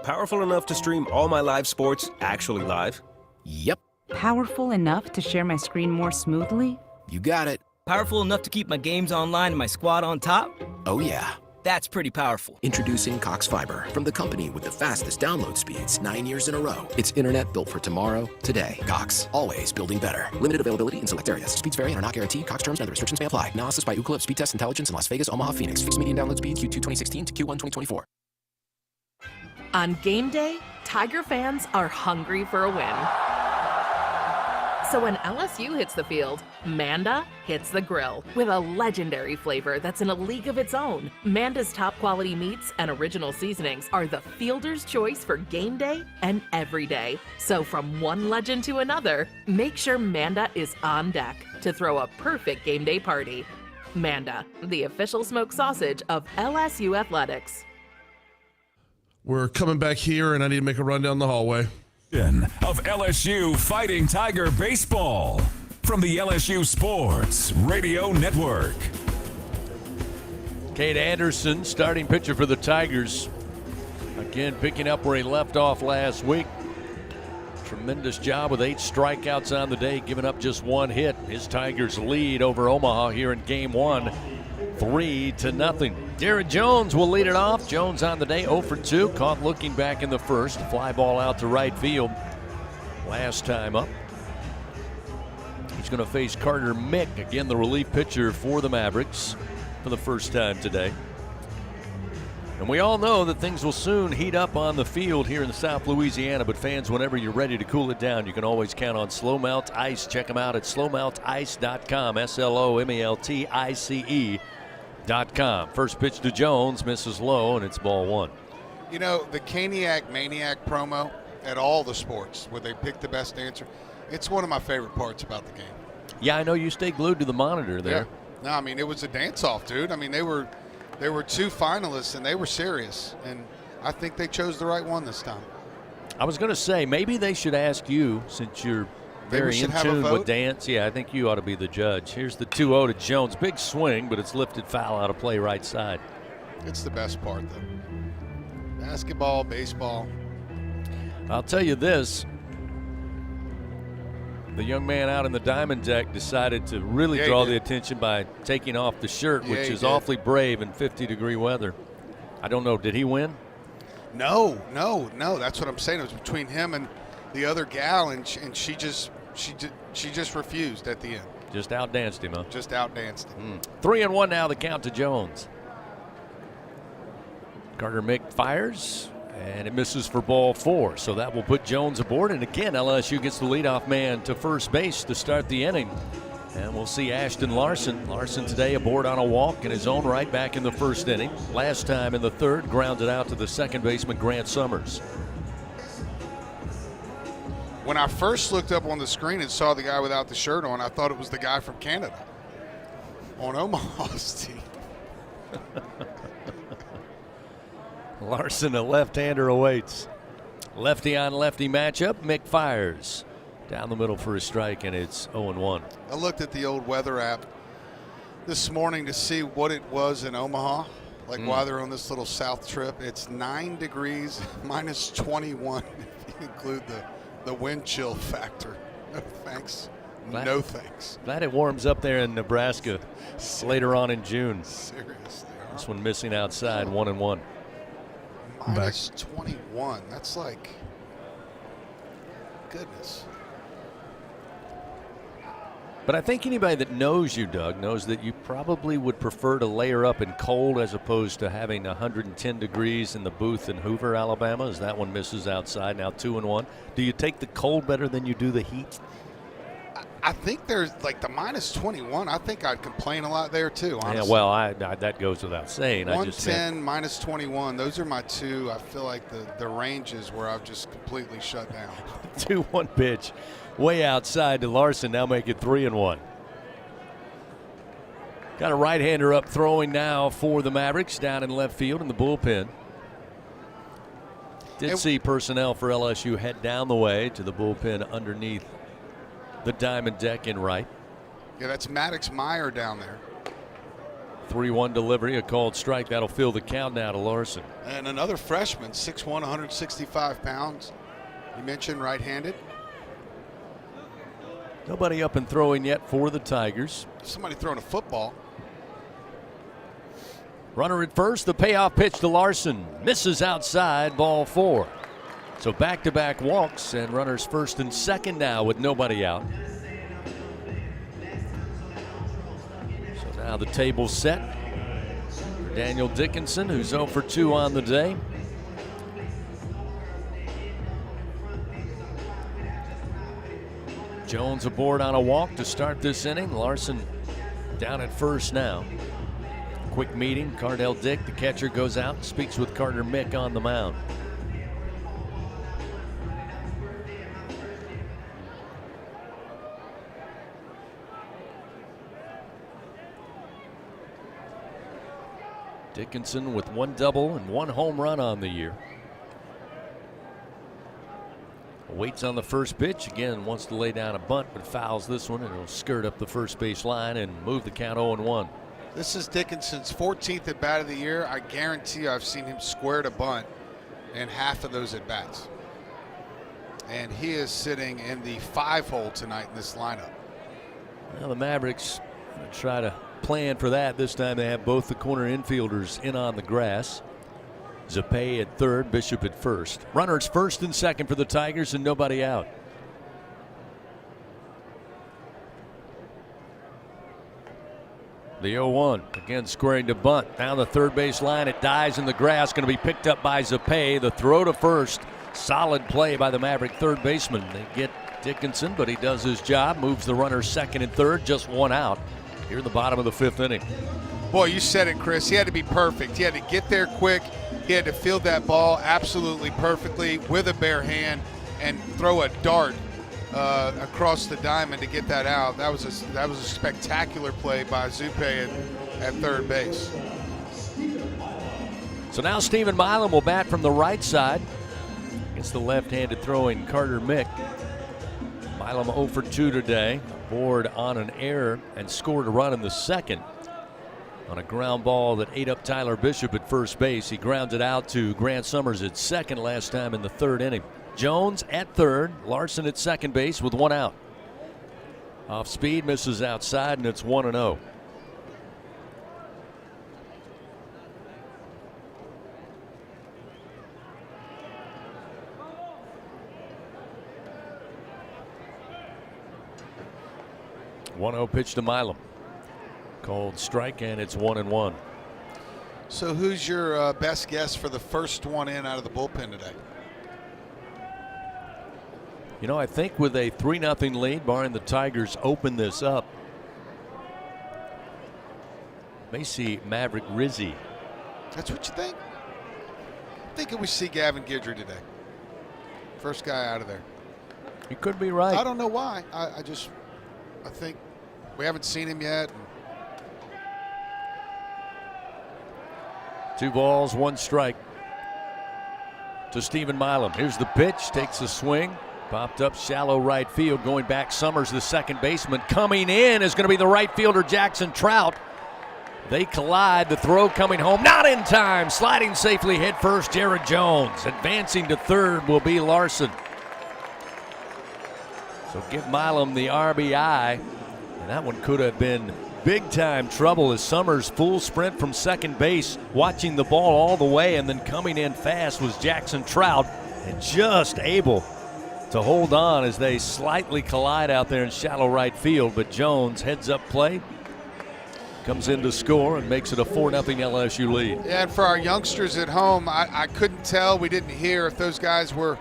Powerful enough to stream all my live sports actually live? Yep. Powerful enough to share my screen more smoothly? You got it. Powerful enough to keep my games online and my squad on top? Oh yeah. That's pretty powerful. Introducing Cox Fiber, from the company with the fastest download speeds 9 years in a row. It's internet built for tomorrow, today. Cox, always building better. Limited availability in select areas. Speeds vary and are not guaranteed. Cox terms and other restrictions may apply. Analysis by Ookla of Speed Test Intelligence in Las Vegas, Omaha, Phoenix. Fixed median download speed Q2 2016 to Q1 2024. On game day, Tiger fans are hungry for a win. So when LSU hits the field, Manda hits the grill with a legendary flavor that's in a league of its own. Manda's top quality meats and original seasonings are the fielder's choice for game day and every day. So from one legend to another, make sure Manda is on deck to throw a perfect game day party. Manda, the official smoked sausage of LSU Athletics. We're coming back here, and I need to make a run down the hallway. Of LSU Fighting Tiger Baseball from the LSU Sports Radio Network. Cade Anderson, starting pitcher for the Tigers. Again, picking up where he left off last week. Tremendous job with 8 strikeouts on the day, giving up just 1 hit. His Tigers lead over Omaha here in Game 1, 3-0. Jared Jones will lead it off. Jones on the day 0 for 2, caught looking back in the first. Fly ball out to right field last time up. He's going to face Carter Mick, again the relief pitcher for the Mavericks for the first time today. And we all know that things will soon heat up on the field here in South Louisiana, but fans, whenever you're ready to cool it down, you can always count on Slow Melt Ice. Check them out at slowmeltice.com, SLOMELTICE.com. First pitch to Jones, misses low, and it's ball 1. You know, the Caniac Maniac promo at all the sports where they pick the best answer, it's one of my favorite parts about the game. Yeah, I know you stay glued to the monitor there. Yeah. No, I mean, it was a dance-off, dude. I mean, there were 2 finalists, and they were serious, and I think they chose the right one this time. I was going to say, maybe they should ask you, since you're very in tune with dance. Yeah, I think you ought to be the judge. Here's the 2-0 to Jones. Big swing, but it's lifted foul out of play right side. It's the best part, though. Basketball, baseball. I'll tell you this. The young man out in the diamond deck decided to really draw the attention by taking off the shirt, which is awfully brave in 50-degree weather. I don't know. Did he win? No. That's what I'm saying. It was between him and the other gal, and she just refused at the end. Just outdanced him, huh? Just outdanced him. 3-1 now, the count to Jones. Carter Mick fires, and it misses for ball 4. So that will put Jones aboard. And again, LSU gets the leadoff man to first base to start the inning. And we'll see Ashton Larson. Larson today aboard on a walk in his own right back in the first inning. Last time in the third, grounded out to the second baseman, Grant Summers. When I first looked up on the screen and saw the guy without the shirt on, I thought it was the guy from Canada on Omaha's team. Larson, a left-hander, awaits. Lefty on lefty matchup. Mick fires down the middle for a strike, and it's 0-1. I looked at the old weather app this morning to see what it was in Omaha, like while they're on this little south trip. It's 9 degrees, minus 21 if you include the wind chill factor. No thanks. No thanks. Glad it warms up there in Nebraska later on in June. Seriously. This one missing outside, 1-1. Minus 21. That's like, goodness. But I think anybody that knows you, Doug, knows that you probably would prefer to layer up in cold as opposed to having 110 degrees in the booth in Hoover, Alabama, as that one misses outside, now 2-1. Do you take the cold better than you do the heat? I think there's like the minus 21. I think I'd complain a lot there too, honestly. Yeah, well, I that goes without saying. 110, minus 21. Those are my two. I feel like the ranges where I've just completely shut down. 2-1 pitch. Way outside to Larson, now make it 3-1. Got a right-hander up throwing now for the Mavericks down in left field in the bullpen. Did see personnel for LSU head down the way to the bullpen underneath the diamond deck in right. Yeah, that's Maddox Meyer down there. 3-1 delivery, a called strike. That'll fill the count now to Larson. And another freshman, 6'1", 165 pounds. You mentioned right-handed. Nobody up and throwing yet for the Tigers. Somebody throwing a football. Runner at first, the payoff pitch to Larson. Misses outside, ball 4. So back-to-back walks, and runners first and second now with nobody out. So now the table's set for Daniel Dickinson, who's 0 for 2 on the day. Jones aboard on a walk to start this inning. Larson down at first now. Quick meeting. Cardell Dick, the catcher, goes out and speaks with Carter Mick on the mound. Dickinson with 1 double and 1 home run on the year. Waits on the first pitch. Again, wants to lay down a bunt, but fouls this one, and it'll skirt up the first base line and move the count 0-1. This is Dickinson's 14th at bat of the year. I guarantee you I've seen him square to bunt in half of those at bats. And he is sitting in the 5-hole tonight in this lineup. Well, the Mavericks going to try to plan for that. This time they have both the corner infielders in on the grass. Zapay at third, Bishop at first. Runners first and second for the Tigers and nobody out. The 0-1 again squaring to bunt down the third base line. It dies in the grass, going to be picked up by Zapay. The throw to first, solid play by the Maverick third baseman. They get Dickinson, but he does his job, moves the runners second and third, just 1 out here in the bottom of the 5th inning. Boy, you said it, Chris. He had to be perfect. He had to get there quick. He had to field that ball absolutely perfectly with a bare hand and throw a dart across the diamond to get that out. That was a spectacular play by Zupe at third base. So now Stephen Milam will bat from the right side against the left-handed throwing Carter Mick. Milam 0 for 2 today. Board on an error and scored a run in the second on a ground ball that ate up Tyler Bishop at first base. He grounded out to Grant Summers at second last time in the 3rd inning. Jones at third, Larson at second base with 1 out. Off speed, misses outside, and it's 1-0. One-0 pitch to Milam. Called strike, and it's 1-1. So who's your best guess for the first one in out of the bullpen today? You know, I think with a 3-0 lead, barring the Tigers open this up, may see Maverick Rizzi. That's what you think? I'm thinking we see Gavin Guidry today. First guy out of there. You could be right. I don't know why. I think we haven't seen him yet. 2 balls, 1 strike to Stephen Milam. Here's the pitch, takes a swing, popped up shallow right field, going back. Summers, the second baseman, coming in is going to be the right fielder Jackson Trout. They collide, the throw coming home, not in time. Sliding safely head first, Jared Jones. Advancing to third will be Larson. So give Milam the RBI, and that one could have been big time trouble as Summers full sprint from second base, watching the ball all the way, and then coming in fast was Jackson Trout, and just able to hold on as they slightly collide out there in shallow right field. But Jones heads up play, comes in to score, and makes it a 4-0 LSU lead. Yeah, and for our youngsters at home, I couldn't tell, we didn't hear if those guys were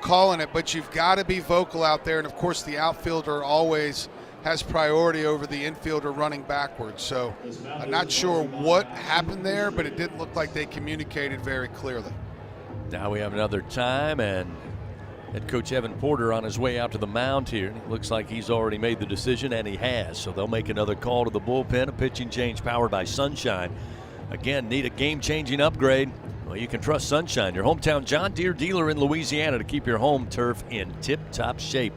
calling it, but you've got to be vocal out there, and of course the outfielder always has priority over the infielder running backwards. So I'm not sure what happened there, but it didn't look like they communicated very clearly. Now we have another time, and head coach Evan Porter on his way out to the mound here. It looks like he's already made the decision, and he has. So they'll make another call to the bullpen, a pitching change powered by Sunshine. Again, need a game-changing upgrade? Well, you can trust Sunshine, your hometown John Deere dealer in Louisiana, to keep your home turf in tip-top shape,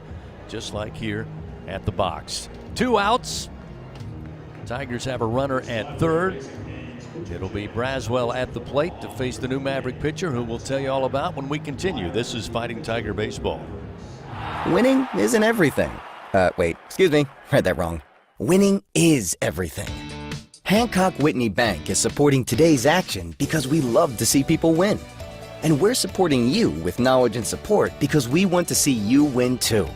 just like here at the box. 2 outs. Tigers have a runner at third. It'll be Braswell at the plate to face the new Maverick pitcher, who we'll tell you all about when we continue. This is Fighting Tiger Baseball. Winning isn't everything. Wait, excuse me, read that wrong. Winning is everything. Hancock Whitney Bank is supporting today's action because we love to see people win. And we're supporting you with knowledge and support because we want to see you win too.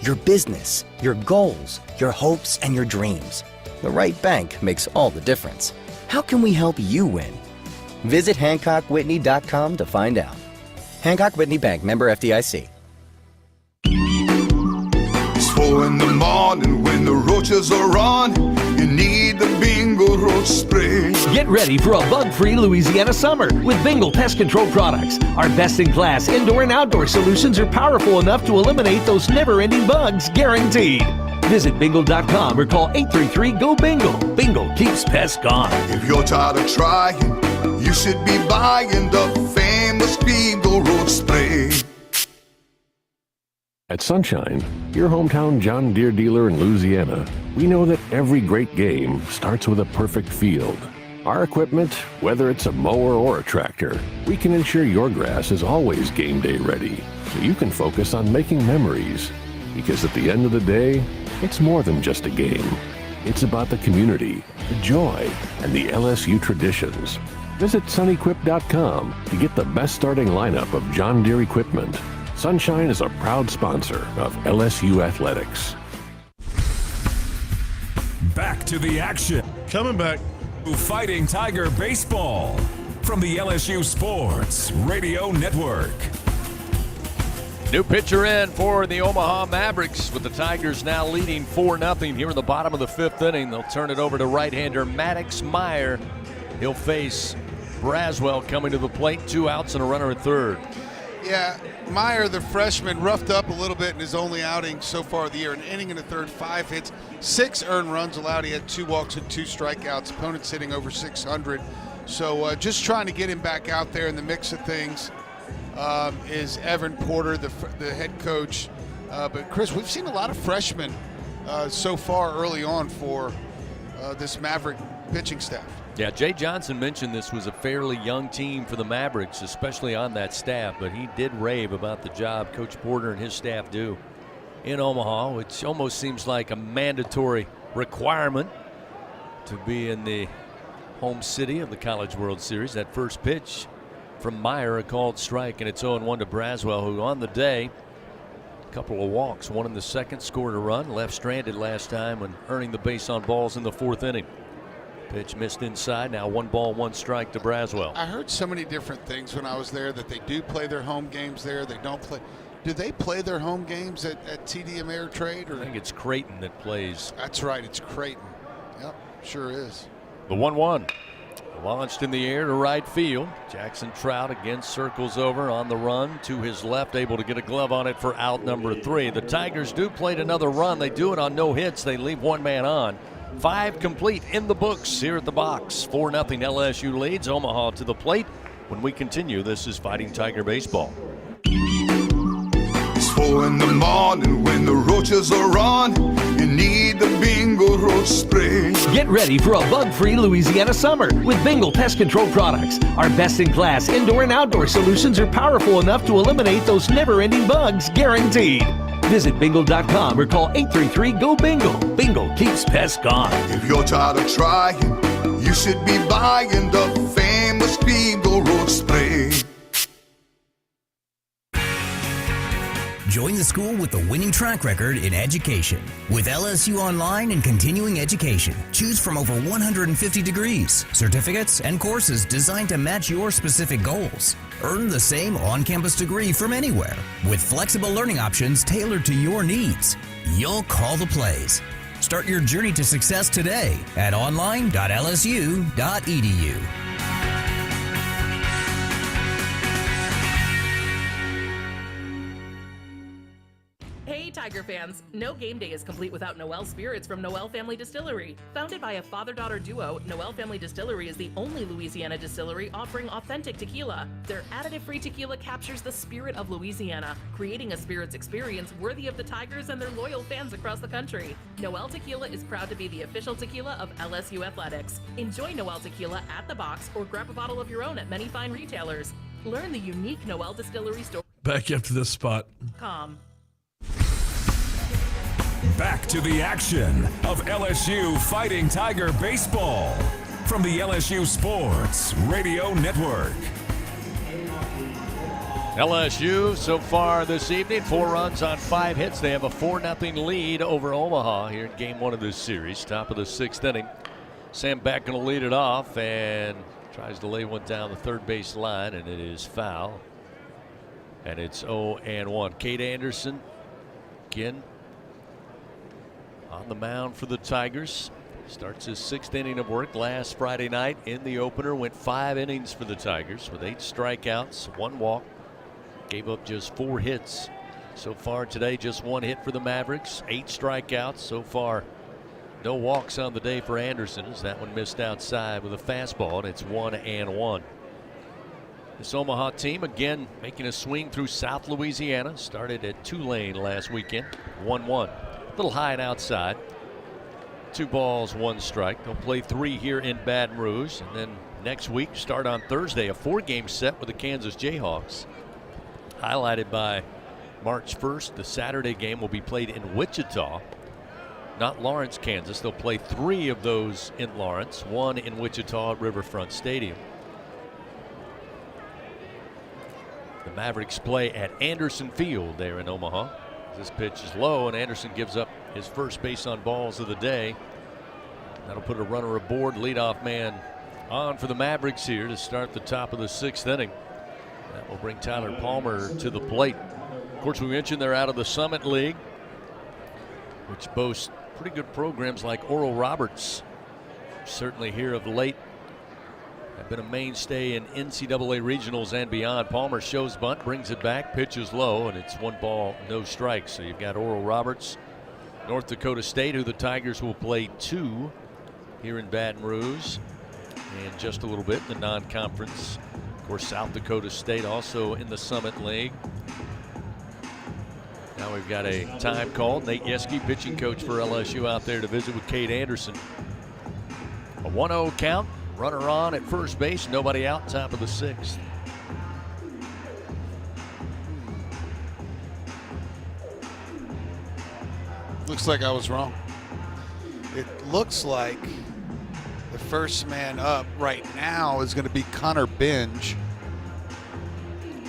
Your business, your goals, your hopes, and your dreams. The right bank makes all the difference. How can we help you win? Visit HancockWhitney.com to find out. Hancock Whitney Bank, member FDIC. 4 in the morning when the roaches are on. You need the Bingo Roach Spray. Get ready for a bug-free Louisiana summer with Bingo Pest Control products. Our best-in-class indoor and outdoor solutions are powerful enough to eliminate those never-ending bugs, guaranteed. Visit bingo.com or call 833-GO-BINGO. Bingo keeps pests gone. If you're tired of trying, you should be buying the famous Bingo Roach Spray. At Sunshine, your hometown John Deere dealer in Louisiana, we know that every great game starts with a perfect field. Our equipment, whether it's a mower or a tractor, we can ensure your grass is always game day ready, so you can focus on making memories. Because at the end of the day, it's more than just a game. It's about the community, the joy, and the LSU traditions. Visit sunequip.com to get the best starting lineup of John Deere equipment. Sunshine is a proud sponsor of LSU Athletics. Back to the action. Coming back. Fighting Tiger Baseball from the LSU Sports Radio Network. New pitcher in for the Omaha Mavericks with the Tigers now leading 4-0 here in the bottom of the 5th inning. They'll turn it over to right-hander Maddox Meyer. He'll face Braswell coming to the plate. 2 outs and a runner at third. Yeah, Meyer, the freshman, roughed up a little bit in his only outing so far of the year. An inning in the third, 5 hits, 6 earned runs allowed. He had 2 walks and 2 strikeouts. Opponents hitting over 600. So just trying to get him back out there in the mix of things. Is Evan Porter, the head coach. But, Chris, we've seen a lot of freshmen so far early on for this Maverick pitching staff. Yeah, Jay Johnson mentioned this was a fairly young team for the Mavericks, especially on that staff, but he did rave about the job Coach Porter and his staff do in Omaha, which almost seems like a mandatory requirement to be in the home city of the College World Series. That first pitch from Meyer, a called strike, and it's 0-1 to Braswell, who on the day, a couple of walks, one in the second, scored a run, left stranded last time when earning the base on balls in the 4th inning. Pitch missed inside. Now 1 ball, 1 strike to Braswell. I heard so many different things when I was there, that they do play their home games there. They don't play. Do they play their home games at TD Ameritrade? Or? I think it's Creighton that plays. That's right. It's Creighton. Yep, sure is. The 1-1. Launched in the air to right field. Jackson Trout again circles over on the run to his left, able to get a glove on it for out number 3. The Tigers do play another run. They do it on no hits. They leave 1 man on. 5 complete in the books here at the box. 4-0 LSU leads. Omaha to the plate. When we continue, this is Fighting Tiger Baseball. It's 4 in the morning when the roaches are on. You need the Bingo Roach Spray. Get ready for a bug-free Louisiana summer with Bingo Pest Control products. Our best-in-class indoor and outdoor solutions are powerful enough to eliminate those never-ending bugs, guaranteed. Visit bingo.com or call 833-GO-BINGO. Bingo keeps pests gone. If you're tired of trying, you should be buying the famous Bingo Roach Spray. Join the school with the winning track record in education. With LSU Online and Continuing Education, choose from over 150 degrees, certificates, and courses designed to match your specific goals. Earn the same on-campus degree from anywhere, with flexible learning options tailored to your needs. You'll call the plays. Start your journey to success today at online.lsu.edu. Hey Tiger fans, no game day is complete without Noel Spirits from Noel Family Distillery. Founded by a father-daughter duo, Noel Family Distillery is the only Louisiana distillery offering authentic tequila. Their additive-free tequila captures the spirit of Louisiana, creating a spirits experience worthy of the Tigers and their loyal fans across the country. Noel Tequila is proud to be the official tequila of LSU Athletics. Enjoy Noel Tequila at the box or grab a bottle of your own at many fine retailers. Learn the unique Noel Distillery store. Back up to this spot. Back to the action of LSU Fighting Tiger Baseball from the LSU Sports Radio Network. LSU so far this evening, 4 runs on 5 hits. They have a 4-0 lead over Omaha here in game 1 of this series. Top of the 6th inning. Sam Beck going to lead it off and tries to lay one down the third base line, and it is foul. And it's 0-1. Kate Anderson again on the mound for the Tigers. Starts his 6th inning of work last Friday night in the opener. Went 5 innings for the Tigers with 8 strikeouts, 1 walk. Gave up just 4 hits. So far today, just 1 hit for the Mavericks, 8 strikeouts so far. No walks on the day for Anderson, as that one missed outside with a fastball, and it's 1-1. This Omaha team again making a swing through South Louisiana. Started at Tulane last weekend, 1-1. A little high and outside. 2 balls, 1 strike. They'll play 3 here in Baton Rouge, and then next week start on Thursday a 4-game set with the Kansas Jayhawks. Highlighted by March 1st, the Saturday game will be played in Wichita, not Lawrence, Kansas. They'll play 3 of those in Lawrence, 1 in Wichita at Riverfront Stadium. The Mavericks play at Anderson Field there in Omaha. This pitch is low, and Anderson gives up his first base on balls of the day. That'll put a runner aboard. Leadoff man on for the Mavericks here to start the top of the 6th inning. That will bring Tyler Palmer to the plate. Of course, we mentioned they're out of the Summit League, which boasts pretty good programs like Oral Roberts. Certainly here of late have been a mainstay in NCAA regionals and beyond. Palmer shows bunt, brings it back, pitches low, and it's 1 ball, no strikes. So you've got Oral Roberts, North Dakota State, who the Tigers will play 2 here in Baton Rouge in just a little bit, the non-conference. Of course, South Dakota State also in the Summit League. Now we've got a time called. Nate Yeske, pitching coach for LSU, out there to visit with Cade Anderson. A 1-0 count. Runner on at first base. Nobody out, top of the 6th. Looks like I was wrong. It looks like the first man up right now is going to be Connor Binge.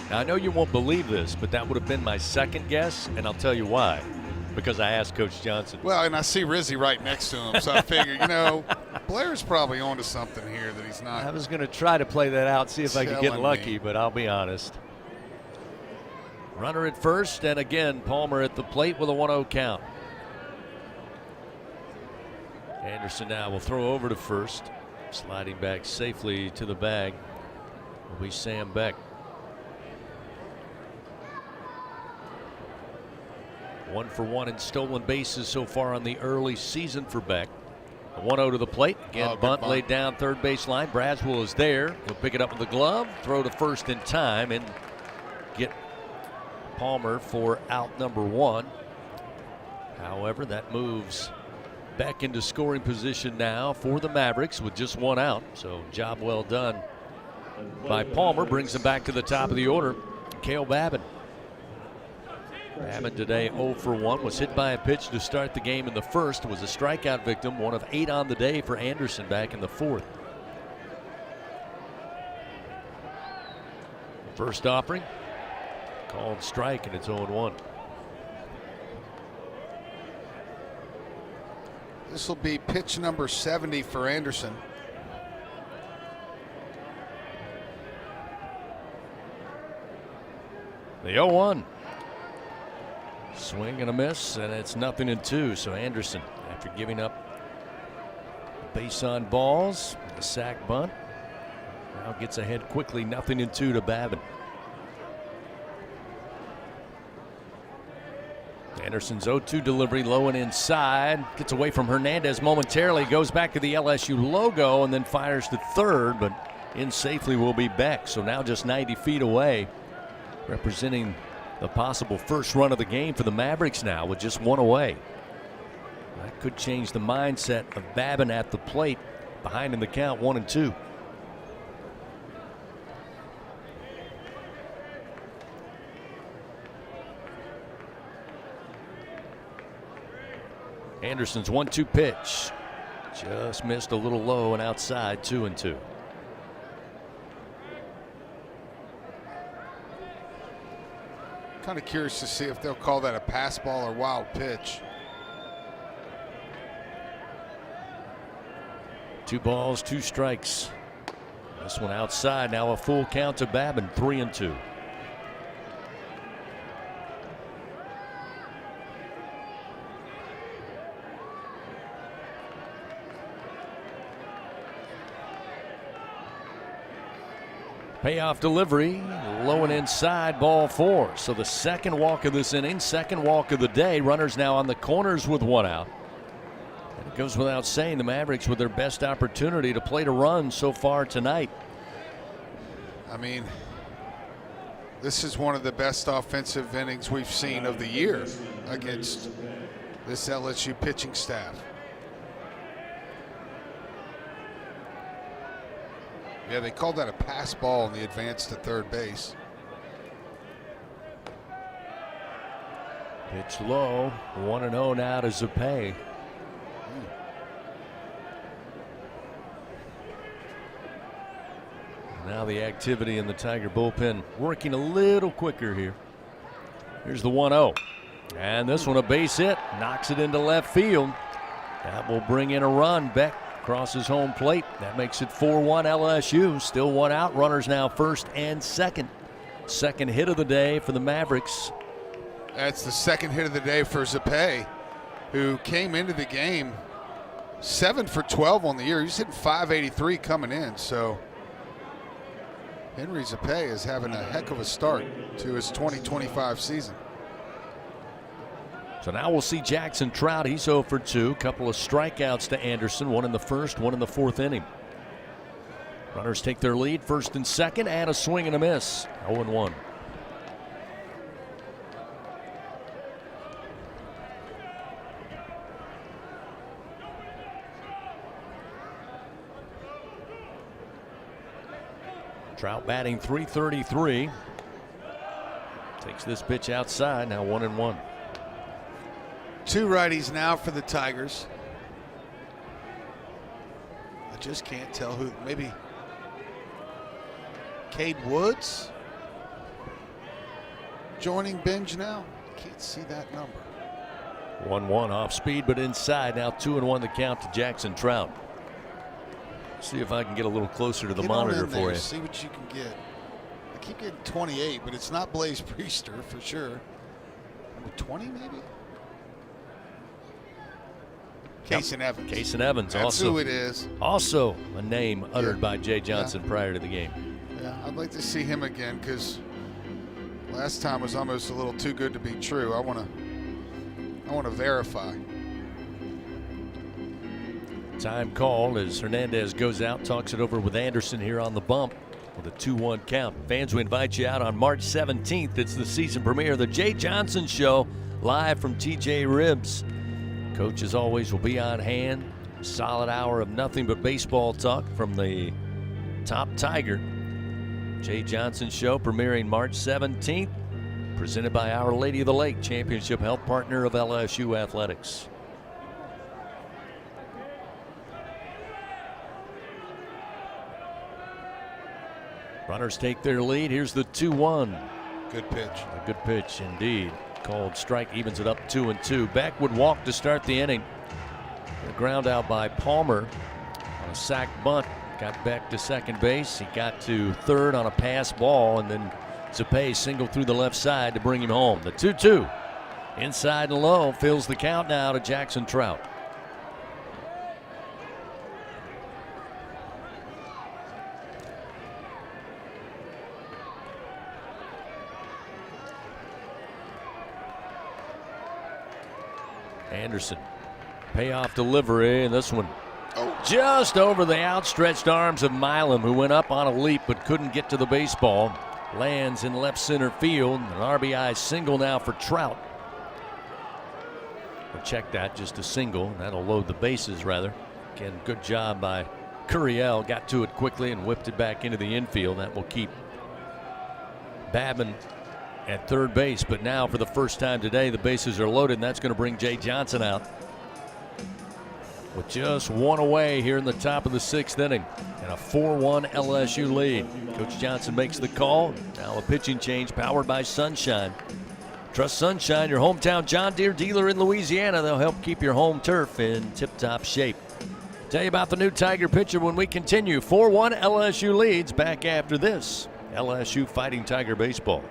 Now, I know you won't believe this, but that would have been my second guess, and I'll tell you why. Because I asked Coach Johnson. Well, and I see Rizzy right next to him, so I figure, Blair's probably onto something here that he's not. I was going to try to play that out, see if I could get lucky, but I'll be honest. Runner at first, and again, Palmer at the plate with a 1-0 count. Anderson now will throw over to first. Sliding back safely to the bag will be Sam Beck. 1 for 1 in stolen bases so far on the early season for Beck. A 1-0 to the plate. Again, bunt laid down third base line. Braswell is there. He'll pick it up with the glove, throw to first in time, and get Palmer for out number 1. However, that moves Beck into scoring position now for the Mavericks with just 1 out. So job well done by Palmer. Brings him back to the top of the order. Cale Babin. Babin today 0 for 1. Was hit by a pitch to start the game in the first. Was a strikeout victim. 1 of 8 on the day for Anderson back in the 4th. First offering. Called strike, and it's 0-1. This will be pitch number 70 for Anderson. The 0-1. Swing and a miss, and it's 0-2. So Anderson, after giving up base on balls, the sac bunt, now gets ahead quickly, 0-2 to Babin. Anderson's 0-2 delivery, low and inside. Gets away from Hernandez momentarily, goes back to the LSU logo, and then fires to third, but in safely will be Beck. So now just 90 feet away, representing the possible first run of the game for the Mavericks now with just 1 away. That could change the mindset of Babin at the plate, behind in the count 1-2. Anderson's 1-2 pitch. Just missed a little low and outside, 2-2. Kind of curious to see if they'll call that a pass ball or wild pitch. 2 balls, 2 strikes. This one outside, now a full count to Babin, 3-2. Payoff delivery, low and inside, ball 4. So the second walk of this inning, second walk of the day. Runners now on the corners with 1 out. And it goes without saying, the Mavericks with their best opportunity to play to run so far tonight. I mean, this is one of the best offensive innings we've seen of the year against this LSU pitching staff. Yeah, they called that a pass ball in the advance to third base. Pitch low, 1-0 now to Zapay. Now the activity in the Tiger bullpen working a little quicker here. Here's the 1-0. And this one a base hit, knocks it into left field. That will bring in a run. Beck crosses home plate. That makes it 4-1 LSU. Still 1 out. Runners now first and second. Second hit of the day for the Mavericks. That's the second hit of the day for Zapay, who came into the game 7 for 12 on the year. He's hitting .583 coming in. So Henry Zapay is having a heck of a start to his 2025 season. So now we'll see Jackson Trout. He's 0 for 2. Couple of strikeouts to Anderson. 1 in the first, 1 in the 4th inning. Runners take their lead, first and second, and a swing and a miss. 0-1. Trout batting .333. Takes this pitch outside. Now 1-1. 2 righties now for the Tigers. I just can't tell who. Maybe Cade Woods joining Binge now. Can't see that number. 1-1 off speed, but inside. Now 2-1 the count to Jackson Trout. See if I can get a little closer to the monitor for you. See what you can get. I keep getting 28, but it's not Blaze Priester for sure. Number 20 maybe? Casey Evans. Casey Evans. That's also who it is. Also a name uttered by Jay Johnson prior to the game. Yeah, I'd like to see him again because last time was almost a little too good to be true. I want to verify. Time call as Hernandez goes out, talks it over with Anderson here on the bump with a 2-1 count. Fans, we invite you out on March 17th. It's the season premiere of the Jay Johnson Show, live from TJ Ribs. Coach, as always, will be on hand. Solid hour of nothing but baseball talk from the top Tiger. Jay Johnson Show premiering March 17th. Presented by Our Lady of the Lake, championship health partner of LSU Athletics. Runners take their lead. Here's the 2-1. Good pitch. A good pitch indeed. Called strike, evens it up 2-2. Beck would walk to start the inning. A ground out by Palmer on a sac bunt. Got Beck to second base. He got to third on a pass ball, and then Zapay singled through the left side to bring him home. The 2-2. Inside and low fills the count now to Jackson Trout. Anderson, payoff delivery, and this one just over the outstretched arms of Milam, who went up on a leap but couldn't get to the baseball. Lands in left center field. An RBI single now for Trout. We'll check that, just a single. That'll load the bases, rather. Again, good job by Curiel. Got to it quickly and whipped it back into the infield. That will keep Babin at third base, but now for the first time today the bases are loaded, and that's going to bring Jay Johnson out with just 1 away here in the top of the 6th inning and a 4-1 LSU lead. Coach Johnson makes the call. Now a pitching change powered by Sunshine. Trust Sunshine, your hometown John Deere dealer in Louisiana. They'll help keep your home turf in tip-top shape. Tell you about the new Tiger pitcher when we continue. 4-1 LSU leads. Back after this. LSU Fighting Tiger baseball.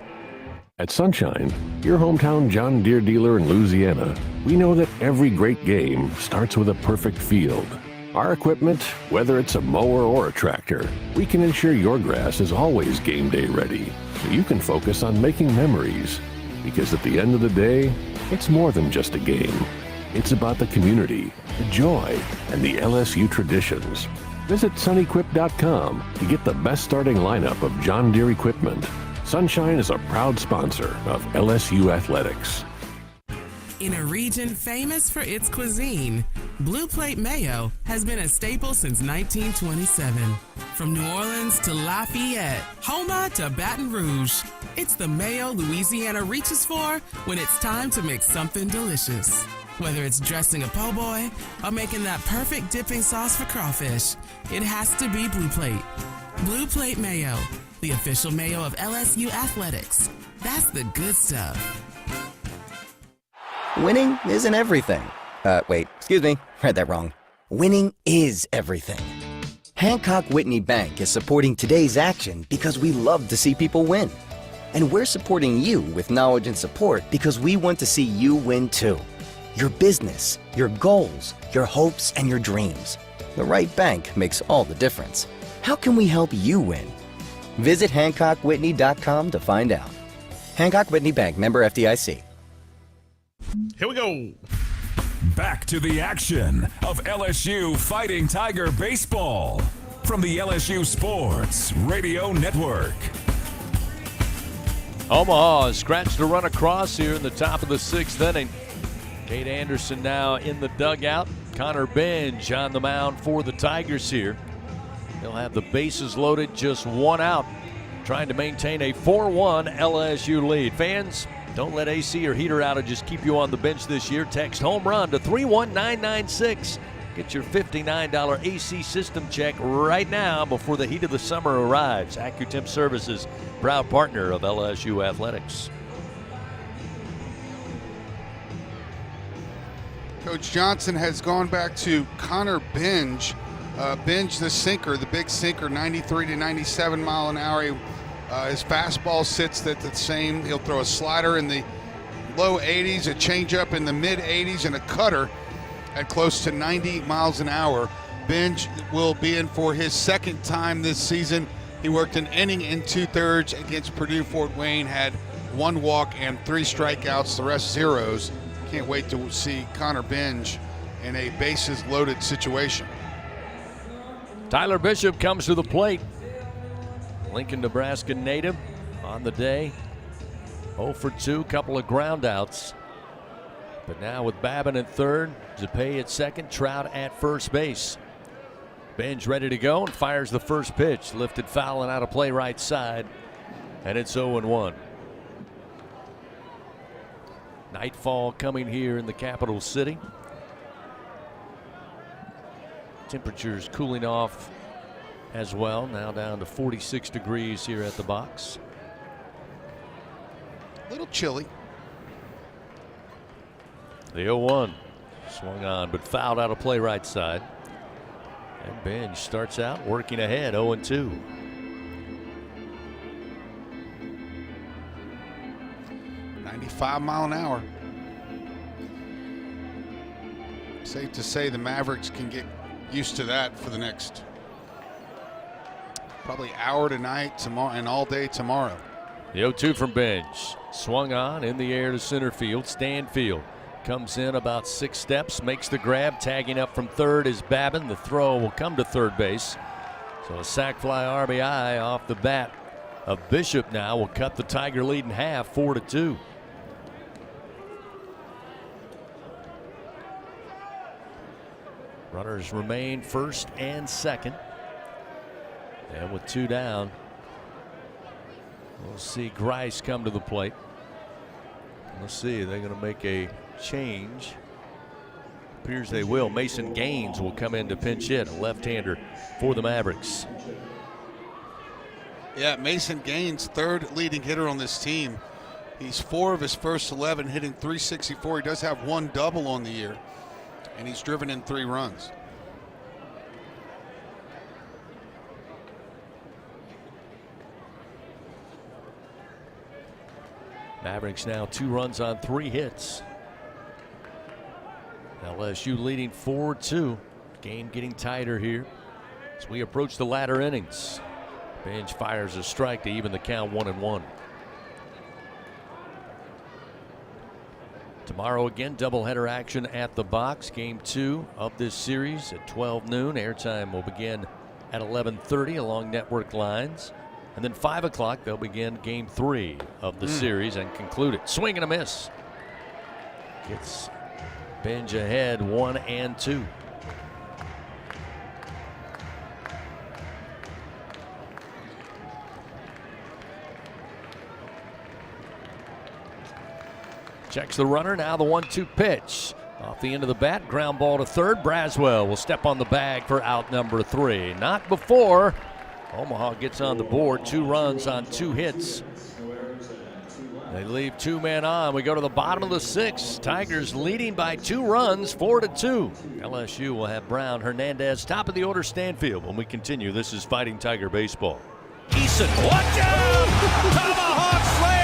At Sunshine, your hometown John Deere dealer in Louisiana, we know that every great game starts with a perfect field. Our equipment, whether it's a mower or a tractor, we can ensure your grass is always game day ready, so you can focus on making memories. Because at the end of the day, it's more than just a game. It's about the community, the joy, and the LSU traditions. Visit sunequip.com to get the best starting lineup of John Deere equipment. Sunshine is a proud sponsor of LSU Athletics. In a region famous for its cuisine, Blue Plate Mayo has been a staple since 1927. From New Orleans to Lafayette, Houma to Baton Rouge, it's the mayo Louisiana reaches for when it's time to make something delicious. Whether it's dressing a po' boy or making that perfect dipping sauce for crawfish, it has to be Blue Plate. Blue Plate Mayo, the official mayo of LSU Athletics. That's the good stuff. Winning isn't everything. Wait, excuse me, read that wrong. Winning is everything. Hancock Whitney Bank is supporting today's action because we love to see people win. And we're supporting you with knowledge and support because we want to see you win too. Your business, your goals, your hopes, and your dreams. The right bank makes all the difference. How can we help you win? Visit HancockWhitney.com to find out. Hancock Whitney Bank, member FDIC. Here we go. Back to the action of LSU Fighting Tiger Baseball from the LSU Sports Radio Network. Omaha has scratched a run across here in the top of the 6th inning. Kate Anderson now in the dugout. Connor Benj on the mound for the Tigers here. They'll have the bases loaded, just one out, trying to maintain a 4-1 LSU lead. Fans, don't let AC or heater outages keep you on the bench this year. Text home run to 31996. Get your $59 AC system check right now before the heat of the summer arrives. AccuTemp Services, proud partner of LSU Athletics. Coach Johnson has gone back to Connor Benj. Benj, the sinker, the big sinker, 93 to 97 mile an hour. His fastball sits at the same. He'll throw a slider in the low 80s, a changeup in the mid 80s, and a cutter at close to 90 miles an hour. Benj will be in for his second time this season. He worked an inning in 2/3 against Purdue Fort Wayne, had 1 walk and 3 strikeouts, the rest zeros. Can't wait to see Connor Benj in a bases loaded situation. Tyler Bishop comes to the plate. Lincoln, Nebraska native on the day. 0 for 2, couple of ground outs. But now with Babin at third, Zapay at second, Trout at first base. Benj ready to go and fires the first pitch. Lifted foul and out of play right side. And it's 0-1. Nightfall coming here in the capital city. Temperatures cooling off as well, now down to 46 degrees here at the box. A little chilly. The 0-1 swung on but fouled out of play right side. And Benj starts out working ahead, 0-2. .5 an hour. Safe to say the Mavericks can get used to that for the next probably hour tonight, tomorrow, and all day tomorrow. The 0-2 from Benj. Swung on in the air to center field. Stanfield comes in about 6 steps, makes the grab. Tagging up from third is Babin. The throw will come to third base. So a sac fly RBI off the bat of Bishop now will cut the Tiger lead in half, 4-2. Runners remain first and second. And with 2 down, we'll see Grice come to the plate. Let's see, they're going to make a change. Appears they will. Mason Gaines will come in to pinch hit, a left-hander for the Mavericks. Yeah, Mason Gaines, third leading hitter on this team. He's 4 of his first 11, hitting .364. He does have 1 double on the year, and he's driven in 3 runs. Mavericks now 2 runs on 3 hits. LSU leading 4-2. Game getting tighter here as we approach the latter innings. Bench fires a strike to even the count 1-1. Tomorrow again, doubleheader action at the box. Game 2 of this series at 12 noon. Airtime will begin at 11:30 along network lines. And then 5 o'clock, they'll begin Game 3 of the series and conclude it. Swing and a miss. Gets Benj ahead 1-2. Checks the runner, now the 1-2 pitch. Off the end of the bat, ground ball to third. Braswell will step on the bag for out number 3. Not before Omaha gets on the board. 2 runs on 2 hits. They leave 2 men on. We go to the bottom of the 6th. Tigers leading by 2 runs, 4-2. LSU will have Brown, Hernandez, top of the order, Stanfield. When we continue, this is Fighting Tiger Baseball. Eason, watch out! Tomahawk slam!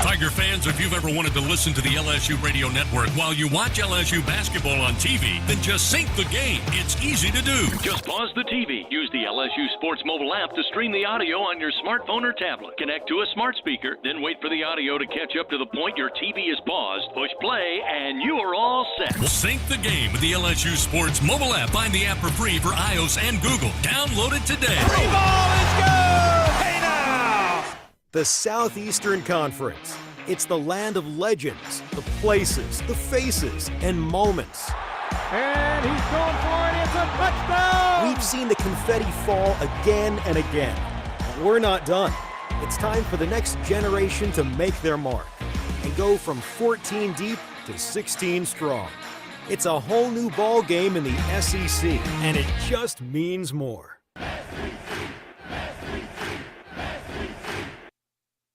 Tiger fans, if you've ever wanted to listen to the LSU Radio Network while you watch LSU basketball on TV, then just sync the game. It's easy to do. Just pause the TV. Use the LSU Sports mobile app to stream the audio on your smartphone or tablet. Connect to a smart speaker, then wait for the audio to catch up to the point your TV is paused. Push play, and you are all set. Sync the game with the LSU Sports mobile app. Find the app for free for iOS and Google. Download it today. Free ball is good! Hey now! The Southeastern Conference. It's the land of legends, the places, the faces, and moments. And he's going for it. It's a touchdown! We've seen the confetti fall again and again. But we're not done. It's time for the next generation to make their mark and go from 14 deep to 16 strong. It's a whole new ball game in the SEC, and it just means more.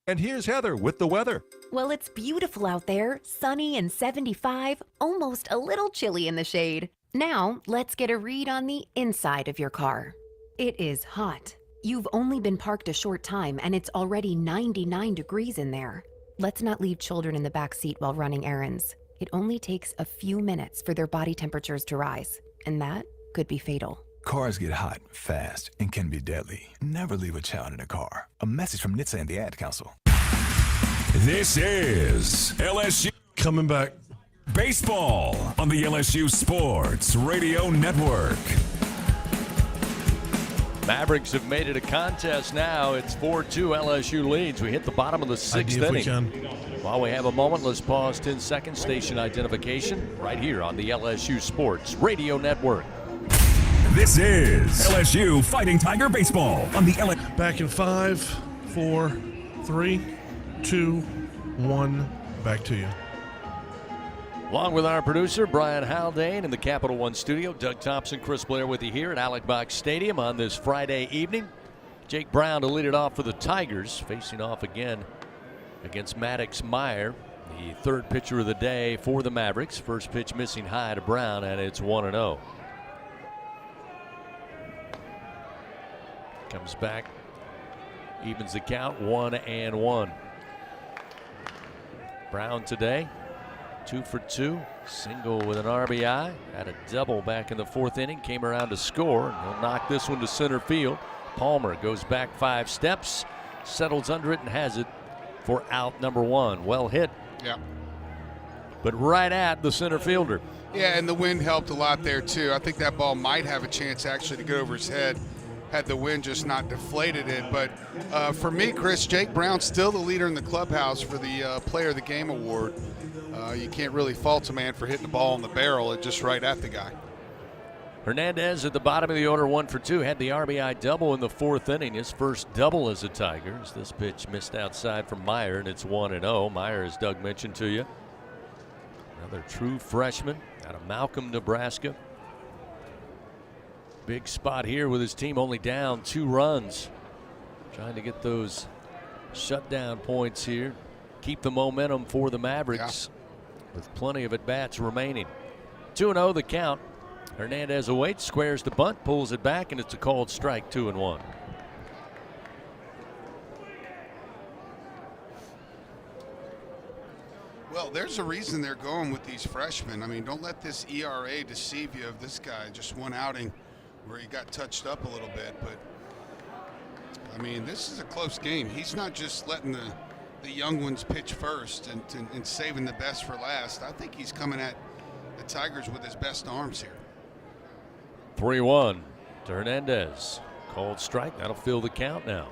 And here's Heather with the weather. Well, it's beautiful out there, sunny and 75, almost a little chilly in the shade. Now, let's get a read on the inside of your car. It is hot. You've only been parked a short time and it's already 99 degrees in there. Let's not leave children in the back seat while running errands. It only takes a few minutes for their body temperatures to rise, and that could be fatal. Cars get hot, fast, and can be deadly. Never leave a child in a car. A message from NHTSA and the Ad Council. This is LSU coming back. Baseball on the LSU Sports Radio Network. Mavericks have made it a contest now. It's 4-2 LSU leads. We hit the bottom of the 6th inning. While we have a moment, let's pause 10 seconds. Station identification right here on the LSU Sports Radio Network. This is LSU Fighting Tiger Baseball on the LSU. Back in 5, 4, 3, 2, 1. Back to you. Along with our producer, Brian Haldane, in the Capital One studio, Doug Thompson, Chris Blair with you here at Alec Box Stadium on this Friday evening. Jake Brown to lead it off for the Tigers, facing off again against Maddox Meyer, the third pitcher of the day for the Mavericks. First pitch missing high to Brown, and it's 1-0. Comes back, evens the count, 1-1. Brown today, 2 for 2, single with an RBI, had a double back in the 4th inning, came around to score, and he'll knock this one to center field. Palmer goes back 5 steps, settles under it, and has it for out number 1. Well hit. Yeah. But right at the center fielder. Yeah, and the wind helped a lot there, too. I think that ball might have a chance actually to go over his head had the wind just not deflated it. But for me, Chris, Jake Brown's still the leader in the clubhouse for the Player of the Game award. You can't really fault a man for hitting the ball in the barrel. It's just right at the guy. Hernandez at the bottom of the order, 1 for 2. Had the RBI double in the 4th inning. His first double as a Tiger. This pitch missed outside from Meyer, and it's 1-0. Meyer, as Doug mentioned to you, another true freshman out of Malcolm, Nebraska. Big spot here with his team only down 2 runs. Trying to get those shutdown points here. Keep the momentum for the Mavericks with plenty of at-bats remaining. 2-0 the count. Hernandez awaits, squares the bunt, pulls it back, and it's a called strike, 2-1. Well, there's a reason they're going with these freshmen. I mean, don't let this ERA deceive you of this guy. Just one outing where he got touched up a little bit. But, I mean, this is a close game. He's not just letting the young ones pitch first and saving the best for last. I think he's coming at the Tigers with his best arms here. 3-1 to Hernandez. Called strike. That'll fill the count now.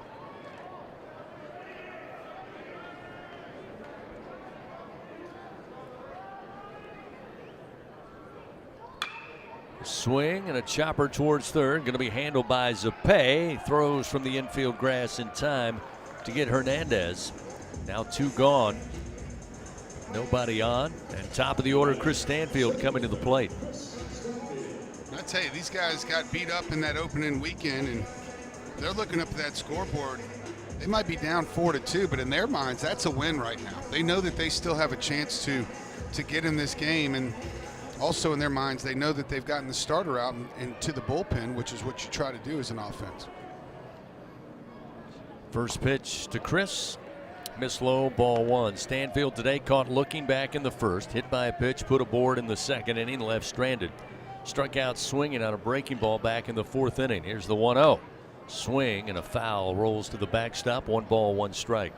A swing and a chopper towards third. Going to be handled by Zapay. Throws from the infield grass in time to get Hernandez. Now 2 gone. Nobody on. And top of the order, Chris Stanfield coming to the plate. I tell you, these guys got beat up in that opening weekend, and they're looking up at that scoreboard. They might be down 4-2, but in their minds, that's a win right now. They know that they still have a chance to get in this game, and also in their minds, they know that they've gotten the starter out and to the bullpen, which is what you try to do as an offense. First pitch to Chris. Miss low, ball 1. Stanfield today caught looking back in the first. Hit by a pitch, put aboard in the second inning, left stranded. Struck out swinging on a breaking ball back in the 4th inning. Here's the 1-0. Swing and a foul, rolls to the backstop. 1 ball, 1 strike.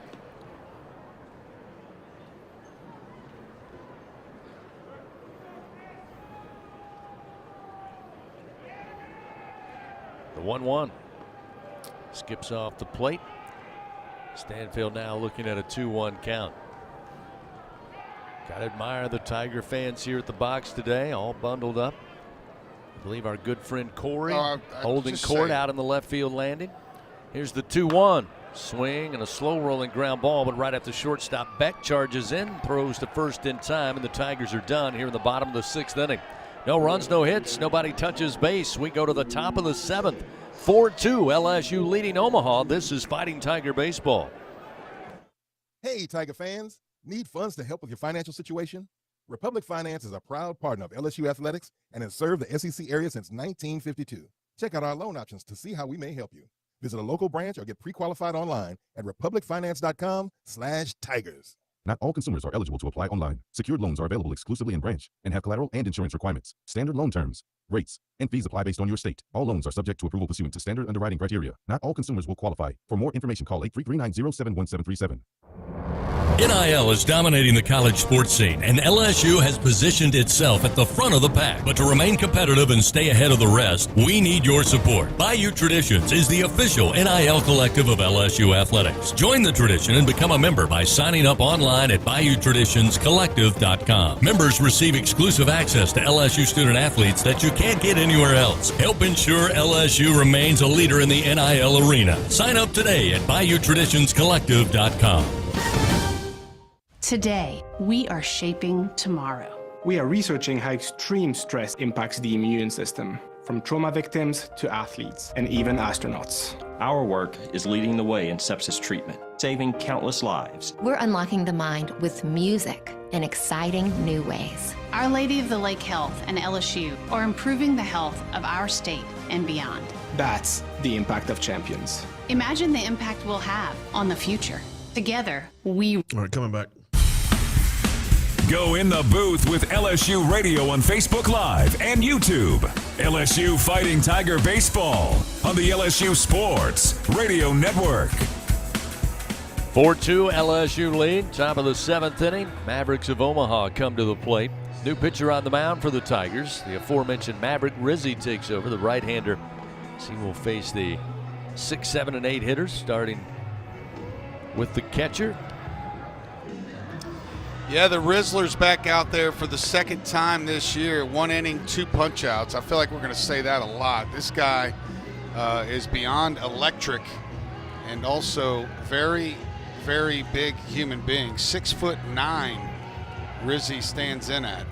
The 1-1 skips off the plate. Stanfield now looking at a 2-1 count. Gotta admire the Tiger fans here at the box today, all bundled up. I believe our good friend Corey holding court out in the left field landing. Here's the 2-1. Swing and a slow rolling ground ball, but right at the shortstop, Beck charges in, throws to first in time, and the Tigers are done here in the bottom of the 6th inning. No runs, no hits, nobody touches base. We go to the top of the 7th. 4-2, LSU leading Omaha. This is Fighting Tiger Baseball. Hey, Tiger fans. Need funds to help with your financial situation? Republic Finance is a proud partner of LSU Athletics and has served the SEC area since 1952. Check out our loan options to see how we may help you. Visit a local branch or get pre-qualified online at republicfinance.com/tigers. Not all consumers are eligible to apply online. Secured loans are available exclusively in branch and have collateral and insurance requirements. Standard loan terms, rates, and fees apply based on your state. All loans are subject to approval pursuant to standard underwriting criteria. Not all consumers will qualify. For more information, call 833-907-1737. NIL is dominating the college sports scene, and LSU has positioned itself at the front of the pack. But to remain competitive and stay ahead of the rest, we need your support. Bayou Traditions is the official NIL collective of LSU Athletics. Join the tradition and become a member by signing up online at BayouTraditionsCollective.com. Members receive exclusive access to LSU student athletes that you can't get anywhere else. Help ensure LSU remains a leader in the NIL arena. Sign up today at BayouTraditionsCollective.com. Today, we are shaping tomorrow. We are researching how extreme stress impacts the immune system, from trauma victims to athletes and even astronauts. Our work is leading the way in sepsis treatment, saving countless lives. We're unlocking the mind with music in exciting new ways. Our Lady of the Lake Health and LSU are improving the health of our state and beyond. That's the impact of champions. Imagine the impact we'll have on the future. Together, we... All right, coming back. Go in the booth with LSU Radio on Facebook Live and YouTube. LSU Fighting Tiger Baseball on the LSU Sports Radio Network. 4-2 LSU lead, top of the 7th inning. Mavericks of Omaha come to the plate. New pitcher on the mound for the Tigers. The aforementioned Maverick Rizzi takes over, the right-hander. He will face the 6, 7, and 8 hitters, starting with the catcher. Yeah, the Rizzler's back out there for the second time this year. 1 inning, 2 punch-outs. I feel like we're going to say that a lot. This guy is beyond electric and also very, very big human being. 6'9", Rizzi stands in at.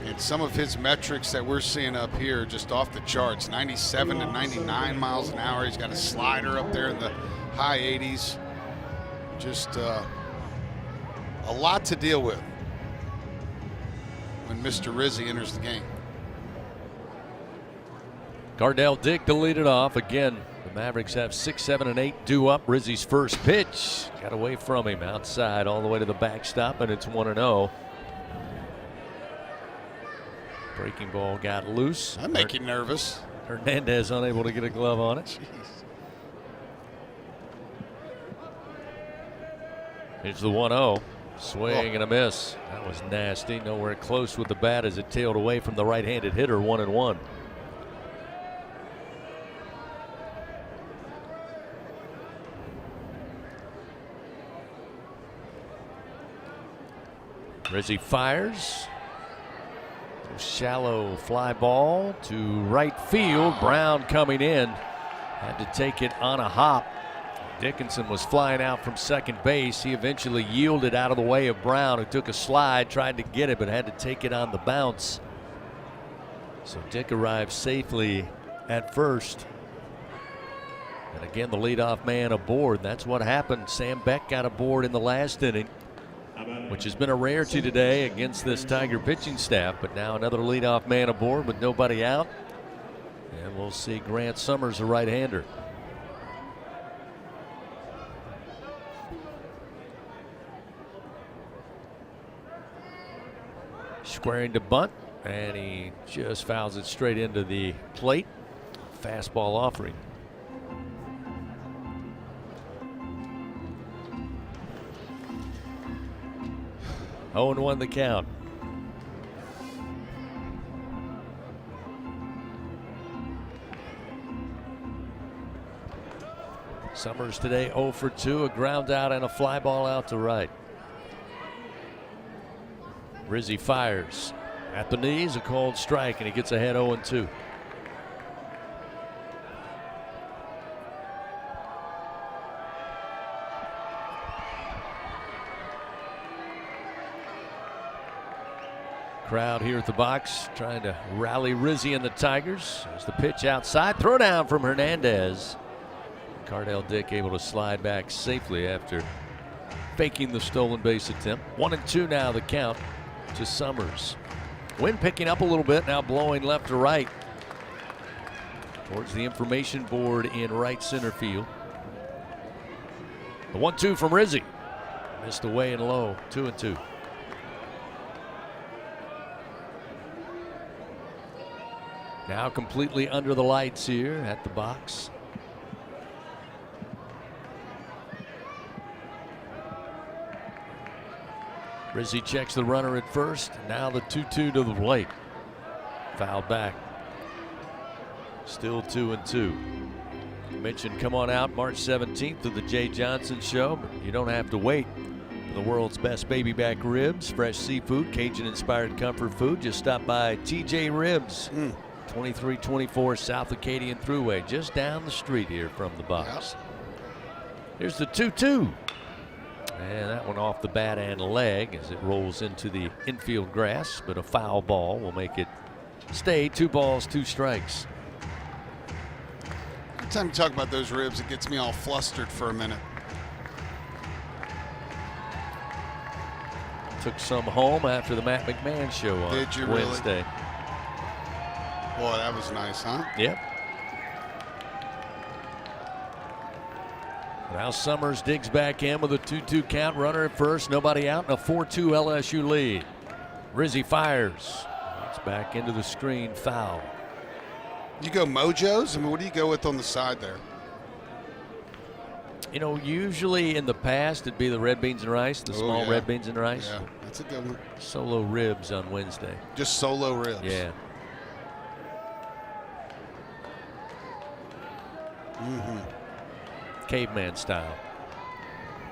And some of his metrics that we're seeing up here are just off the charts. 97 to 99 miles an hour. He's got a slider up there in the high 80s. Just a lot to deal with when Mr. Rizzi enters the game. Cardell Dick to lead it off. Again, The Mavericks have 6, 7, and 8 due up. Rizzi's first pitch got away from him outside all the way to the backstop, and it's 1-0. Breaking ball got loose. That make you nervous. Hernandez unable to get a glove on it. Jeez. Here's the 1-0. Swing and a miss. That was nasty. Nowhere close with the bat as it tailed away from the right-handed hitter. 1-1. Rizzi fires. Shallow fly ball to right field. Brown coming in. Had to take it on a hop. Dickinson was flying out from second base. He eventually yielded out of the way of Brown, who took a slide, tried to get it, but had to take it on the bounce. So Dick arrived safely at first. And again, the leadoff man aboard. That's what happened. Sam Beck got aboard in the last inning, which has been a rarity today against this Tiger pitching staff. But now another leadoff man aboard with nobody out. And we'll see Grant Summers, a right-hander. Squaring to bunt, and he just fouls it straight into the plate. Fastball offering. Oh, 0-1 the count. Summers today 0 for 2, a ground out and a fly ball out to right. Rizzi fires at the knees, a cold strike, and he gets ahead 0-2. Crowd here at the box trying to rally Rizzi and the Tigers. There's the pitch outside, throw down from Hernandez. Cardell Dick able to slide back safely after faking the stolen base attempt. 1-2 now the count to Summers. Wind picking up a little bit, now blowing left to right towards the information board in right center field. The 1-2 from Rizzi. Missed away and low. 2-2. Now completely under the lights here at the box. Rizzi checks the runner at first. Now the 2-2 to the plate. Fouled back. Still 2-2. Mentioned come on out March 17th to the Jay Johnson Show, but you don't have to wait for the world's best baby back ribs, fresh seafood, Cajun-inspired comfort food. Just stop by TJ Ribs, 2324 South Acadian Thruway, just down the street here from the box. Here's the 2-2. And that one off the bat and leg as it rolls into the infield grass, but a foul ball will make it stay 2 balls, 2 strikes. Every time you talk about those ribs, it gets me all flustered for a minute. Took some home after the Matt McMahon show on Wednesday. Really? Boy, that was nice, huh? Yep. Now Summers digs back in with a 2-2 count, runner at first, nobody out, and a 4-2 LSU lead. Rizzi fires. It's back into the screen, foul. You go Mojos? I mean, what do you go with on the side there? You know, usually in the past it'd be the red beans and rice, the small red beans and rice. Yeah, that's a good one. Solo ribs on Wednesday. Just solo ribs. Yeah. Mm-hmm. Caveman style.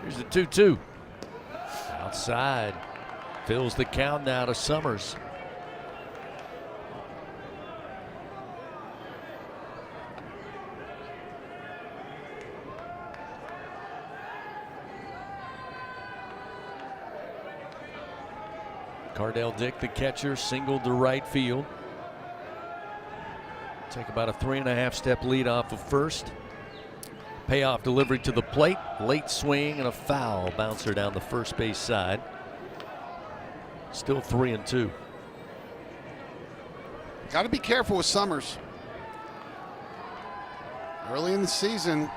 Here's the 2-2. Outside. Fills the count now to Summers. Cardell Dick, the catcher, singled to right field. Take about a 3.5 step lead off of first. Payoff delivery to the plate. Late swing and a foul. Bouncer down the first base side. Still 3-2. Got to be careful with Summers. Early in the season,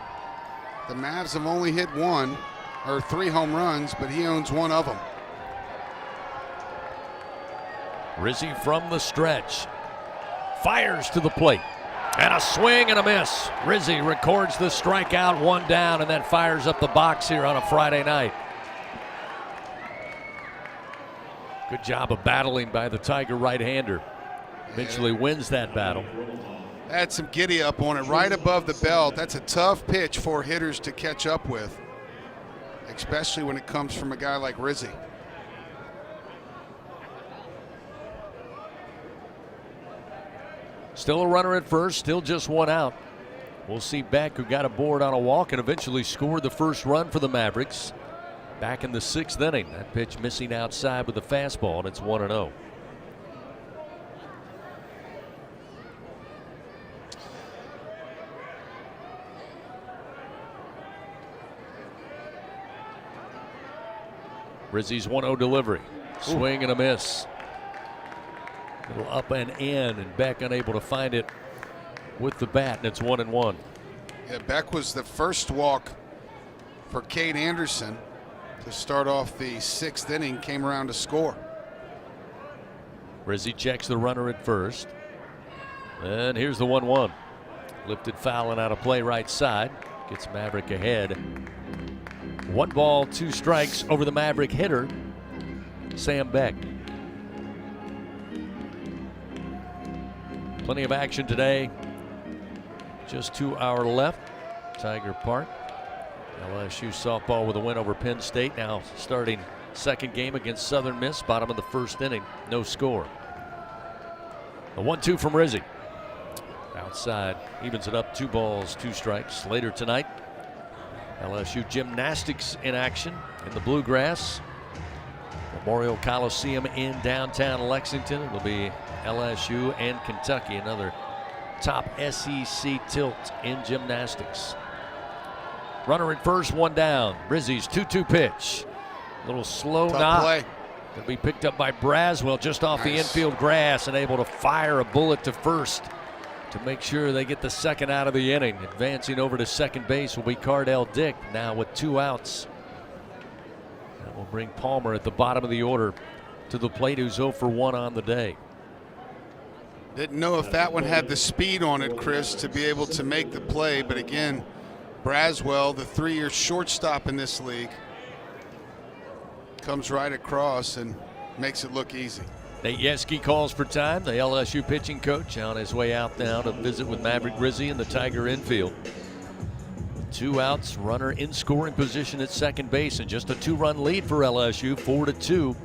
the Mavs have only hit 3 home runs, but he owns one of them. Rizzi from the stretch. Fires to the plate. And a swing and a miss. Rizzi records the strikeout, 1 down, and then fires up the box here on a Friday night. Good job of battling by the Tiger right-hander. Eventually wins that battle. Had some giddy up on it right above the belt. That's a tough pitch for hitters to catch up with, especially when it comes from a guy like Rizzi. Still a runner at first, still just 1 out. We'll see Beck, who got aboard on a walk and eventually scored the first run for the Mavericks back in the 6th inning. That pitch missing outside with the fastball, and it's 1-0. Rizzi's 1-0 delivery. Swing and a miss. Little up and in, and Beck unable to find it with the bat, and it's 1-1. Yeah, Beck was the first walk for Cade Anderson to start off the 6th inning, came around to score. Rizzi checks the runner at first. And here's the 1-1. Lifted foul and out of play right side. Gets Maverick ahead. 1 ball, 2 strikes over the Maverick hitter, Sam Beck. Plenty of action today. Just 2 hours left. Tiger Park. LSU softball with a win over Penn State. Now starting 2nd game against Southern Miss. Bottom of the 1st inning. No score. The 1-2 from Rizzi. Outside. Evens it up. 2 balls, 2 strikes. Later tonight, LSU gymnastics in action in the Bluegrass. Memorial Coliseum in downtown Lexington. It'll be LSU and Kentucky, another top SEC tilt in gymnastics. Runner at first, 1 down. Rizzi's 2-2 pitch. A little slow knock. Play. It'll be picked up by Braswell just off the infield grass and able to fire a bullet to first to make sure they get the 2nd out of the inning. Advancing over to second base will be Cardell Dick, now with 2 outs. That will bring Palmer at the bottom of the order to the plate, who's 0 for 1 on the day. Didn't know if that one had the speed on it, Chris, to be able to make the play. But again, Braswell, the 3-year shortstop in this league, comes right across and makes it look easy. Nate Yeske calls for time, the LSU pitching coach, on his way out now to visit with Maverick Rizzi in the Tiger infield. 2 outs, runner in scoring position at second base, and just a 2-run lead for LSU, 4-2.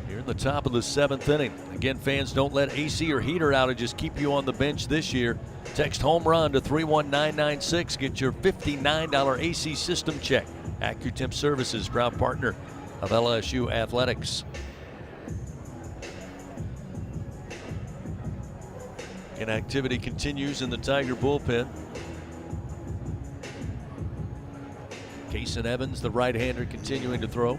Here in the top of the 7th inning. Again, fans, don't let AC or heater outages keep you on the bench this year. Text home run to 31996. Get your $59 AC system check. AccuTemp Services, proud partner of LSU Athletics. Inactivity continues in the Tiger bullpen. Kason Evans, the right-hander, continuing to throw.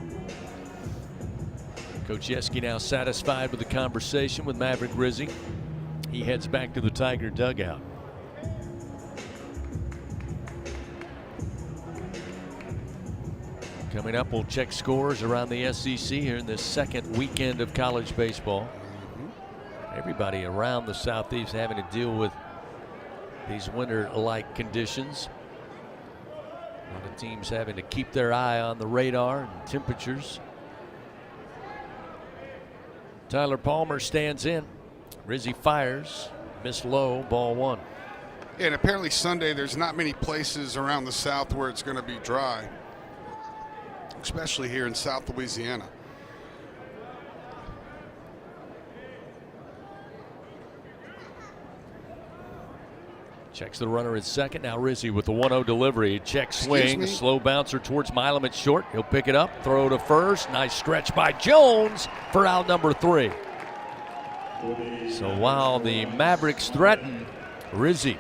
Coach Yeske now satisfied with the conversation with Maverick Rizzi. He heads back to the Tiger dugout. Coming up, we'll check scores around the SEC here in this 2nd weekend of college baseball. Everybody around the Southeast having to deal with these winter-like conditions. A lot of teams having to keep their eye on the radar and temperatures. Tyler Palmer stands in. Rizzi fires. Missed low, ball 1. Yeah, and apparently Sunday there's not many places around the South where it's going to be dry, especially here in South Louisiana. Checks the runner at second. Now Rizzi with the 1-0 delivery. Check swing. Slow bouncer towards Milam at short. He'll pick it up. Throw to first. Nice stretch by Jones for out number 3. So while the Mavericks threaten, Rizzi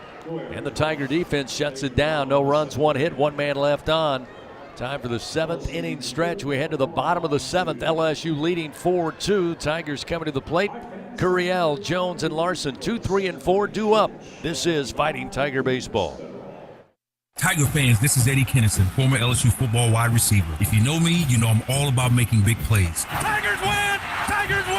and the Tiger defense shuts it down. No runs, 1 hit, 1 man left on. Time for the 7th inning stretch. We head to the bottom of the 7th. LSU leading 4-2. Tigers coming to the plate. Curiel, Jones, and Larson, 2, 3, and 4 due up. This is Fighting Tiger Baseball. Tiger fans, this is Eddie Kennison, former LSU football wide receiver. If you know me, you know I'm all about making big plays. Tigers win! Tigers win!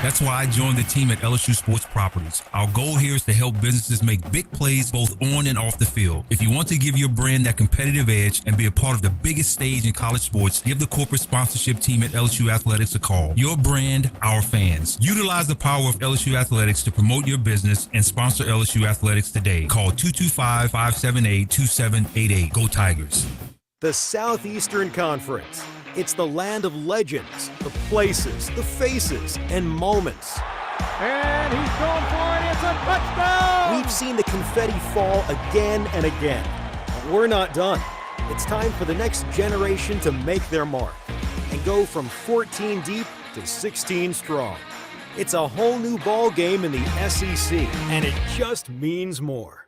That's why I joined the team at LSU Sports Properties. Our goal here is to help businesses make big plays both on and off the field. If you want to give your brand that competitive edge and be a part of the biggest stage in college sports, give the corporate sponsorship team at LSU Athletics a call. Your brand, our fans. Utilize the power of LSU Athletics to promote your business and sponsor LSU Athletics today. Call 225-578-2788. Go Tigers. The Southeastern Conference. It's the land of legends, the places, the faces, and moments. And he's going for it. It's a touchdown! We've seen the confetti fall again and again. But we're not done. It's time for the next generation to make their mark and go from 14 deep to 16 strong. It's a whole new ball game in the SEC, and it just means more.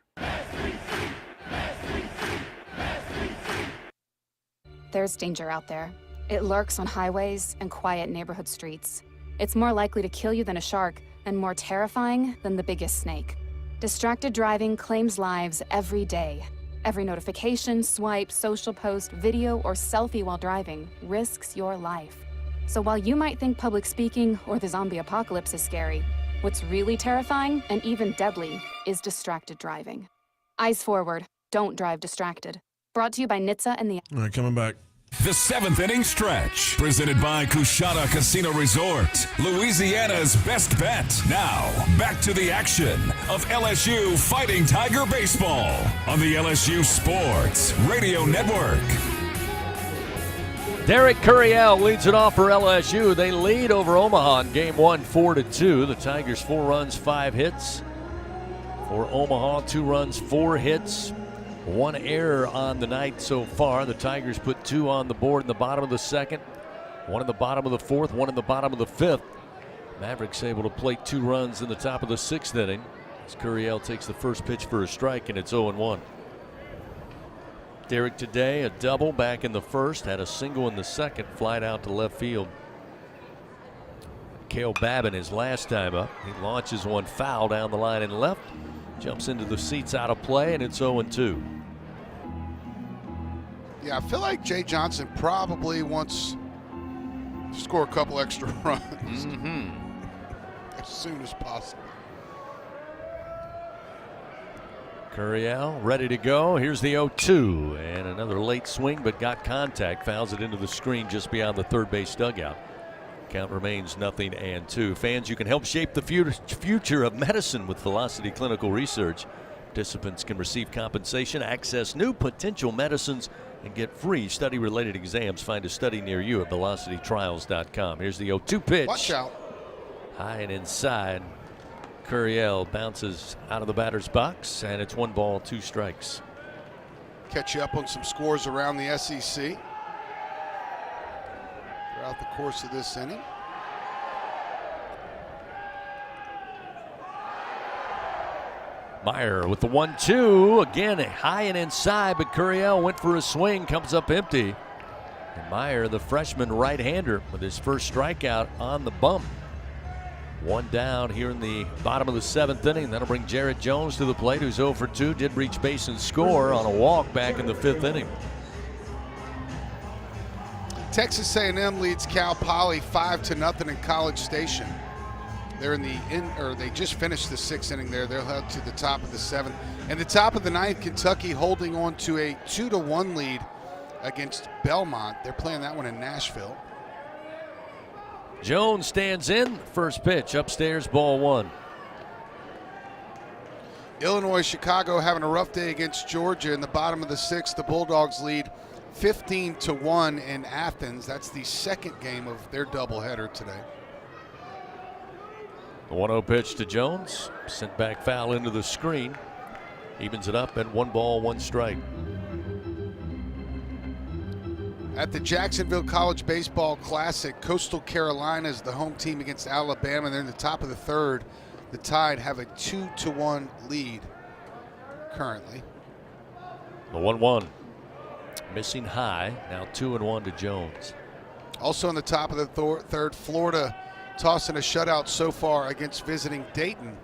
There's danger out there. It lurks on highways and quiet neighborhood streets. It's more likely to kill you than a shark and more terrifying than the biggest snake. Distracted driving claims lives every day. Every notification, swipe, social post, video, or selfie while driving risks your life. So while you might think public speaking or the zombie apocalypse is scary, what's really terrifying and even deadly is distracted driving. Eyes forward, don't drive distracted. Brought to you by NHTSA and the... All right, coming back. The seventh inning stretch, presented by Coushatta Casino Resort, Louisiana's best bet. Now, back to the action of LSU Fighting Tiger Baseball on the LSU Sports Radio Network. Derek Curiel leads it off for LSU. They lead over Omaha in Game 1, 4-2. The Tigers 4 runs, 5 hits. For Omaha, 2 runs, 4 hits. 1 error on the night so far. The Tigers put 2 on the board in the bottom of the second, 1 in the bottom of the fourth, 1 in the bottom of the fifth. Mavericks able to plate 2 runs in the top of the 6th inning as Curiel takes the first pitch for a strike, and it's 0-1. Derek today, a double back in the first, had a single in the second, flied out to left field. Cale Babin his last time up. He launches one foul down the line and left. Jumps into the seats out of play, and it's 0-2. Yeah, I feel like Jay Johnson probably wants to score a couple extra runs as soon as possible. Curiel ready to go. Here's the 0-2, and another late swing, but got contact. Fouls it into the screen just beyond the third base dugout. Count remains 0-2. Fans, you can help shape the future of medicine with Velocity Clinical Research. Participants can receive compensation, access new potential medicines, and get free study-related exams. Find a study near you at velocitytrials.com. Here's the 0-2 pitch. Watch out. High and inside. Curiel bounces out of the batter's box, and it's 1 ball, 2 strikes. Catch you up on some scores around the SEC throughout the course of this inning. Meyer with the 1-2. Again, high and inside, but Curiel went for a swing, comes up empty. And Meyer, the freshman right-hander, with his first strikeout on the bump. 1 down here in the bottom of the 7th inning. That'll bring Jarrett Jones to the plate, who's 0 for 2. Did reach base and score on a walk back in the 5th inning. Texas A&M leads Cal Poly 5-0 in College Station. They're they just finished the 6th inning there. They'll head to the top of the 7th. And the top of the 9th, Kentucky holding on to a 2-1 lead against Belmont. They're playing that one in Nashville. Jones stands in. First pitch upstairs, ball 1. Illinois, Chicago having a rough day against Georgia in the bottom of the 6th. The Bulldogs lead 15-1 in Athens. That's the 2nd game of their doubleheader today. The 1-0 pitch to Jones. Sent back foul into the screen. Evens it up at 1 ball, 1 strike. At the Jacksonville College Baseball Classic, Coastal Carolina is the home team against Alabama. They're in the top of the 3rd. The Tide have a 2-1 lead currently. The 1-1. Missing high. Now 2-1 to Jones. Also in the top of the 3rd, Florida tossing a shutout so far against visiting Dayton.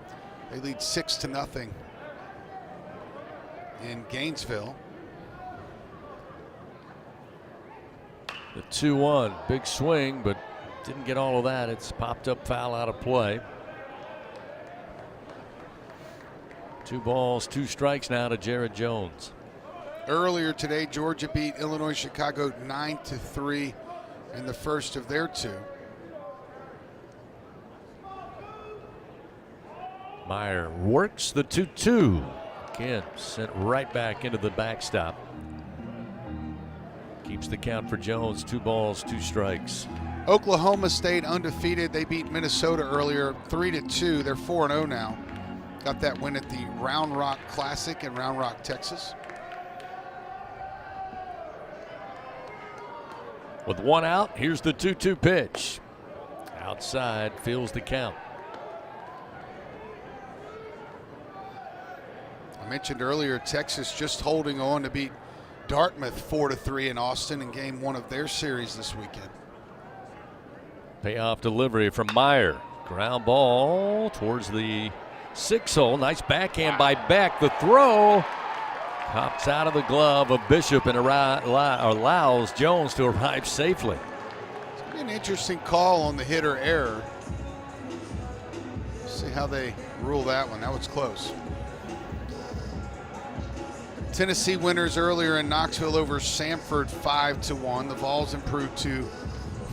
They lead 6-0 in Gainesville. The 2-1, big swing, but didn't get all of that. It's popped up foul out of play. 2 balls, 2 strikes now to Jared Jones. Earlier today, Georgia beat Illinois Chicago 9-3 in the first of their 2. Meyer works the 2-2. Again, sent right back into the backstop. Keeps the count for Jones. 2 balls, 2 strikes. Oklahoma stayed undefeated. They beat Minnesota earlier 3-2. They're 4-0 now. Got that win at the Round Rock Classic in Round Rock, Texas. With 1 out, here's the 2-2 pitch. Outside, feels the count. I mentioned earlier, Texas just holding on to beat Dartmouth 4-3 in Austin in game 1 of their series this weekend. Payoff delivery from Meyer. Ground ball towards the 6 hole. Nice backhand by Beck. The throw pops out of the glove of Bishop and allows Jones to arrive safely. It's going to be an interesting call on the hitter error. See how they rule that one. That was close. Tennessee winners earlier in Knoxville over Samford 5-1. The Vols improved to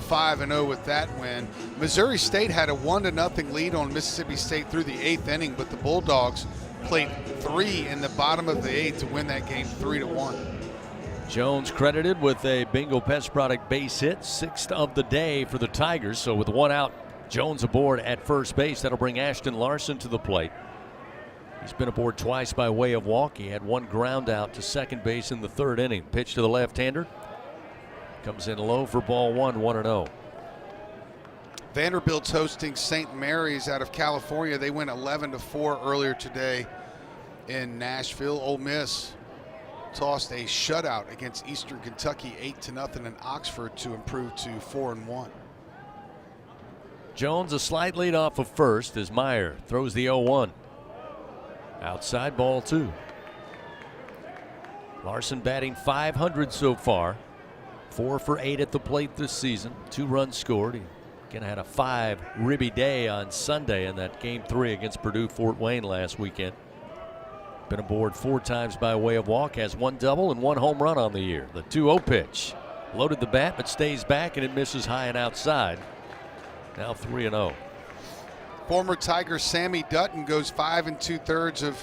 5-0 with that win. Missouri State had a 1-0 lead on Mississippi State through the 8th inning, but the Bulldogs played 3 in the bottom of the 8th to win that game 3-1. Jones credited with a Bingo Pest Product base hit, 6th of the day for the Tigers. So with 1 out, Jones aboard at first base. That'll bring Ashton Larson to the plate. He's been aboard twice by way of walk. He had 1 ground out to second base in the 3rd inning. Pitch to the left-hander. Comes in low for ball 1, 1-0. Vanderbilt's hosting St. Mary's out of California. They went 11-4 earlier today in Nashville. Ole Miss tossed a shutout against Eastern Kentucky 8-0 in Oxford to improve to 4-1. Jones a slight lead off of first as Meyer throws the 0-1. Outside, ball 2. Larson batting .500 so far. 4 for 8 at the plate this season. 2 runs scored. He again had a 5 ribby day on Sunday in that game 3 against Purdue Fort Wayne last weekend. Been aboard 4 times by way of walk. Has 1 double and 1 home run on the year. The 2-0 pitch. Loaded the bat but stays back and it misses high and outside. Now 3-0. Former Tiger Sammy Dutton goes 5 2/3 of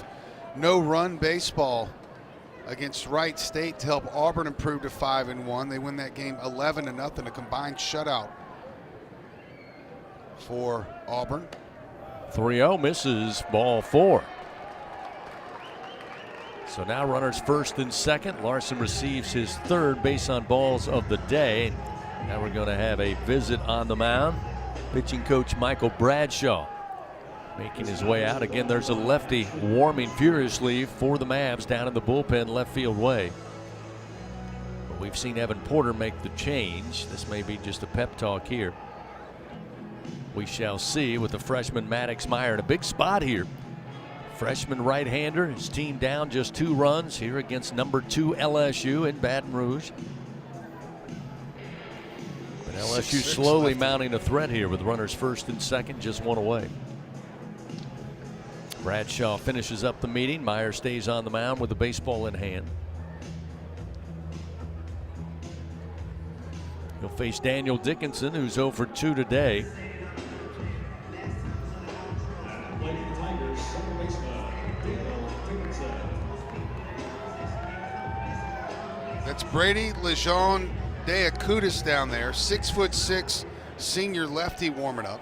no-run baseball against Wright State to help Auburn improve to 5-1. They win that game 11-0, a combined shutout for Auburn. 3-0 misses, ball 4. So now runners first and second. Larson receives his 3rd base on balls of the day. Now we're going to have a visit on the mound. Pitching coach Michael Bradshaw making his way out. Again, there's a lefty warming furiously for the Mavs down in the bullpen left field way. But we've seen Evan Porter make the change. This may be just a pep talk here. We shall see with the freshman Maddox Meyer in a big spot here. Freshman right-hander, his team down just 2 runs here against number 2 LSU in Baton Rouge. But LSU slowly mounting a threat here with runners first and second, just 1 away. Bradshaw finishes up the meeting. Meyer stays on the mound with the baseball in hand. He'll face Daniel Dickinson, who's 0 for 2 today. That's Brady Lejeune de Acutis down there, 6'6" senior lefty warming up.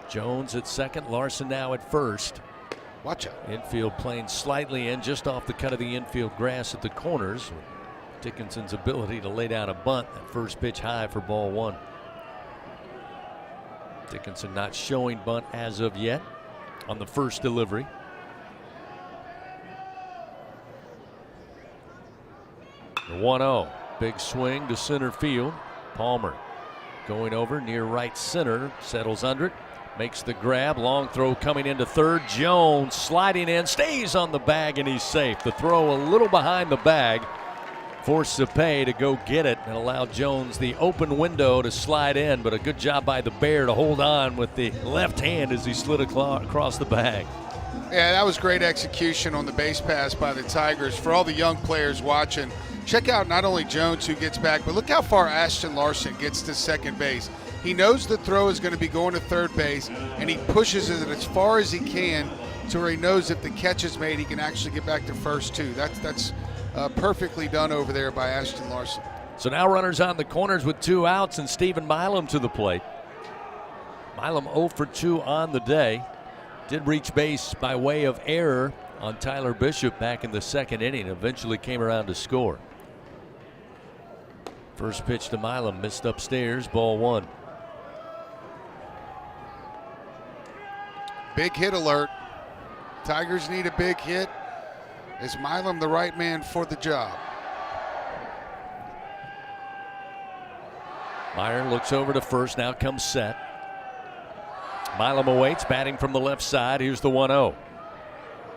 Jones at second, Larson now at first. Watch out. Infield playing slightly in, just off the cut of the infield grass at the corners. Dickinson's ability to lay down a bunt. That first pitch high for ball 1. Dickinson not showing bunt as of yet on the first delivery. The 1-0. Big swing to center field. Palmer going over near right center, settles under it. makes the grab. Long throw coming into third. Jones sliding in, stays on the bag, and he's safe. The throw a little behind the bag. Forced Cepay to go get it and allow Jones the open window to slide in, but a good job by the Bear to hold on with the left hand as he slid across the bag. Yeah, that was great execution on the base pass by the Tigers. For all the young players watching, check out not only Jones who gets back, but look how far Ashton Larson gets to second base. He knows the throw is going to be going to third base, and he pushes it as far as he can to where he knows if the catch is made, he can actually get back to first too. That's perfectly done over there by Ashton Larson. So now runners on the corners with 2 outs, and Stephen Milam to the plate. Milam 0 for 2 on the day. Did reach base by way of error on Tyler Bishop back in the second inning. Eventually came around to score. First pitch to Milam, missed upstairs, ball 1. Big hit alert. Tigers need a big hit. Is Milam the right man for the job? Meyer looks over to first, now comes set. Milam awaits, batting from the left side. Here's the 1-0.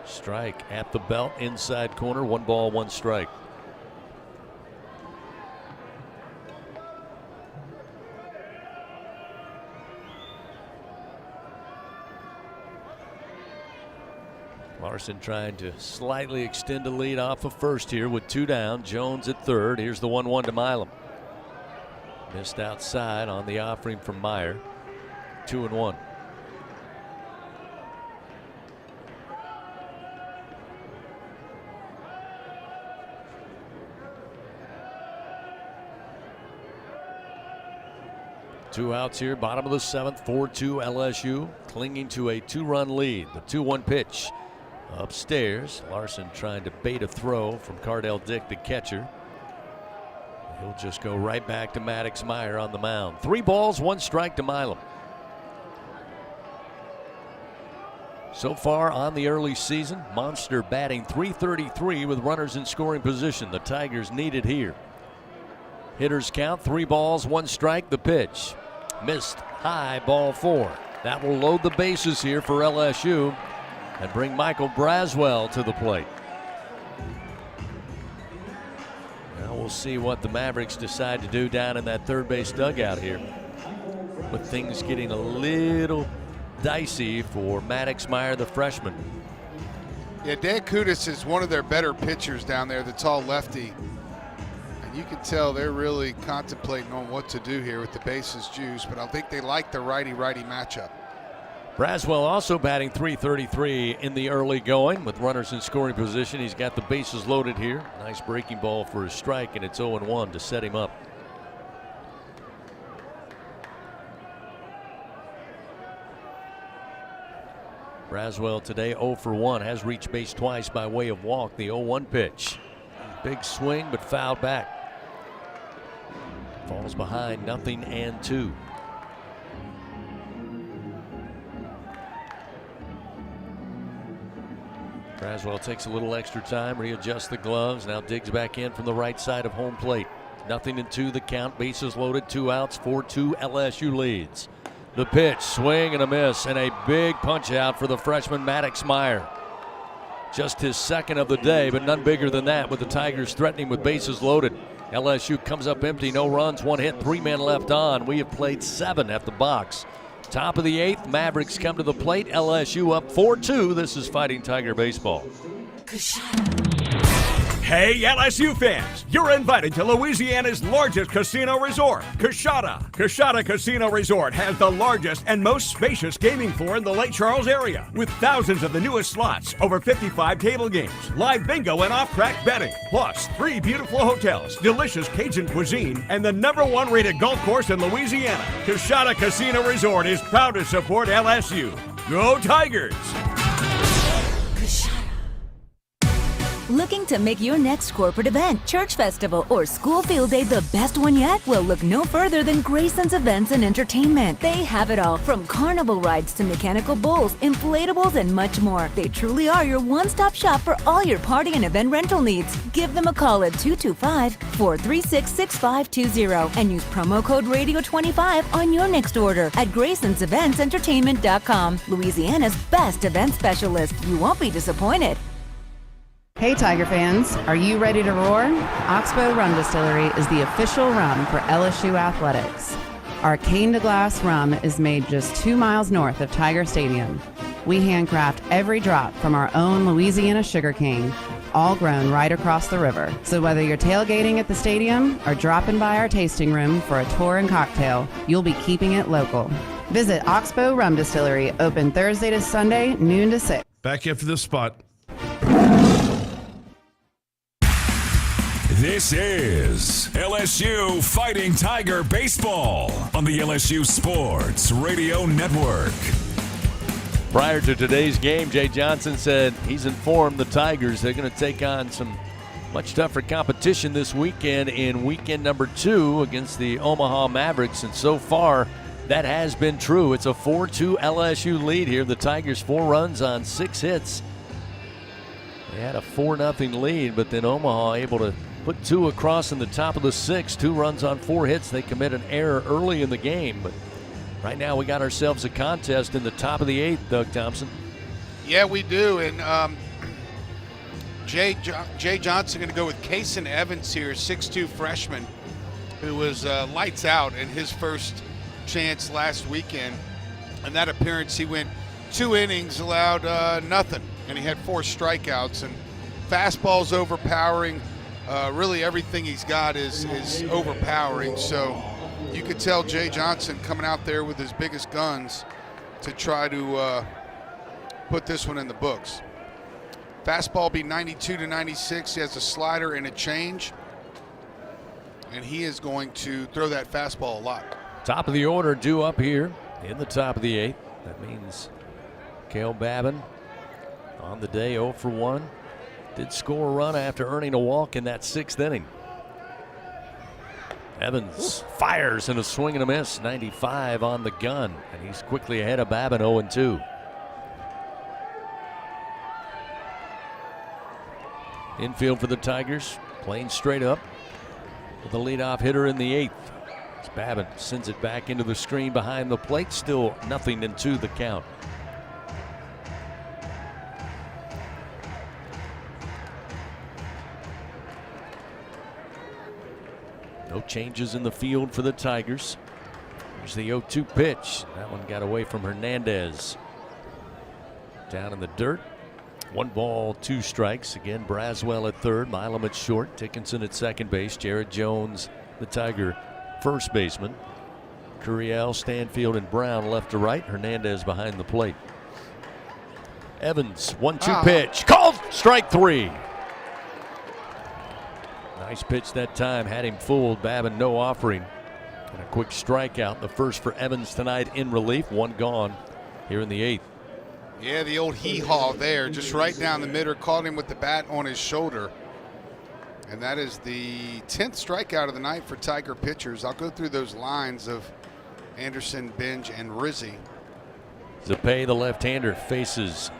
Strike at the belt, inside corner, 1 ball, 1 strike. Larson trying to slightly extend the lead off of first here with 2 down. Jones at third. Here's the 1-1 to Milam. Missed outside on the offering from Meyer. 2-1. Two outs here, bottom of the 7th, 4-2 LSU, clinging to a 2-run lead. The 2-1 pitch. Upstairs, Larson trying to bait a throw from Cardell Dick, the catcher. He'll just go right back to Maddox Meyer on the mound. 3 balls, 1 strike to Milam. So far on the early season, Monster batting .333 with runners in scoring position. The Tigers need it here. Hitters count, 3 balls, 1 strike. The pitch missed high, ball 4. That will load the bases here for LSU and bring Michael Braswell to the plate. Now we'll see what the Mavericks decide to do down in that third base dugout here, with things getting a little dicey for Maddox Meyer, the freshman. Yeah, Dan Kudus is one of their better pitchers down there, the tall lefty. And you can tell they're really contemplating on what to do here with the bases juiced, but I think they like the righty-righty matchup. Braswell also batting .333 in the early going with runners in scoring position. He's got the bases loaded here. Nice breaking ball for a strike, and it's 0-1 to set him up. Braswell today 0 for 1, has reached base twice by way of walk. The 0-1 pitch. Big swing, but fouled back. Falls behind 0-2. Braswell takes a little extra time, readjusts the gloves, now digs back in from the right side of home plate. 0-2 the count, bases loaded, 2 outs, 4-2 LSU leads. The pitch, swing and a miss, and a big punch out for the freshman Maddox Meyer. Just his second of the day, but none bigger than that with the Tigers threatening with bases loaded. LSU comes up empty, no runs, 1 hit, 3 men left on. We have played 7 at the box. Top of the 8th, Mavericks come to the plate. LSU up 4-2. This is Fighting Tiger Baseball. Hey, LSU fans, you're invited to Louisiana's largest casino resort, Coshada. Coshada Casino Resort has the largest and most spacious gaming floor in the Lake Charles area, with thousands of the newest slots, over 55 table games, live bingo and off-track betting, plus 3 beautiful hotels, delicious Cajun cuisine, and the #1 rated golf course in Louisiana. Coshada Casino Resort is proud to support LSU. Go Tigers! Looking to make your next corporate event, church festival, or school field day the best one yet? Well, look no further than Grayson's Events and Entertainment. They have it all, from carnival rides to mechanical bulls, inflatables, and much more. They truly are your one-stop shop for all your party and event rental needs. Give them a call at 225-436-6520 and use promo code RADIO25 on your next order at Grayson'sEventsEntertainment.com. Louisiana's best event specialist. You won't be disappointed. Hey Tiger fans, are you ready to roar? Oxbow Rum Distillery is the official rum for LSU Athletics. Our cane to glass rum is made just 2 miles north of Tiger Stadium. We handcraft every drop from our own Louisiana sugarcane, all grown right across the river. So whether you're tailgating at the stadium or dropping by our tasting room for a tour and cocktail, you'll be keeping it local. Visit Oxbow Rum Distillery, open Thursday to Sunday, noon to 6. Back after this spot. This is LSU Fighting Tiger Baseball on the LSU Sports Radio Network. Prior to today's game, Jay Johnson said he's informed the Tigers they're going to take on some much tougher competition this weekend in weekend number 2 against the Omaha Mavericks, and so far that has been true. It's a 4-2 LSU lead here. The Tigers 4 runs on 6 hits. They had a 4-0 lead, but then Omaha able to put 2 across in the top of the 6th. 2 runs on 4 hits. They commit an error early in the game, but right now we got ourselves a contest in the top of the 8th, Doug Thompson. Yeah, we do, and Jay Johnson going to go with Kason Evans here, 6'2 freshman, who was lights out in his first chance last weekend. In that appearance, he went 2 innings, allowed nothing, and he had 4 strikeouts. And fastball's overpowering. Really everything he's got is overpowering. So you could tell Jay Johnson coming out there with his biggest guns to try to put this one in the books. Fastball be 92 to 96. He has a slider and a change, and he is going to throw that fastball a lot. Top of the order due up here in the top of the 8th. That means Cale Babin on the day 0 for 1. Did score a run after earning a walk in that 6th inning. Evans fires in a swing and a miss, 95 on the gun, and he's quickly ahead of Babin, 0-2. Infield for the Tigers, playing straight up with the leadoff hitter in the 8th. As Babin sends it back into the screen behind the plate, still 0-2 the count. No changes in the field for the Tigers. Here's the 0-2 pitch. That one got away from Hernandez. Down in the dirt. 1 ball, 2 strikes. Again, Braswell at third, Milam at short, Dickinson at second base, Jared Jones, the Tiger first baseman. Curiel, Stanfield, and Brown left to right. Hernandez behind the plate. Evans, 1-2 pitch. Called strike 3. Nice pitch that time, had him fooled. Babin no offering. And a quick strikeout, the first for Evans tonight in relief. 1 gone here in the 8th. Yeah, the old hee-haw there, just right down the middle, caught him with the bat on his shoulder. And that is the 10th strikeout of the night for Tiger pitchers. I'll go through those lines of Anderson, Binge, and Rizzi. Zapay, the left-hander, faces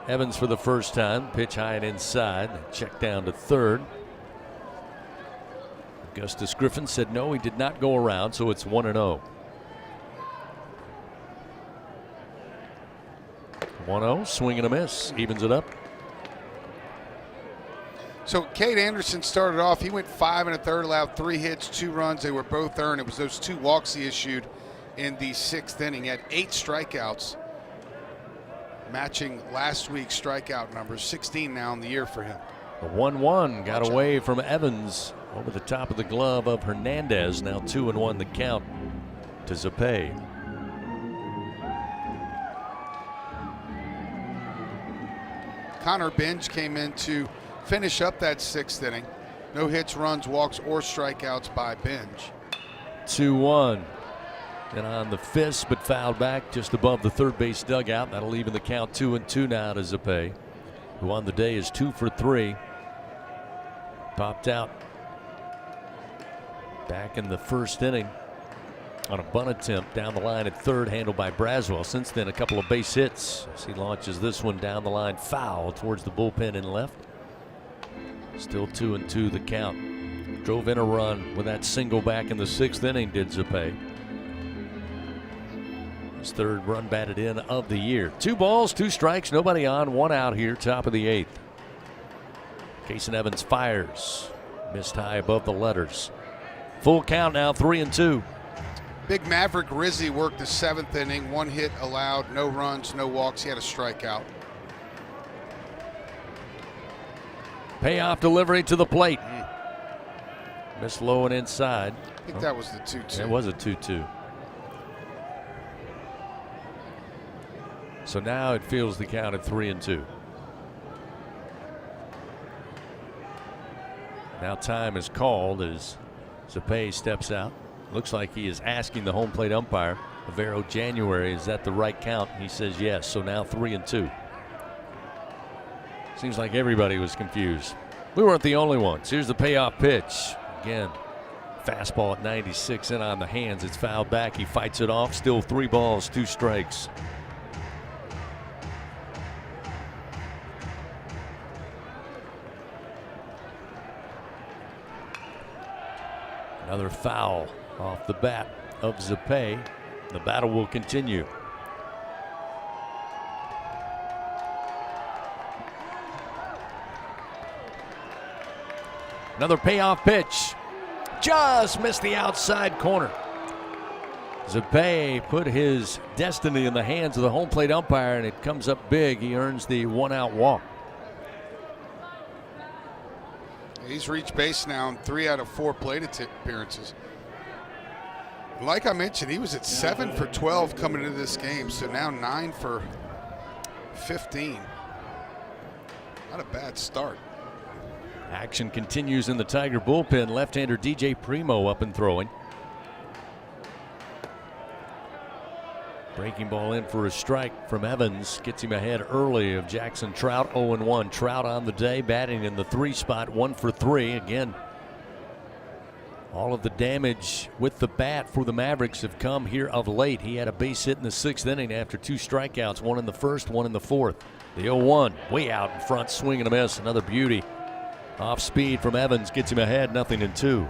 Evans for the first time. Pitch high and inside. Check down to third. Augustus Griffin said no, he did not go around, so it's 1-0. 1-0, swing and a miss, evens it up. So Cade Anderson started off, he went 5 1/3, allowed 3 hits, 2 runs. They were both earned. It was those 2 walks he issued in the 6th inning. He had 8 strikeouts, matching last week's strikeout numbers. 16 now in the year for him. The 1-1 got away from Evans over the top of the glove of Hernandez. Now 2-1 the count to Zapay. Connor Binge came in to finish up that 6th inning. No hits, runs, walks, or strikeouts by Binge. 2-1. And on the fist, but fouled back just above the third base dugout. That'll even the count 2-2 now to Zapay, who on the day is 2 for 3. popped out back in the first inning on a bunt attempt down the line at third, handled by Braswell. Since then, a couple of base hits as he launches this one down the line foul towards the bullpen and left. Still 2-2 the count. Drove in a run with that single back in the sixth inning, did Zapay. His third run batted in of the year. 2 balls, 2 strikes, nobody on, 1 out here, top of the 8th. Kason Evans fires. Missed high above the letters. Full count now, 3-2. Big Maverick Rizzi worked the 7th inning. 1 hit allowed, no runs, no walks. He had a strikeout. Payoff delivery to the plate. Missed low and inside. I think that was the 2-2. It was a 2-2. So now it feels the count at 3-2. Now time is called as Zapay steps out. Looks like he is asking the home plate umpire, Avero January, is that the right count? He says yes. So now 3-2. Seems like everybody was confused. We weren't the only ones. Here's the payoff pitch. Again, fastball at 96 in on the hands. It's fouled back. He fights it off. Still 3 balls, 2 strikes. Another foul off the bat of Zapay. The battle will continue. Another payoff pitch. Just missed the outside corner. Zapay put his destiny in the hands of the home plate umpire, and it comes up big. He earns the 1-out walk. He's reached base now in 3 out of 4 plate appearances. Like I mentioned, he was at 7 for 12 coming into this game, so now 9 for 15. Not a bad start. Action continues in the Tiger bullpen. Left-hander DJ Primo up and throwing. Breaking ball in for a strike from Evans. Gets him ahead early of Jackson Trout. 0-1. Trout on the day, batting in the 3 spot, 1 for 3. Again, all of the damage with the bat for the Mavericks have come here of late. He had a base hit in the 6th inning after 2 strikeouts, 1 in the 1st, 1 in the 4th. The 0-1 way out in front, swing and a miss. Another beauty. Off speed from Evans gets him ahead, 0-2.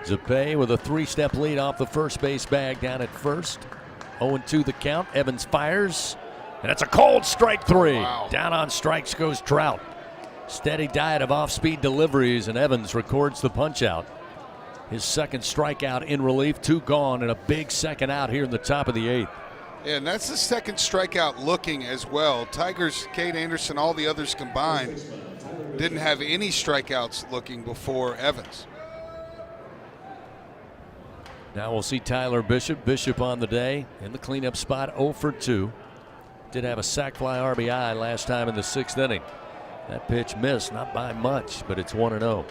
Zapay with a 3-step lead off the first base bag down at first. 0-2 the count. Evans fires, and it's a cold strike 3. Wow. Down on strikes goes Trout. Steady diet of off-speed deliveries, and Evans records the punch-out. His 2nd strikeout in relief, 2 gone, and a big second out here in the top of the 8th. Yeah, and that's the 2nd strikeout looking as well. Tigers, Cade Anderson, all the others combined didn't have any strikeouts looking before Evans. Now we'll see Tyler Bishop. Bishop on the day in the cleanup spot, 0 for 2. Did have a sac fly RBI last time in the 6th inning. That pitch missed, not by much, but it's 1-0.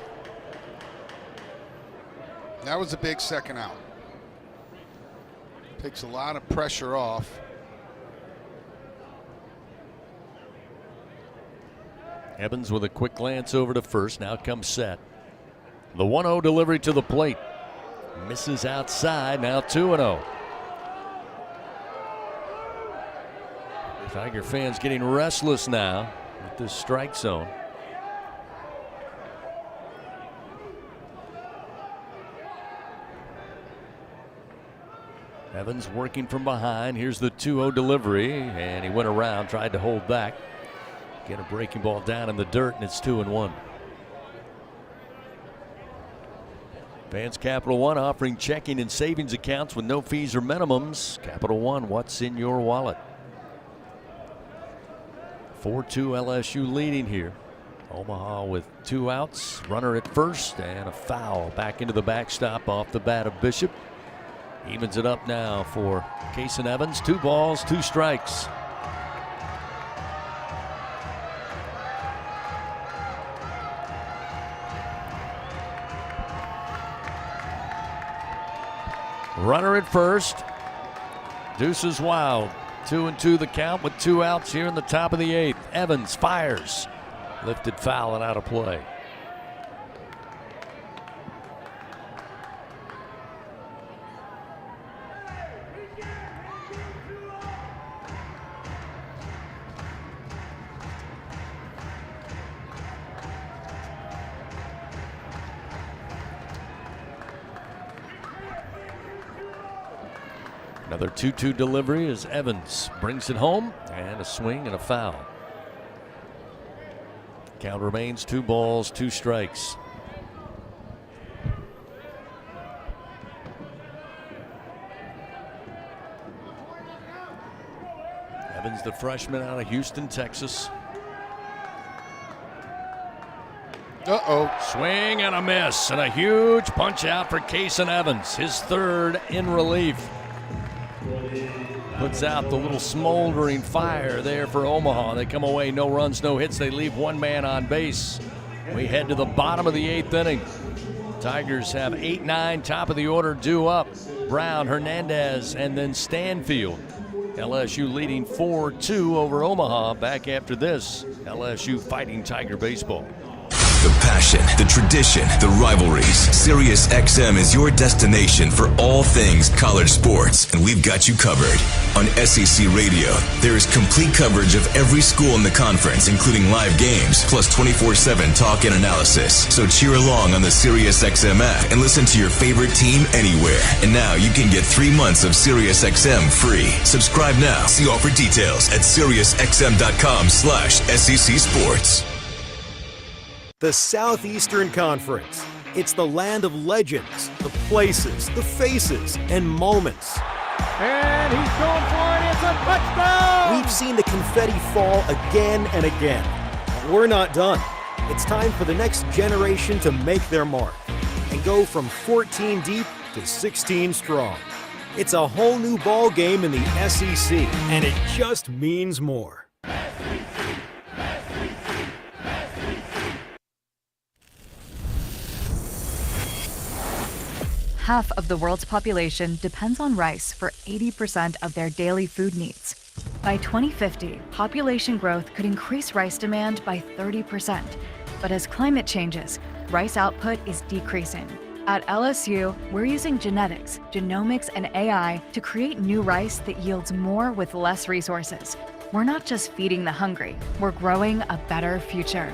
That was a big second out. Takes a lot of pressure off. Evans with a quick glance over to first. Now comes Set. The 1-0 delivery to the plate. Misses outside. Now 2-0. Tiger fans getting restless now with this strike zone. Evans working from behind. Here's the 2-0 delivery, and he went around, tried to hold back. Get a breaking ball down in the dirt, and it's 2-1. Vance Capital One offering checking and savings accounts with no fees or minimums. Capital One, what's in your wallet? 4-2 LSU leading here. Omaha with 2 outs, runner at first, and a foul back into the backstop off the bat of Bishop. Evens it up now for Kason Evans. 2 balls, 2 strikes. Runner at first. Deuces wild. 2-2 the count with 2 outs here in the top of the 8th. Evans fires. Lifted foul and out of play. Another 2-2 delivery as Evans brings it home, and a swing and a foul. Count remains 2 balls, 2 strikes. Evans, the freshman out of Houston, Texas. Uh-oh. Swing and a miss, and a huge punch out for Kason Evans, his 3rd in relief. Puts out the little smoldering fire there for Omaha. They come away, no runs, no hits. They leave 1 man on base. We head to the bottom of the 8th inning. Tigers have 8-9, top of the order due up. Brown, Hernandez, and then Stanfield. LSU leading 4-2 over Omaha. Back after this, LSU Fighting Tiger baseball. The passion, the tradition, the rivalries. Sirius XM is your destination for all things college sports, and we've got you covered. On SEC Radio, there is complete coverage of every school in the conference, including live games, plus 24/7 talk and analysis. So cheer along on the Sirius XM app and listen to your favorite team anywhere. And now you can get 3 months of Sirius XM free. Subscribe now. See offer details at SiriusXM.com/SEC Sports. The Southeastern Conference. It's the land of legends, the places, the faces, and moments. And he's going for it. It's a touchdown! We've seen the confetti fall again and again. But we're not done. It's time for the next generation to make their mark and go from 14 deep to 16 strong. It's a whole new ball game in the SEC, and it just means more. Half of the world's population depends on rice for 80% of their daily food needs. By 2050, population growth could increase rice demand by 30%. But as climate changes, rice output is decreasing. At LSU, we're using genetics, genomics, and AI to create new rice that yields more with less resources. We're not just feeding the hungry, we're growing a better future.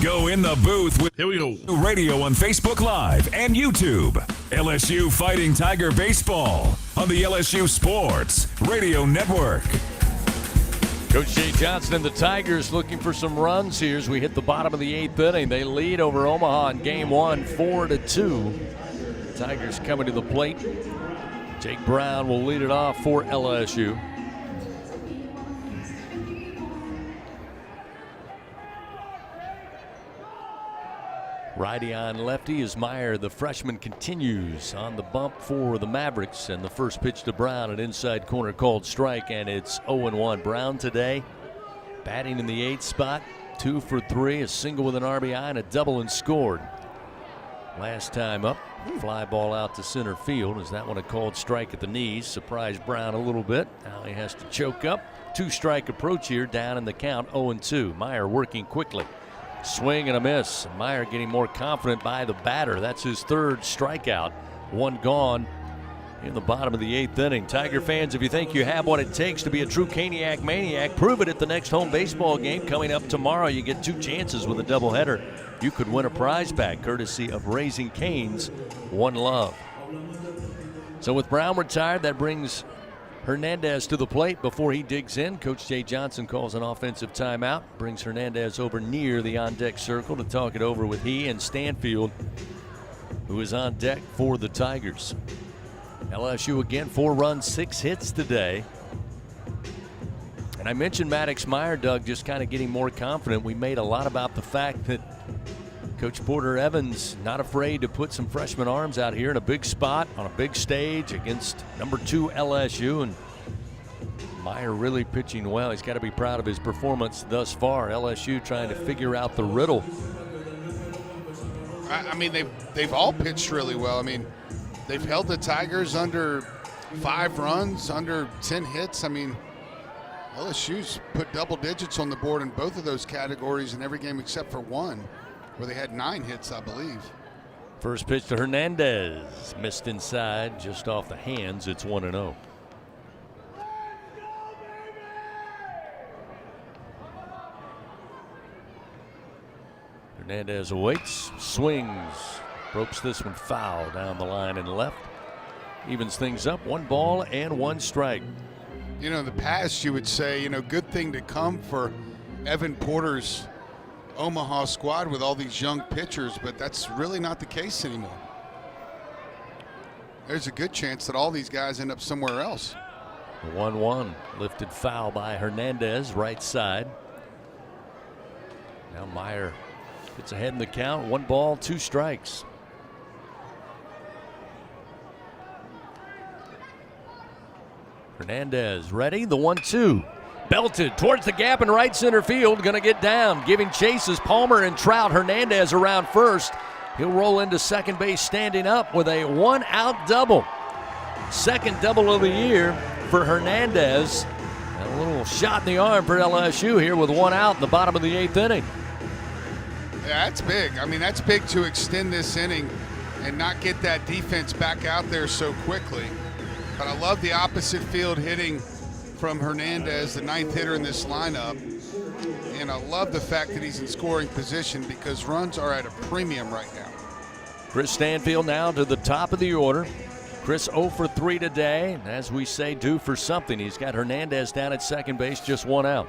Go in the booth with Here we go. Radio on Facebook Live and YouTube. LSU Fighting Tiger Baseball on the LSU Sports Radio Network. Coach Jay Johnson and the Tigers looking for some runs here as we hit the bottom of the 8th inning. They lead over Omaha in game 1, 4-2. Tigers coming to the plate. Jake Brown will lead it off for LSU. Righty on lefty as Meyer, the freshman, continues on the bump for the Mavericks. And the first pitch to Brown, an inside corner called strike, and it's 0-1. Brown today batting in the 8th spot, 2 for 3, a single with an RBI and a double and scored. Last time up, fly ball out to center field as that one a called strike at the knees. Surprised Brown a little bit. Now he has to choke up. 2-strike approach here, down in the count, 0-2. Meyer working quickly. Swing and a miss. Meyer getting more confident by the batter. That's his 3rd strikeout. 1 gone in the bottom of the 8th inning. Tiger fans, if you think you have what it takes to be a true Caniac maniac, prove it at the next home baseball game coming up tomorrow. You get 2 chances with a doubleheader. You could win a prize pack courtesy of Raising Cane's One Love. So with Brown retired, that brings Hernandez to the plate before he digs in. Coach Jay Johnson calls an offensive timeout, brings Hernandez over near the on-deck circle to talk it over with he and Stanfield, who is on deck for the Tigers. LSU again, 4 runs, 6 hits today. And I mentioned Maddox Meyer, Doug, just kind of getting more confident. We made a lot about the fact that Coach Porter Evans not afraid to put some freshman arms out here in a big spot on a big stage against number 2 LSU, and Meyer really pitching well. He's got to be proud of his performance thus far. LSU trying to figure out the riddle I mean, they've all pitched really well. I mean, they've held the Tigers under 5 runs, under 10 hits. I mean, LSU's put double digits on the board in both of those categories in every game except for one, where they had 9 hits, I believe. First pitch to Hernandez. Missed inside, just off the hands. It's 1-0. Hernandez awaits, swings, ropes this one foul down the line and left. Evens things up, 1 ball and 1 strike. You know, in the past you would say, good thing to come for Evan Porter's Omaha squad with all these young pitchers, but that's really not the case anymore. There's a good chance that all these guys end up somewhere else. 1-1, lifted foul by Hernandez, right side. Now Meyer gets ahead in the count, 1 ball, 2 strikes. Hernandez ready, the 1-2. Belted towards the gap in right center field, gonna get down. Giving chases Palmer and Trout. Hernandez around first. He'll roll into second base standing up with a 1-out double. Second double of the year for Hernandez. And a little shot in the arm for LSU here with 1 out in the bottom of the 8th inning. Yeah, that's big. I mean, that's big to extend this inning and not get that defense back out there so quickly. But I love the opposite field hitting from Hernandez, the 9th hitter in this lineup. And I love the fact that he's in scoring position because runs are at a premium right now. Chris Stanfield now to the top of the order. Chris 0 for 3 today. And as we say, due for something. He's got Hernandez down at second base, just 1 out.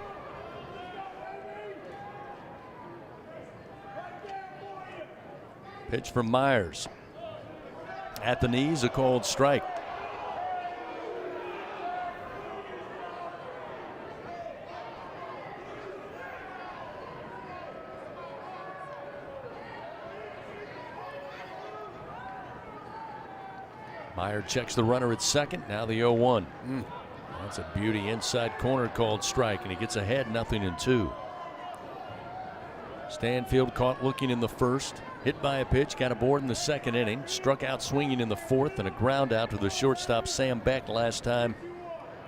Pitch from Myers. At the knees, a called strike. Meyer checks the runner at second. Now the 0-1. That's a beauty. Inside corner called strike, and he gets ahead 0-2. Stanfield caught looking in the first. Hit by a pitch, got aboard in the second inning. Struck out swinging in the fourth, and a ground out to the shortstop Sam Beck last time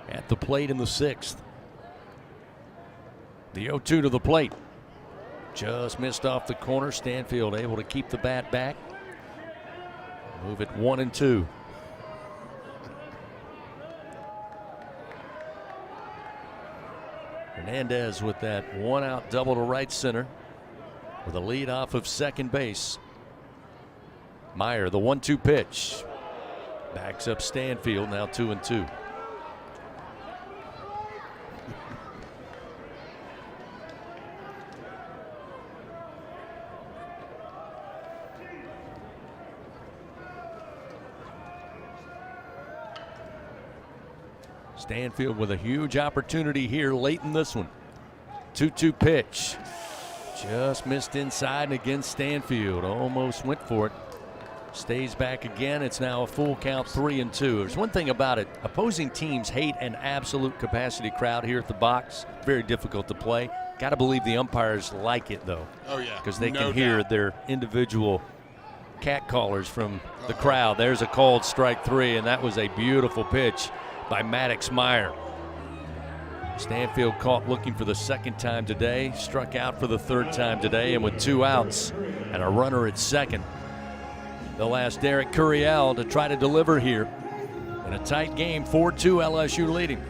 at the plate in the 6th. The 0-2 to the plate. Just missed off the corner. Stanfield able to keep the bat back. Move it 1-2. Hernandez with that 1-out double to right center with a lead off of second base. Meyer, the 1-2 pitch. Backs up Stanfield, now 2-2. Stanfield with a huge opportunity here late in this one. 2-2 pitch. Just missed inside, and again Stanfield almost went for it. Stays back again. It's now a full count, 3-2. There's one thing about it. Opposing teams hate an absolute capacity crowd here at the box. Very difficult to play. Got to believe the umpires like it, though. Oh, yeah. Because they can hear their individual cat callers from the crowd. There's a called strike 3, and that was a beautiful pitch by Maddox Meyer. Stanfield caught looking for the second time today, struck out for the third time today, and with 2 outs and a runner at second, they'll ask Derek Curiel to try to deliver here in a tight game. 4-2 LSU leading.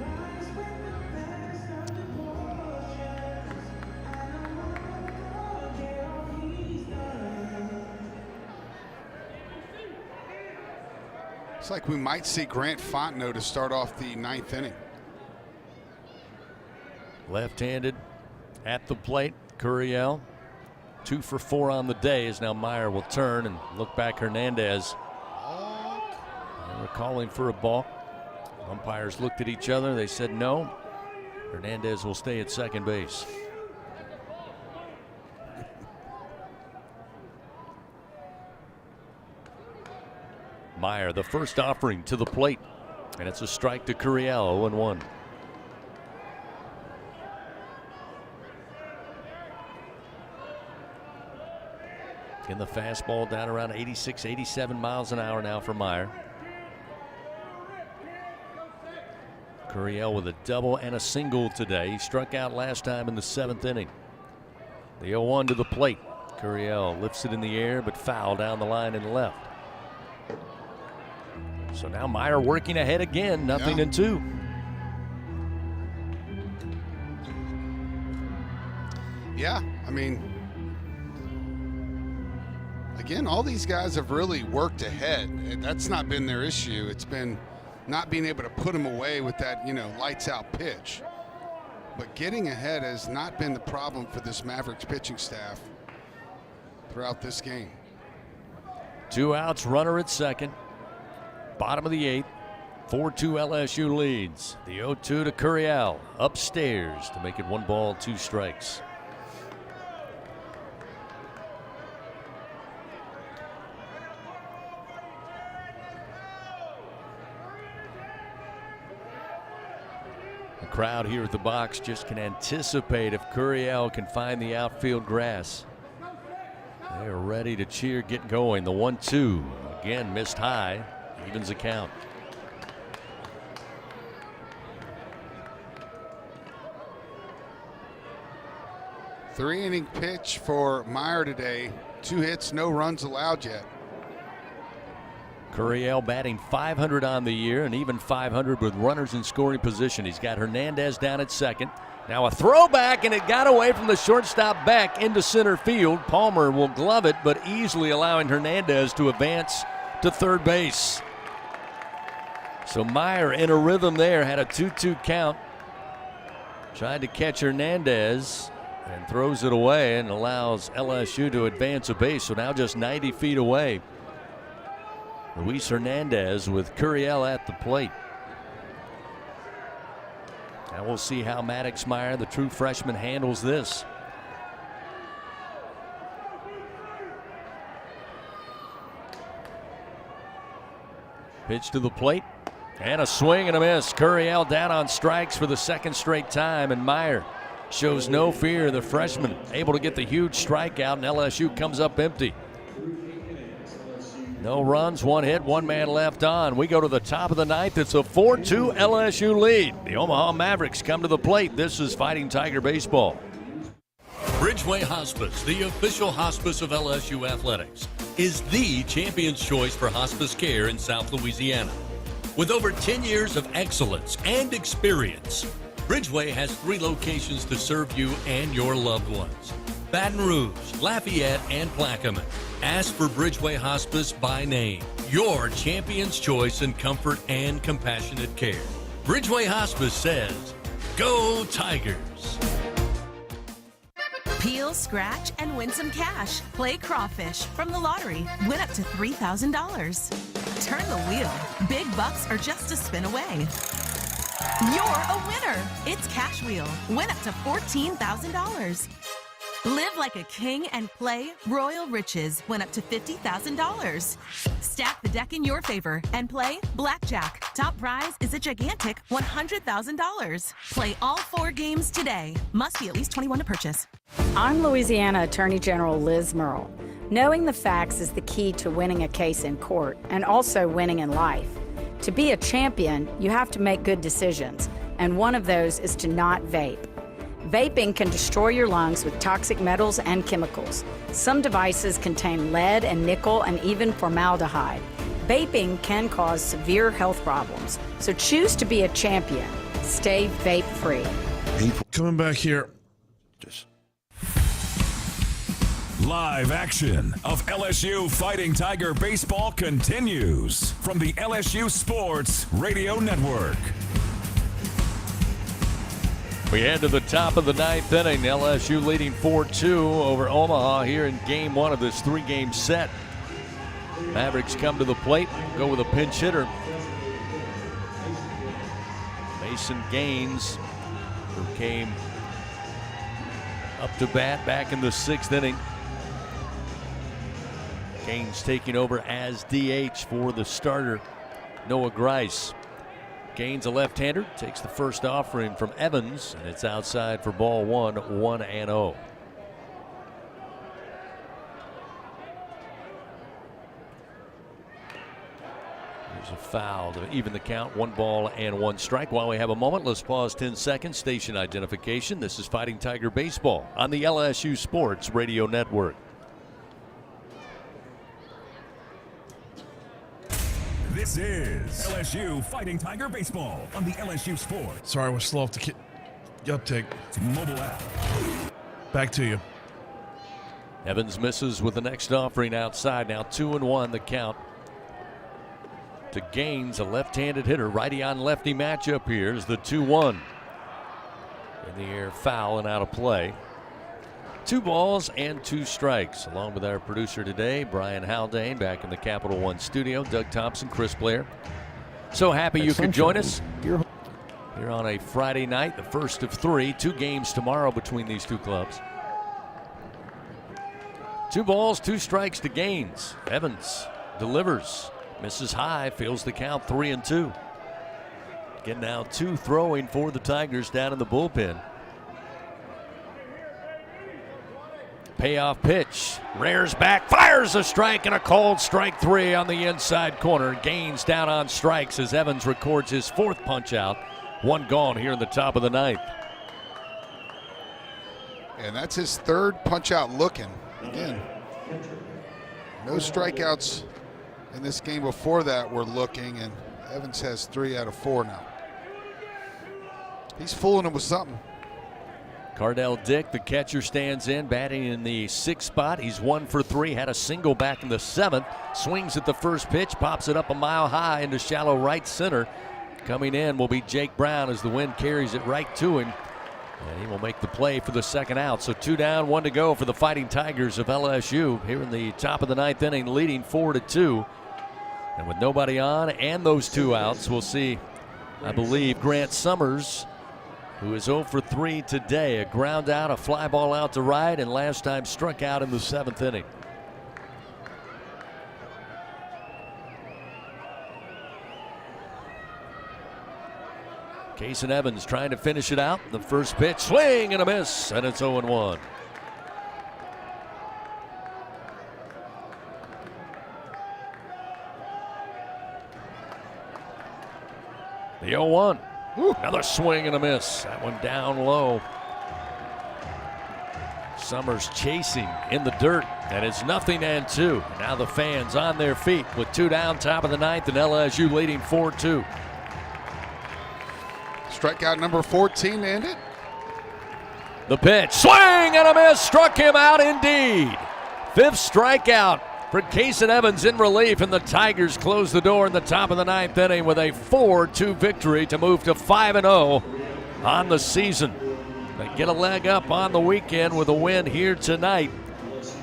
It's like we might see Grant Fontenot to start off the 9th inning. Left-handed at the plate, Curiel. 2 for 4 on the day as now Meyer will turn and look back. Hernandez. They were calling for a balk. Umpires looked at each other. They said no. Hernandez will stay at second base. Meyer, the first offering to the plate, and it's a strike to Curiel, 0-1. Getting the fastball down around 86, 87 miles an hour now for Meyer. Curiel with a double and a single today. He struck out last time in the 7th inning. The 0-1 to the plate. Curiel lifts it in the air, but foul down the line and left. So now Meyer working ahead again, 0-2. Yeah, I mean, again, all these guys have really worked ahead. That's not been their issue. It's been not being able to put them away with that, lights out pitch. But getting ahead has not been the problem for this Mavericks pitching staff throughout this game. 2 outs, runner at second. Bottom of the 8th. 4-2 LSU leads. The 0-2 to Curiel. Upstairs to make it 1 ball, 2 strikes. The crowd here at the box just can anticipate if Curiel can find the outfield grass. They're ready to cheer, get going. The 1-2 again missed high, evens the count. Three-inning pitch for Meyer today. 2 hits, no runs allowed yet. Curiel batting .500 on the year and even .500 with runners in scoring position. He's got Hernandez down at second. Now a throwback, and it got away from the shortstop back into center field. Palmer will glove it, but easily allowing Hernandez to advance to third base. So Meyer in a rhythm there, had a 2-2 count. Tried to catch Hernandez and throws it away and allows LSU to advance a base. So now just 90 feet away. Luis Hernandez with Curiel at the plate. Now we'll see how Maddox Meyer, the true freshman, handles this. Pitch to the plate and a swing and a miss. Curiel down on strikes for the 2nd straight time, and Meyer shows no fear. The freshman able to get the huge strikeout, and LSU comes up empty. No runs, 1 hit, 1 man left on. We go to the top of the 9th. It's a 4-2 LSU lead. The Omaha Mavericks come to the plate. This is Fighting Tiger Baseball. Bridgeway Hospice, the official hospice of LSU Athletics, is the champion's choice for hospice care in South Louisiana. With over 10 years of excellence and experience, Bridgeway has 3 locations to serve you and your loved ones: Baton Rouge, Lafayette, and Plaquemine. Ask for Bridgeway Hospice by name. Your champion's choice in comfort and compassionate care. Bridgeway Hospice says, go Tigers. Peel, scratch, and win some cash. Play Crawfish from the lottery. Win up to $3,000. Turn the wheel. Big bucks are just a spin away. You're a winner. It's Cash Wheel. Win up to $14,000. Live like a king and play Royal Riches. Win up to $50,000. Stack the deck in your favor and play Blackjack. Top prize is a gigantic $100,000. Play all 4 games today. Must be at least 21 to purchase. I'm Louisiana Attorney General Liz Murrell. Knowing the facts is the key to winning a case in court and also winning in life. To be a champion, you have to make good decisions, and one of those is to not vape. Vaping can destroy your lungs with toxic metals and chemicals. Some devices contain lead and nickel and even formaldehyde. Vaping can cause severe health problems, so choose to be a champion. Stay vape-free. Coming back here. Live action of LSU Fighting Tiger Baseball continues from the LSU Sports Radio Network. We head to the top of the 9th inning. LSU leading 4-2 over Omaha here in game 1 of this 3-game set. Mavericks come to the plate, go with a pinch hitter. Mason Gaines, who came up to bat back in the 6th inning. Gaines taking over as DH for the starter, Noah Grice. Gaines, a left-hander, takes the first offering from Evans, and it's outside for ball 1, 1-0. foul to even the count. 1 ball and 1 strike. While we have a moment, let's pause 10 seconds. Station identification. This is Fighting Tiger Baseball on the LSU Sports Radio Network. This is LSU Fighting Tiger Baseball on the LSU Sports. Sorry, we're slow off the uptake. Mobile app. Back to you. Evans misses with the next offering outside. Now 2-1 the count to Gaines, a left-handed hitter. Righty on lefty matchup here is the 2-1. In the air, foul and out of play. 2 balls and 2 strikes. Along with our producer today, Brian Haldane, back in the Capital One studio. Doug Thompson, Chris Blair. So happy you could join us here on a Friday night, the first of 3. 2 games tomorrow between these 2 clubs. 2 balls, 2 strikes to Gaines. Evans delivers, misses high, feels the count 3-2. Again, now 2 throwing for the Tigers down in the bullpen. Payoff pitch, rears back, fires a strike, and a called strike 3 on the inside corner. Gaines down on strikes as Evans records his 4th punch out. 1 gone here in the top of the 9th. And that's his 3rd punch out looking. Again, no strikeouts in this game before that we're looking, and Evans has 3 out of 4 now. He's fooling him with something. Cardell Dick, the catcher, stands in, batting in the 6th spot. He's 1 for 3, had a single back in the 7th. Swings at the first pitch, pops it up a mile high into shallow right center. Coming in will be Jake Brown as the wind carries it right to him. And he will make the play for the 2nd out. So 2 down, 1 to go for the Fighting Tigers of LSU here in the top of the 9th inning, leading 4-2. And with nobody on and those 2 outs, we'll see, I believe, Grant Summers, who is 0 for 3 today. A ground out, a fly ball out to right, and last time struck out in the 7th inning. Cason Evans trying to finish it out. The first pitch, swing and a miss, and it's 0-1. The 0-1. Another swing and a miss. That one down low. Summers chasing in the dirt, and it's 0-2. Now the fans on their feet with 2 down, top of the 9th, and LSU leading 4-2. Strikeout number 14 to end it. The pitch, swing and a miss, struck him out indeed. 5th strikeout for Cason Evans in relief, and the Tigers close the door in the top of the 9th inning with a 4-2 victory to move to 5-0 on the season. They get a leg up on the weekend with a win here tonight.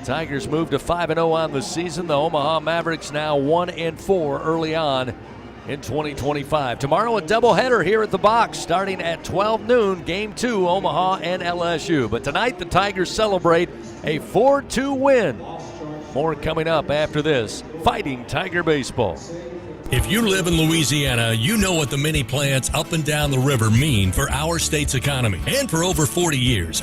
Tigers move to 5-0 on the season. The Omaha Mavericks now 1-4 early on in 2025. Tomorrow a doubleheader here at the box starting at 12 noon. Game 2, Omaha and LSU. But tonight the Tigers celebrate a 4-2 win. More coming up after this. Fighting Tiger Baseball. If you live in Louisiana, you know what the mini plants up and down the river mean for our state's economy. And for over 40 years,